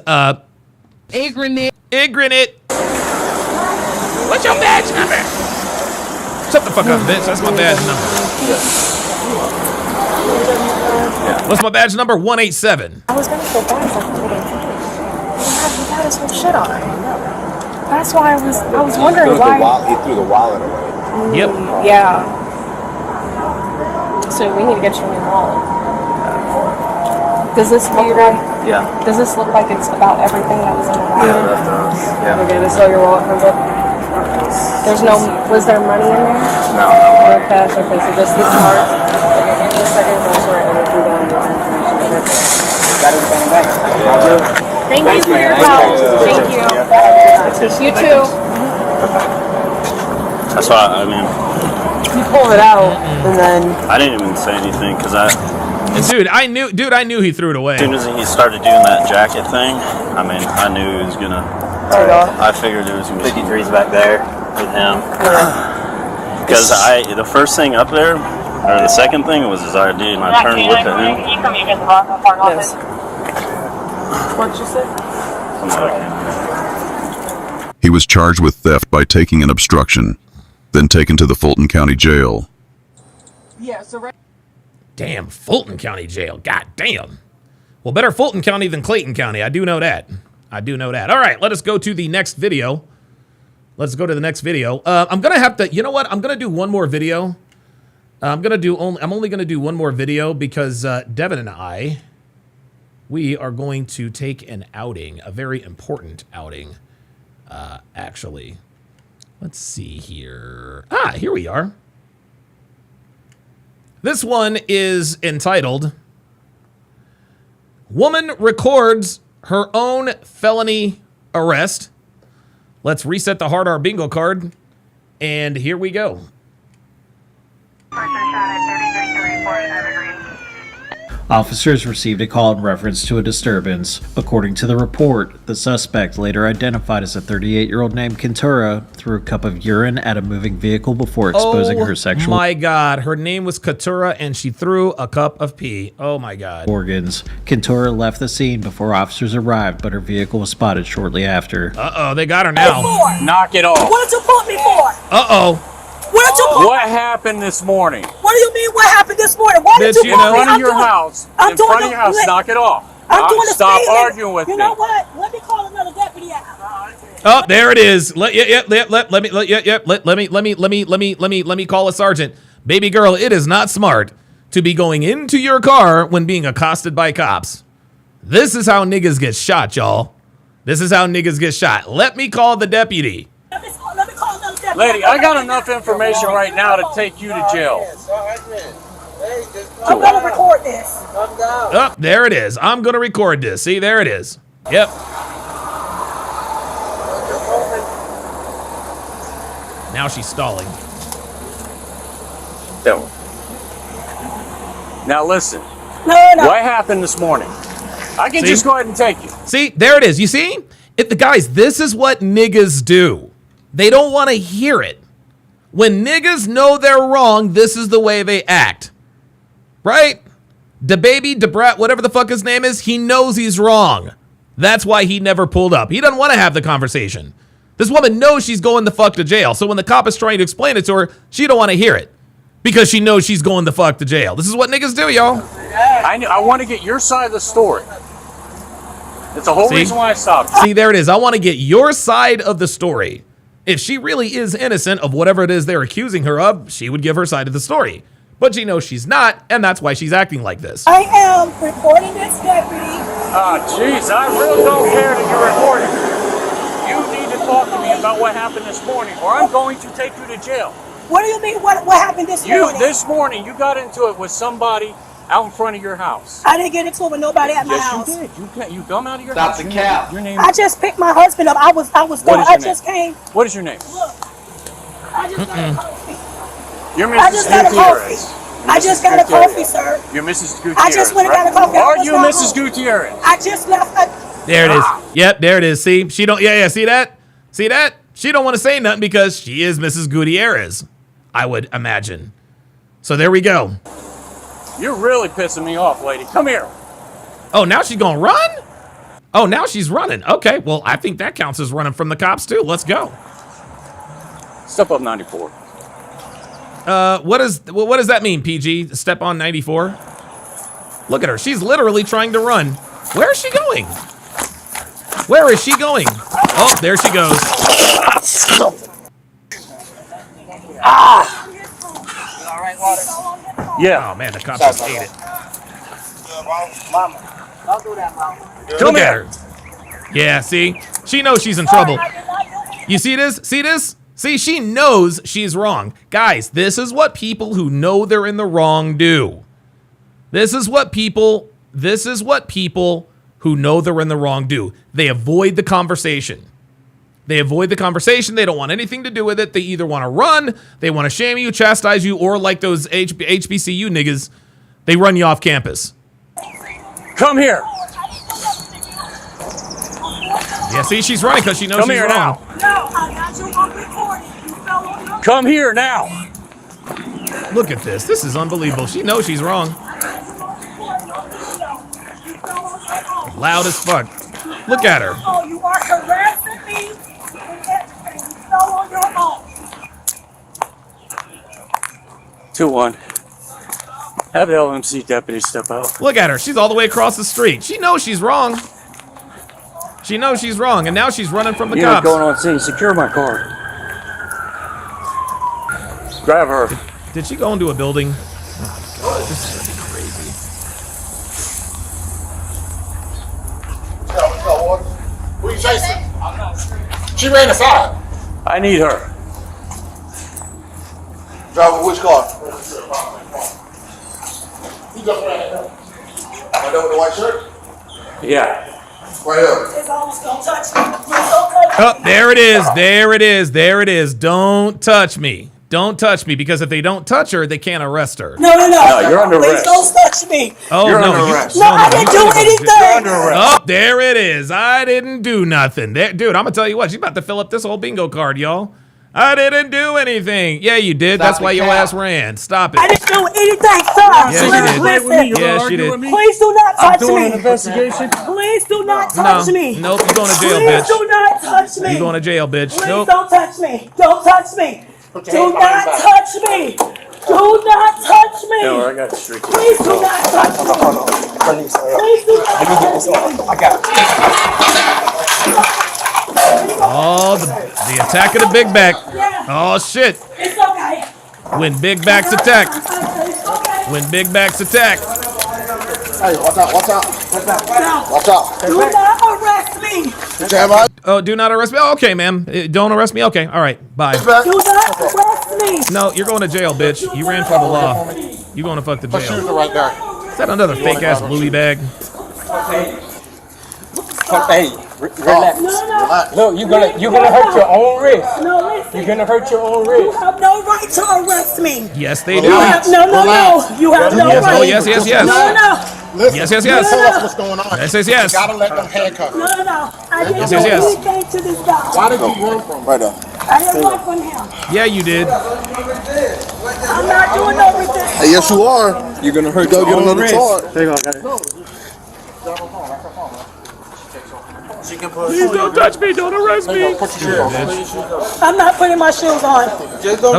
Ignorant. What's your badge number? Shut the fuck up, bitch. That's my badge number. What's my badge number? 187. I was gonna go back like he had his whole shit on. That's why I was wondering why. He threw the wallet away. Yep. Yeah. So we need to get you a new wallet. Does this look like? Yeah. Does this look like it's about everything that was in the wallet? Yeah, that does. Yeah. Okay, this is how your wallet comes up. There's no. Was there money in there? No. No cash. Okay, so just the cards. The second password and then down your information. Got everything back. Thank you for your help. Thank you. You too. That's why, I mean, You pull it out and then. I didn't even say anything because Dude, I knew he threw it away. as soon as he started doing that jacket thing, I mean, I knew he was gonna. I figured it was gonna be 53's back there with him. Because the first thing up there, or the second thing was his ID, and I turned and looked at him. Yes. What'd you say? He was charged with theft by taking an obstruction, then taken to the Fulton County Jail. Yeah, so right. Damn, Fulton County Jail. God damn. Well, better Fulton County than Clayton County. I do know that. All right, let us go to the next video. I'm gonna have to. You know what? I'm gonna do one more video. I'm only gonna do one more video because Devin and I, we are going to take an outing, a very important outing. Actually, let's see here. Here we are. This one is entitled "Woman Records Her Own Felony Arrest." Let's reset the hard R bingo card, and here we go. Officers received a call in reference to a disturbance. According to the report, the suspect, later identified as a 38-year-old named Kentura, threw a cup of urine at a moving vehicle before exposing her sexual Oh my God, her name was Keturah and she threw a cup of pee. Oh my God. organs. Kentura left the scene before officers arrived, but her vehicle was spotted shortly after. Uh-oh, they got her now. Knock it off. What did you put me for? Uh-oh. What happened this morning? What do you mean what happened this morning? Why did you in put me? front of your house. I'm In doing front of your house. Knock it off. I'm doing the Stop speed arguing with you me. know what? Let me call another deputy out. Oh, there it is. Let me call a sergeant. Baby girl, it is not smart to be going into your car when being accosted by cops. This is how niggas get shot, y'all. This is how niggas get shot. Let me call the deputy. Let me call another deputy. Lady, I got enough information right now to take you to jail. I'm gonna record this. Oh, there it is. I'm going to record this. See, there it is. Yep. Now she's stalling. Now listen. No. What happened this morning? I can just go ahead and take you. See, there it is. You see? Guys, this is what niggas do. They don't want to hear it. When niggas know they're wrong, this is the way they act. Right? DeBrat, whatever the fuck his name is, he knows he's wrong. That's why he never pulled up. He doesn't want to have the conversation. This woman knows she's going the fuck to jail. So when the cop is trying to explain it to her, she don't want to hear it. Because she knows she's going the fuck to jail. This is what niggas do, y'all. I want to get your side of the story. That's the whole reason why I stopped. See, there it is. I want to get your side of the story. If she really is innocent of whatever it is they're accusing her of, she would give her side of the story. But she knows she's not, and that's why she's acting like this. I am reporting this deputy. Jeez, I really don't care that you're recording. You need to talk to me about what happened this morning, or I'm going to take you to jail. What do you mean what happened this morning? This morning, you got into it with somebody out in front of your house. I didn't get into it with nobody at my house. Yes, you did. You come out of your Stop house. the cap. Your name. I just picked my husband up. I was done. I just came. What is your name? Look, I just got a coffee. You're I Mrs. just got a Gutierrez. coffee. I just got a coffee, sir. You're Mrs. Gutierrez. I just went and got a coffee. Are you Mrs. Gutierrez? I just left. There it is. Yep, there it is. See, she don't. Yeah. See that? See that? She don't want to say nothing because she is Mrs. Gutierrez, I would imagine. So there we go. You're really pissing me off, lady. Come here. Oh, now she's gonna run? Oh, now she's running. Okay, well, I think that counts as running from the cops too. Let's go. Step up 94. What does that mean, PG? Step on 94? Look at her. She's literally trying to run. Where is she going? Where is she going? Oh, there she goes. Yeah. Oh, man, the cops just ate it. Don't do that, Mom. Look at her. Yeah, see? She knows she's in trouble. You see this? See this? See, she knows she's wrong. Guys, this is what people who know they're in the wrong do. This is what people who know they're in the wrong do. They avoid the conversation. They avoid the conversation. They don't want anything to do with it. They either want to run, they want to shame you, chastise you, or like those HBCU niggas, they run you off campus. Come here. Yeah, see, she's running because she knows Come she's here wrong. No, I got you on recording. You fell on your Come here now. Look at this. This is unbelievable. She knows she's wrong. Loud as fuck. Look at her. Oh, you are harassing me. You fell on your own. 2-1. Have the LMC deputy step out. Look at her. She's all the way across the street. She knows she's wrong. She knows she's wrong, and now she's running from the Unit cops. going on scene. Secure my car. Grab her. Did she go into a building? Oh, God, this is gonna be crazy. Who you chasing? She ran aside. I need her. Driver, which car? He just ran. Right there with the white shirt? Yeah. Right here. It's almost gonna touch me. Please don't touch me. Oh, there it is. There it is. There it is. Don't touch me. Don't touch me, because if they don't touch her, they can't arrest her. No, no, no. No, you're under Please arrest. don't touch me. Oh, You're no. under arrest. No, I didn't do anything. Oh, there it is. I didn't do nothing. There, dude, I'm going to tell you what. She's about to fill up this whole bingo card, y'all. I didn't do anything. Yeah, you did. That's why your ass ran. Stop it. I didn't do anything, sir. Yes, you did. Listen. Yes, you did. Please do not touch me. an investigation. Please do not touch me. Nope, you're going to jail, Please bitch. do not touch me. You're going to jail, bitch. Please Nope. don't touch me. Don't touch me. Do not touch me. Do not touch me. No, I got the street. Please do not touch me. Please do not touch me. I got it. Oh, the attack of the big back. Oh, shit. It's okay. When big backs attack. It's okay. When big backs attack. Hey, watch out, watch out. Watch out. Do not arrest me. Oh, do not arrest me. Oh, okay, ma'am. Don't arrest me. Okay, all right. Bye. Do not arrest me. No, you're going to jail, bitch. You ran from the law. You going to fuck the My shoes jail. are right there. Is that another fake ass Louis bag? Hey, relax. No, Look, you're gonna hurt your own wrist. no, listen. You're gonna hurt your own You wrist. have no right to arrest me. Yes, they do. You have no. You have no Yes, right. oh, yes, yes, yes. No. Listen, Yes, yes, yes. Tell us what's going on. Yes, yes, yes. You gotta let them handcuff you. No. I didn't Yes, do yes, yes. anything to this guy. Why did you run from right there? I didn't run from him. Yeah, you did. I'm not doing everything. Hey, yes, you are. You're gonna hurt your own another wrist. charge. There you go, got it. Please don't touch me. Don't arrest me. I'm not putting my shoes on.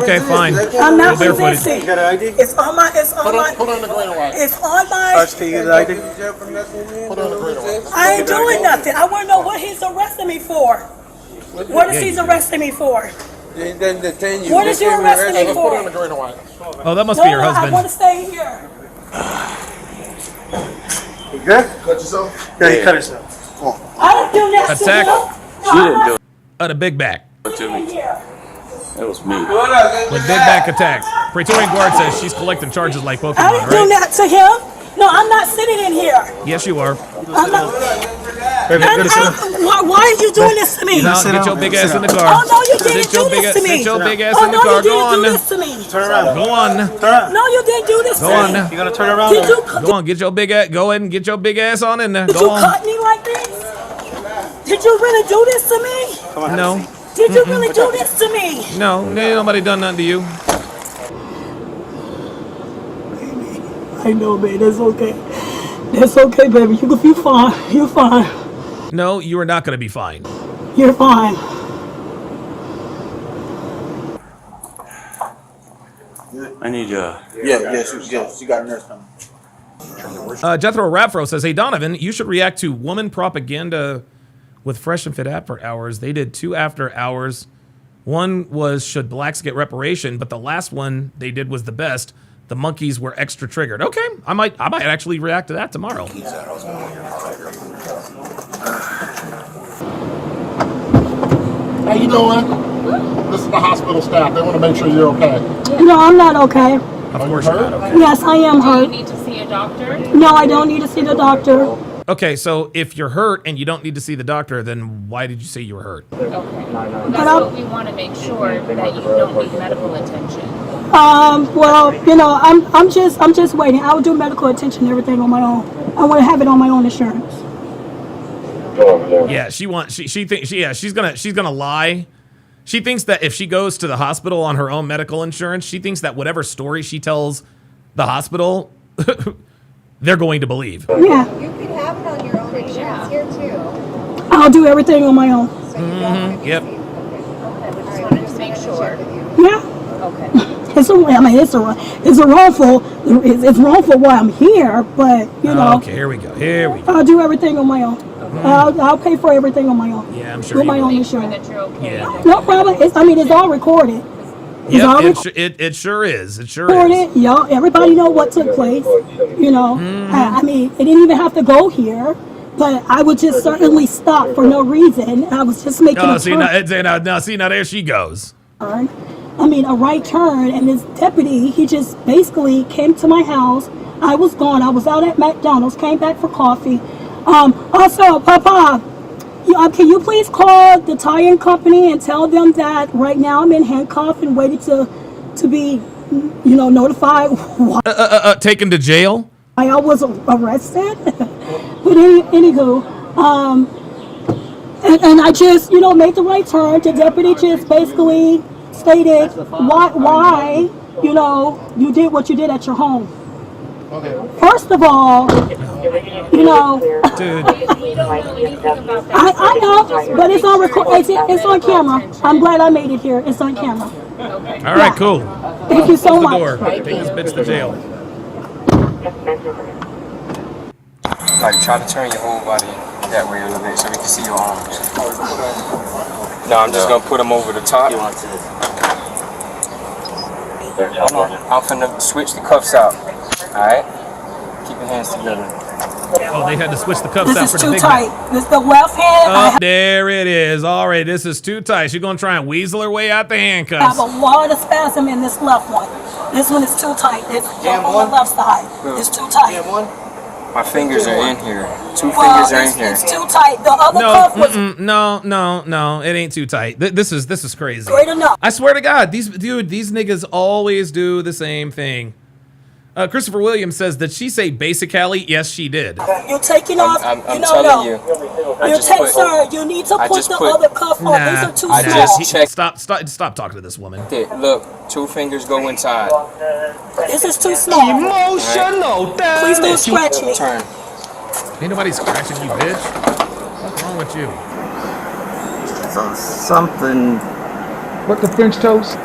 Okay, fine. I'm not Go barefooted. resisting. Got an ID? It's on my. Put on the green and white. It's on my. RSP, you got an ID? Put on the green and white. I ain't doing nothing. I want to know what he's arresting me for. What is he arresting me for? Then detain you. What is you arresting me Put on the for? green and white. Oh, that must No, be your I want husband. to stay here. You good? Cut yourself. Yeah, you cut yourself. I didn't do that. Attack. No, She didn't do it The big back. to me. here. That was me. When big back attacks. Praetorian Guard says she's collecting charges like I Pokemon, didn't do right? that to him. No, I'm not sitting in here. Yes, you are. I'm not. Why are you doing this to me? Now, get your big ass in the car. Oh no, you didn't Sit your do this big, to me. sit your big ass Oh in the no, car. you Go didn't do on. this to me. Turn around. Go on. No, you didn't do this Go to on. me. You gotta turn around. Did you? Go on. Get your big ass. Go ahead and get your big ass on in there. Did Go you on. cut me like this? Did you really do this to me? No. Did you really do this to me? No. Ain't nobody done nothing to you. I know, man. It's okay. It's okay, baby. You're fine. You're fine. No, you are not going to be fine. You're fine. I need Yes, you got a nurse coming. Jethro Rapfro says, hey, Donovan, you should react to woman propaganda with Fresh and Fit After Hours. They did 2 after hours. One was, should blacks get reparation? But the last one they did was the best. The monkeys were extra triggered. Okay, I might actually react to that tomorrow. How you doing? This is the hospital staff. They want to make sure you're okay. No, I'm not okay. Of course you're not okay. Yes, I am hurt. Do you need to see a doctor? No, I don't need to see the doctor. Okay, so if you're hurt and you don't need to see the doctor, then why did you say you were hurt? Okay. Well, that's what we want to make sure that you don't need medical attention. Well, you know, I'm just waiting. I'll do medical attention and everything on my own. I want to have it on my own insurance. Yeah, she's gonna lie. She thinks that if she goes to the hospital on her own medical insurance, she thinks that whatever story she tells the hospital, they're going to believe. Yeah. You can have it on your own insurance here too. I'll do everything on my own. Yep. Okay, we just wanted to make sure. Yeah. Okay. It's wrongful why I'm here, but you know. Okay, here we go. I'll do everything on my own. I'll pay for everything on my own. Yeah, I'm sure with my you own will. insurance. Yeah. No problem. It's all recorded. It sure is. It sure is. Recorded. Y'all, everybody know what took place. You know, I mean, it didn't even have to go here. But I would just certainly stop for no reason. I was just making a turn. Now there she goes. I mean, a right turn, and this deputy, he just basically came to my house. I was gone. I was out at McDonald's, came back for coffee. Also, Papa, can you please call the tire company and tell them that right now I'm in handcuffs and waiting to be, you know, notified. Taken to jail? I was arrested. But anywho, and I just, you know, made the right turn. The deputy just basically stated why, you know, you did what you did at your home. First of all, you know, dude. I know, but it's on record. It's on camera. I'm glad I made it here. It's on camera. All right, cool. Thank you so Close much. the door. Take this bitch to jail. Like, try to turn your whole body that way a little bit so we can see your arms. No, I'm just gonna put them over the top. I'm finna switch the cuffs out. Alright? Keep your hands together. Oh, they had to switch the cuffs out for the big This is too tight. This the left hand. Oh, there it is. All right, this is too tight. She's gonna try and weasel her way out the I handcuffs. have a lot of spasm in this left one. This one is too tight. It's on the left side. It's too tight. My fingers are in here. Two fingers are in here. It's too tight. The other cuff was No, it ain't too tight. This is crazy. straight enough. I swear to God, these niggas always do the same thing. Christopher Williams says, did she say basically? Yes, she did. You're taking off. I'm you know, telling no. you. Sir, you need to put the other cuff on. These are too small. Stop talking to this woman. Look, two fingers go inside. This is too small. Emotional Please don't scratch me. Turn. Ain't nobody scratching you, bitch. What's wrong with you? So something. What the French toast?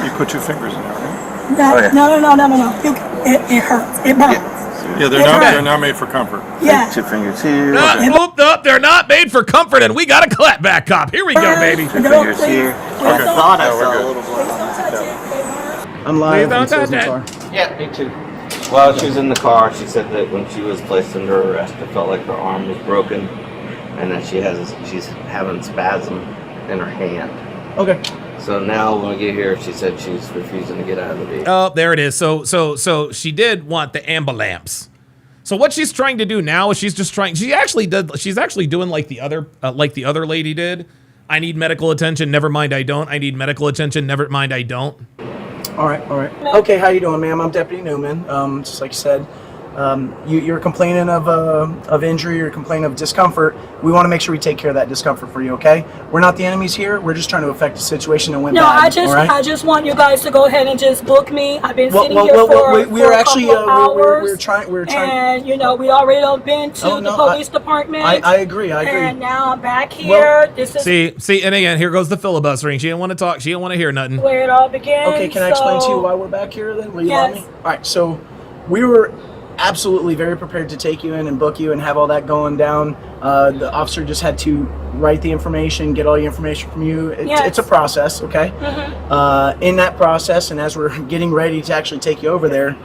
You put your fingers in there, right? No. It hurts. It burns. Yeah, they're not made for comfort. Yeah. Two fingers here. They're not made for comfort, and we got a clap back cop. Here we go, baby. Two fingers here. I thought I saw a little I'm live. Please don't touch in the that. car. Yeah, me too. While she was in the car, she said that when she was placed under arrest, it felt like her arm was broken, and that she's having spasm in her hand. Okay. So now when we get here, she said she's refusing to get out of the vehicle. Oh, there it is. So she did want the ambulance. So what she's trying to do now is she's actually doing like the other lady did. I need medical attention. Never mind, I don't. I need medical attention. Never mind, I don't. All right. Okay, how you doing, ma'am? I'm Deputy Newman. Just like you said, You're complaining of injury, you're complaining of discomfort. We want to make sure we take care of that discomfort for you, okay? We're not the enemies here. We're just trying to affect the situation and win bad. I just want you guys to go ahead and just book me. I've been sitting here for a couple of hours. We're trying. And we already been to the police department. I agree. And now I'm back here. See, and again, here goes the filibustering. She didn't want to talk. She didn't want to hear nothing. Where it all began. Okay, can I explain to you why we're back here then? Will you allow me? Yes. All right, so we were absolutely very prepared to take you in and book you and have all that going down. The officer just had to write the information, get all the information from you. It's a process, okay? In that process, and as we're getting ready to actually take you over there,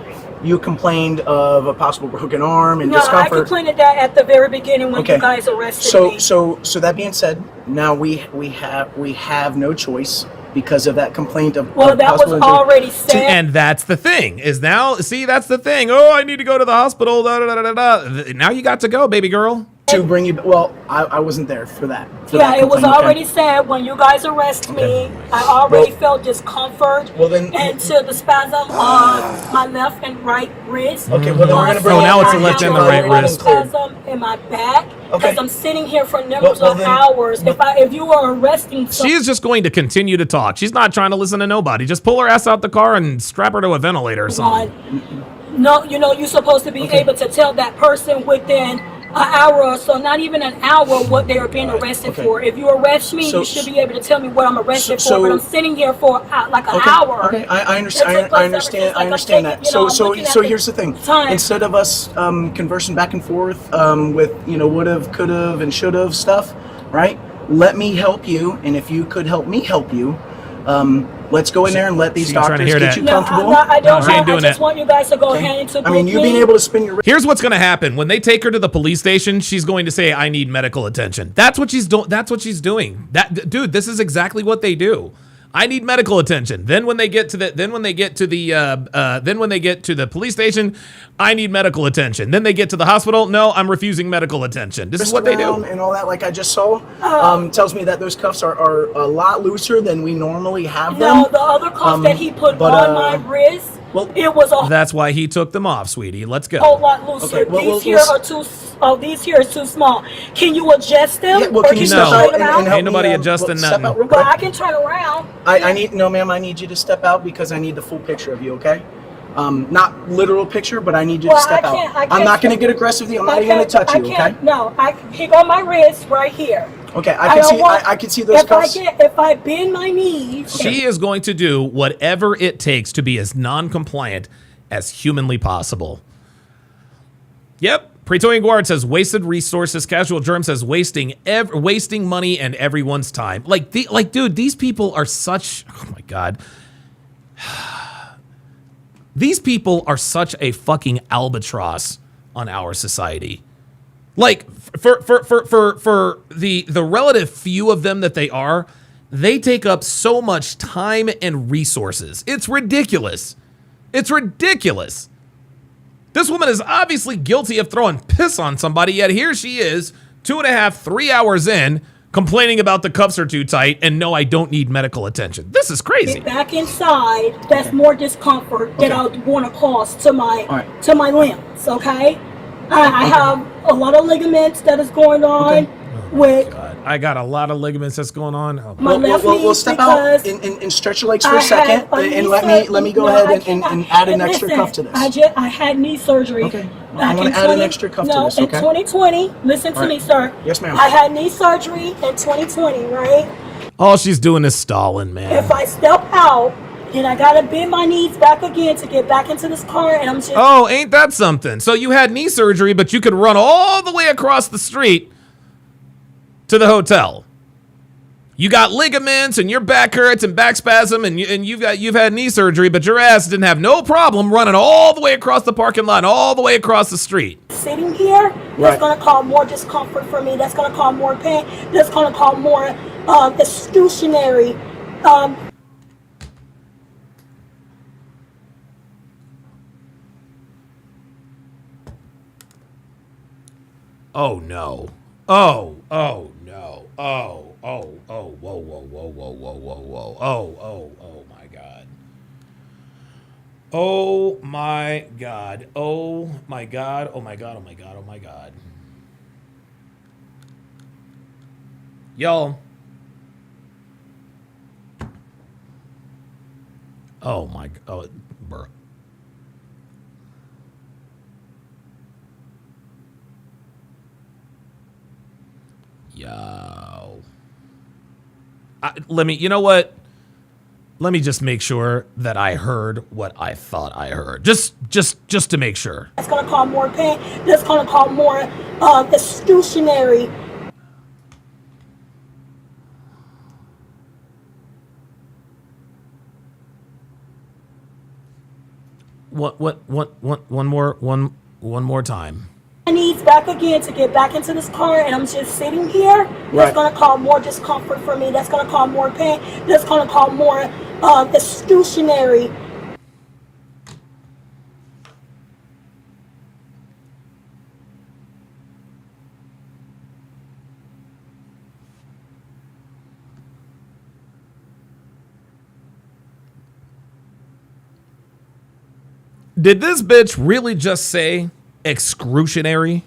you complained of a possible broken arm and discomfort. I complained of that at the very beginning when you guys arrested me. So that being said, now we have no choice because of that complaint of that was already said. And that's the thing is now. See, that's the thing. Oh, I need to go to the hospital. Da, da, da, da, da. Now you got to go, baby girl. To bring you. Well, I wasn't there for that. It was already said when you guys arrested me. I already felt discomfort into the spasm of my left and right wrist. Okay, well then we're gonna bring. Oh, now it's the left and the right wrist. Spasm in my back because I'm sitting here for numbers of hours. If you were arresting, she is just going to continue to talk. She's not trying to listen to nobody. Just pull her ass out the car and strap her to a ventilator or something. No, you're supposed to be able to tell that person within an hour or so, not even an hour, what they are being arrested for. If you arrest me, you should be able to tell me what I'm arrested for. But I'm sitting here for like an hour. Okay, I understand. I understand that. So here's the thing. Instead of us conversing back and forth with would've, could've, and should've stuff, right? Let me help you, and if you could help me help you, let's go in there and let these doctors get you comfortable. I just want you guys to go ahead and I mean, you being able to spin your. Here's what's going to happen when they take her to the police station. She's going to say, "I need medical attention." That's what she's doing. That's what she's doing. Dude, this is exactly what they do. I need medical attention. Then when they get to the police station, I need medical attention. Then they get to the hospital. No, I'm refusing medical attention. This is what they do. And all that, like I just saw, tells me that those cuffs are a lot looser than we normally have them. No, the other cuffs that he put on my wrist. Well, it was a That's why he took them off, sweetie. Let's go. whole lot looser. These here are too. These here are too small. Can you adjust them? Yeah, well, can you step out and help Ain't nobody me, adjusting nothing. Well, I can turn around. I need ma'am. I need you to step out because I need the full picture of you. Okay. Not literal picture, but I need you to step out. I'm not going to get aggressive with you. I'm not even going to touch you. Okay. No, he got my wrist right here. Okay, I can see those cuffs. If I bend my knees. She is going to do whatever it takes to be as non-compliant as humanly possible. Yep. Praetorian Guard says wasted resources. Casual Germ says wasting money and everyone's time. Dude, these people are such. Oh my God. These people are such a fucking albatross on our society. Like for the relative few of them that they take up so much time and resources. It's ridiculous. It's ridiculous. This woman is obviously guilty of throwing piss on somebody, yet here she is, 2.5, 3 hours in, complaining about the cuffs are too tight, and no, I don't need medical attention. This is crazy. Get back inside. That's more discomfort that I want to cause to my limbs. Okay, I have a lot of ligaments that is going on with. I got a lot of ligaments that's going on. Oh, my left knee we'll step out and stretch your legs for a second, and let me go ahead and add an extra cuff to this. I had knee surgery. Okay. I'm going to add an extra cuff to this, okay? In 2020, listen to me, sir. Yes, ma'am. I had knee surgery in 2020, right? All she's doing is stalling, man. If I step out, then I got to bend my knees back again to get back into this car, and I'm just... Oh, ain't that something? So you had knee surgery, but you could run all the way across the street to the hotel. You got ligaments and your back hurts and back spasm and you've had knee surgery, but your ass didn't have no problem running all the way across the parking lot, all the way across the street. Sitting here, that's going to cause more discomfort for me. That's going to cause more pain. That's going to cause more excruciating. Oh no. Oh no. Oh, whoa, my God. Oh my God. Oh my God. Oh my God. Oh my God. Oh my God. Y'all. Oh my. Oh, bro. Yo. You know what? Let me just make sure that I heard what I thought I heard. Just to make sure. That's going to cause more pain. That's going to cause more excruciating. One more time. My knees back again to get back into this car, and I'm just sitting here. That's going to cause more discomfort for me. That's going to cause more pain. That's going to cause more excruciating. Did this bitch really just say excruciating?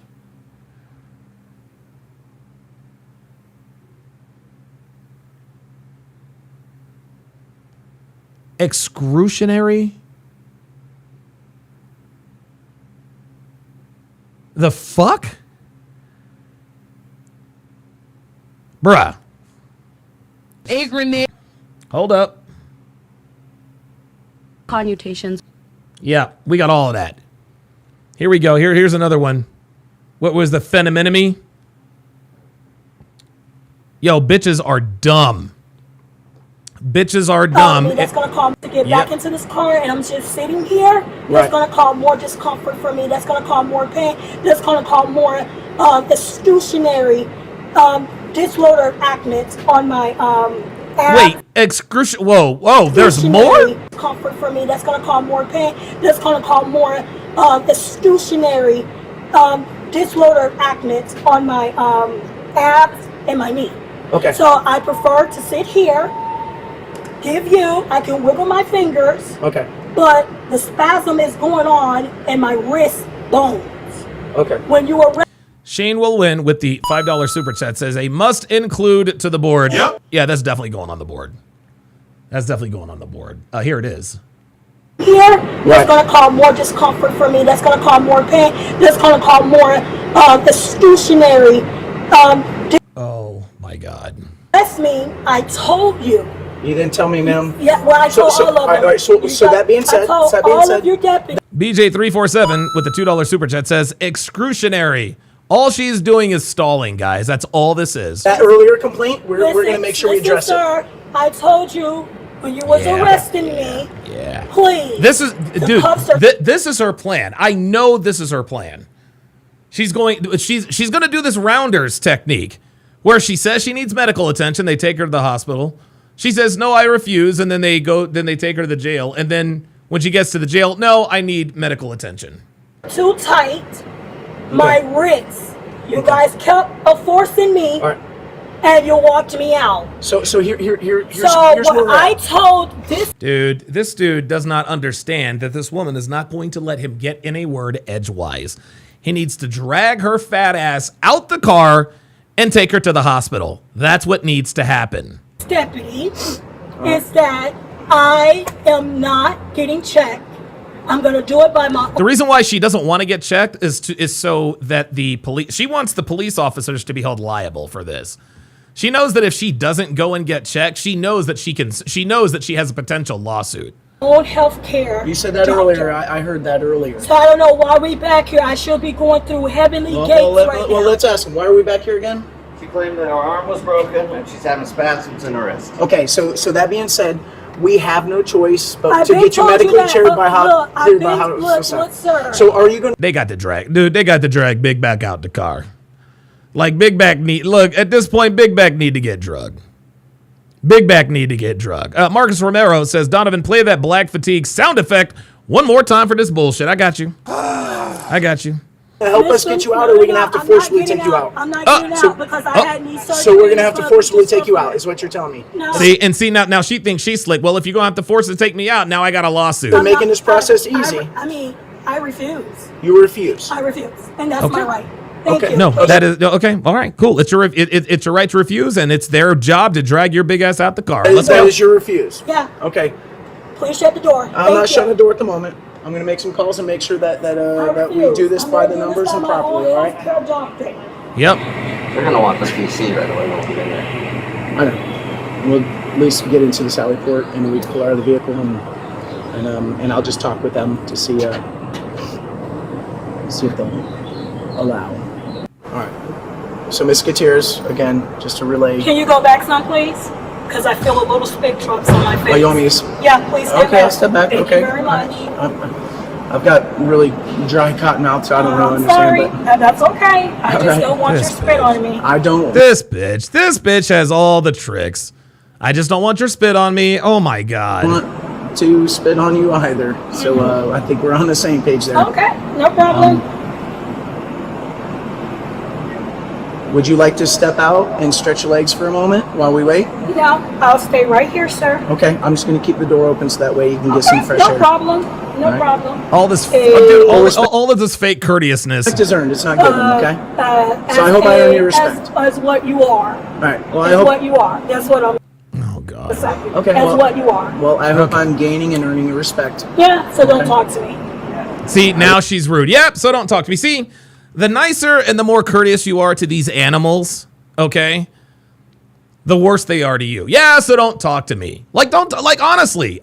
Excruciating? The fuck? Bruh. Hold up. Connotations. Yeah, we got all of that. Here we go. Here's another one. What was the phenomenemy? Yo, bitches are dumb. Bitches are dumb. That's going to cause me to get back into this car, and I'm just sitting here. That's going to cause more discomfort for me. That's going to cause more pain. That's going to cause more excruciating disloader acnets on my Wait, excruciating. Whoa, there's more? Comfort for me. That's going to cause more pain. That's going to cause more excruciating disloader acnets on my abs and my knee. Okay. So I prefer to sit here, I can wiggle my fingers. Okay. But the spasm is going on in my wrist bones. Okay. When you are Shane will win with the $5 super chat. Says a must include to the board. Yep. Yeah, that's definitely going on the board. That's definitely going on the board. Here it is. Here, that's going to cause more discomfort for me. That's going to cause more pain. That's going to cause more excruciating. Oh my God. That's me. I told you. You didn't tell me, ma'am. Yeah, well, I told all of them. All right, so that being said, of your deputies. BJ347 with the $2 super chat says excruciating. All she's doing is stalling, guys. That's all this is. That earlier complaint, we're going to make sure we address sir, I told you when you was arresting me. Yeah. Please. This is, dude. This is her plan. I know this is her plan. She's going to do this rounders technique, where she says she needs medical attention. They take her to the hospital. She says no, I refuse, and then they take her to the jail. And then when she gets to the jail, no, I need medical attention. Too tight. My wrists. You guys kept forcing me, and you walked me out. So here's where we're I told this This dude does not understand that this woman is not going to let him get in a word edgewise. He needs to drag her fat ass out the car and take her to the hospital. That's what needs to happen. deputy is that I am not getting checked. I'm going to do it by my. The reason why she doesn't want to get checked is so that the police. She wants the police officers to be held liable for this. She knows that if she doesn't go and get checked, she knows that she can. She knows that she has a potential lawsuit. Own health care. You said that earlier. I heard that earlier. So I don't know why we back here. I should be going through heavenly gates right now. Well, let's ask him. Why are we back here again? She claimed that her arm was broken and she's having spasms in her wrist. Okay, so that being said, we have no choice but to get you medically cleared by sir. So are you going to... They got to drag. Dude, they got to drag Big Back out the car. Like, Big Back need... Look, at this point, Big Back need to get drugged. Big Back need to get drugged. Marcus Romero says, Donovan, play that Black Fatigue sound effect one more time for this bullshit. I got you. I got you. help us get you out, or we're gonna have to forcibly take you out. I'm not getting out because I had knee surgery. So we're gonna have to forcibly take you out, is what you're telling me. No. See, now she thinks she's slick. Well, if you're gonna have to force her to take me out, now I got a lawsuit. They're making this process easy. I refuse. You refuse. I refuse, and that's my right. Thank you. No, that is okay. All right, cool. It's your it's your right to refuse, and it's their job to drag your big ass out the car. Let's That go. is your refuse. Yeah. Okay. Please shut the door. I'm not shutting the door at the moment. I'm gonna make some calls and make sure that we do this by the numbers and properly. All right. Yep. They're gonna want this PC right away when we get in there. I know. We'll at least get into the Sally Port and we pull out of the vehicle and I'll just talk with them to see if they'll allow. All right. So Miss Gutierrez, again, just to relay. Can you go back some, please? Because I feel a little spit trucks on my face. Oh, you want me to? Yeah, please step Okay, back. I'll step back. Thank Okay. you very much. I've got really dry cotton mouth, so I don't really I'm sorry. understand. That's okay. I just Alright. don't want your spit on me. I don't. This bitch has all the tricks. I just don't want your spit on me. Oh my god. Want to spit on you either. So I think we're on the same page there. Okay, no problem. Would you like to step out and stretch your legs for a moment while we wait? Yeah, I'll stay right here, sir. Okay, I'm just going to keep the door open so that way you can get some fresh no air. problem. No Alright. problem. All this, Hey. dude, all of this fake courteousness. Respect is earned. It's not given, okay? So I as hope I earn your a- respect. As what you are. All right. Well, I As hope. what you are. That's what I'm. Oh God. Okay. As well, what you are. Well, I hope I'm gaining and earning your respect. Yeah. So don't Okay. talk to me. See, now she's rude. Yep, so don't talk to me. See, the nicer and the more courteous you are to these animals, okay, the worse they are to you. Yeah, so don't talk to me. Like honestly.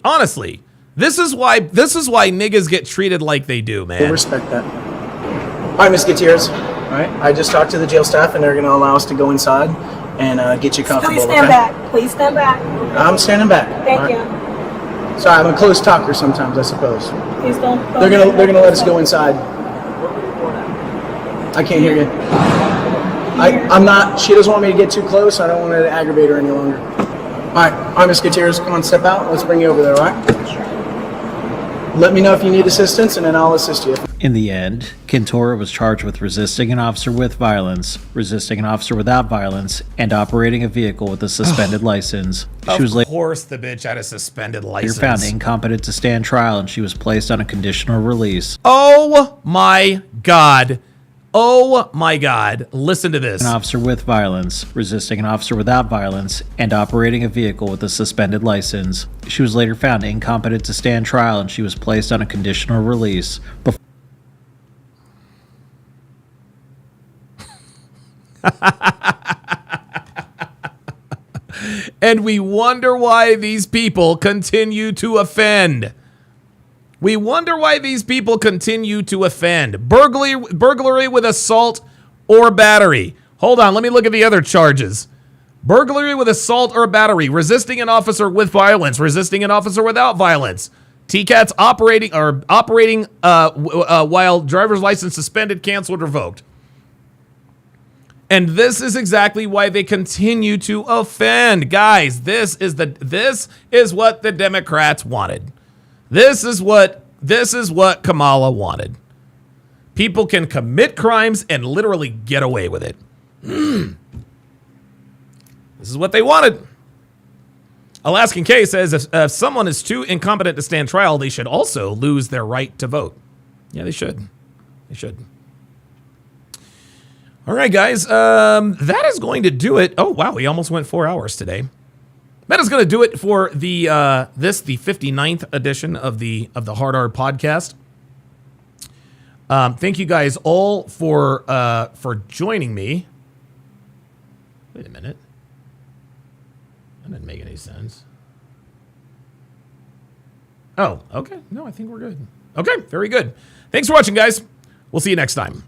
This is why niggas get treated like they do, We'll man. respect that. All right, Miss Gutierrez. All right. I just talked to the jail staff, and they're going to allow us to go inside and get you comfortable. Please stand okay? back. Please stand back. I'm standing back. Thank All right. you. Sorry, I'm a close talker sometimes, I suppose. Please don't. They're gonna let us go inside. I can't hear you. I'm not. She doesn't want me to get too close. I don't want to aggravate her any longer. All right, Miss Gutierrez, come on, step out. Let's bring you over there. All right. Let me know if you need assistance, and then I'll assist you. In the end, Quintora was charged with resisting an officer with violence, resisting an officer without violence, and operating a vehicle with a suspended license. She was Of course, the bitch had a suspended later license. found incompetent to stand trial, and she was placed on a conditional release. Oh my god. Oh my god. Listen to this. An officer with violence, resisting an officer without violence, and operating a vehicle with a suspended license. She was later found incompetent to stand trial, and she was placed on a conditional release. And we wonder why these people continue to offend. We wonder why these people continue to offend. Burglary with assault or battery. Hold on, let me look at the other charges. Burglary with assault or battery. Resisting an officer with violence. Resisting an officer without violence. TCAT's operating while driver's license suspended, canceled, revoked. And this is exactly why they continue to offend. Guys, this is what the Democrats wanted. This is what Kamala wanted. People can commit crimes and literally get away with it. This is what they wanted. Alaskan K says if someone is too incompetent to stand trial, they should also lose their right to vote. Yeah, they should. They should. All right, guys. That is going to do it. Oh, wow. We almost went 4 hours today. That is going to do it for the 59th edition of the Hard R podcast. Thank you guys all for joining me. Wait a minute. That didn't make any sense. Oh, okay. No, I think we're good. Okay, very good. Thanks for watching, guys. We'll see you next time.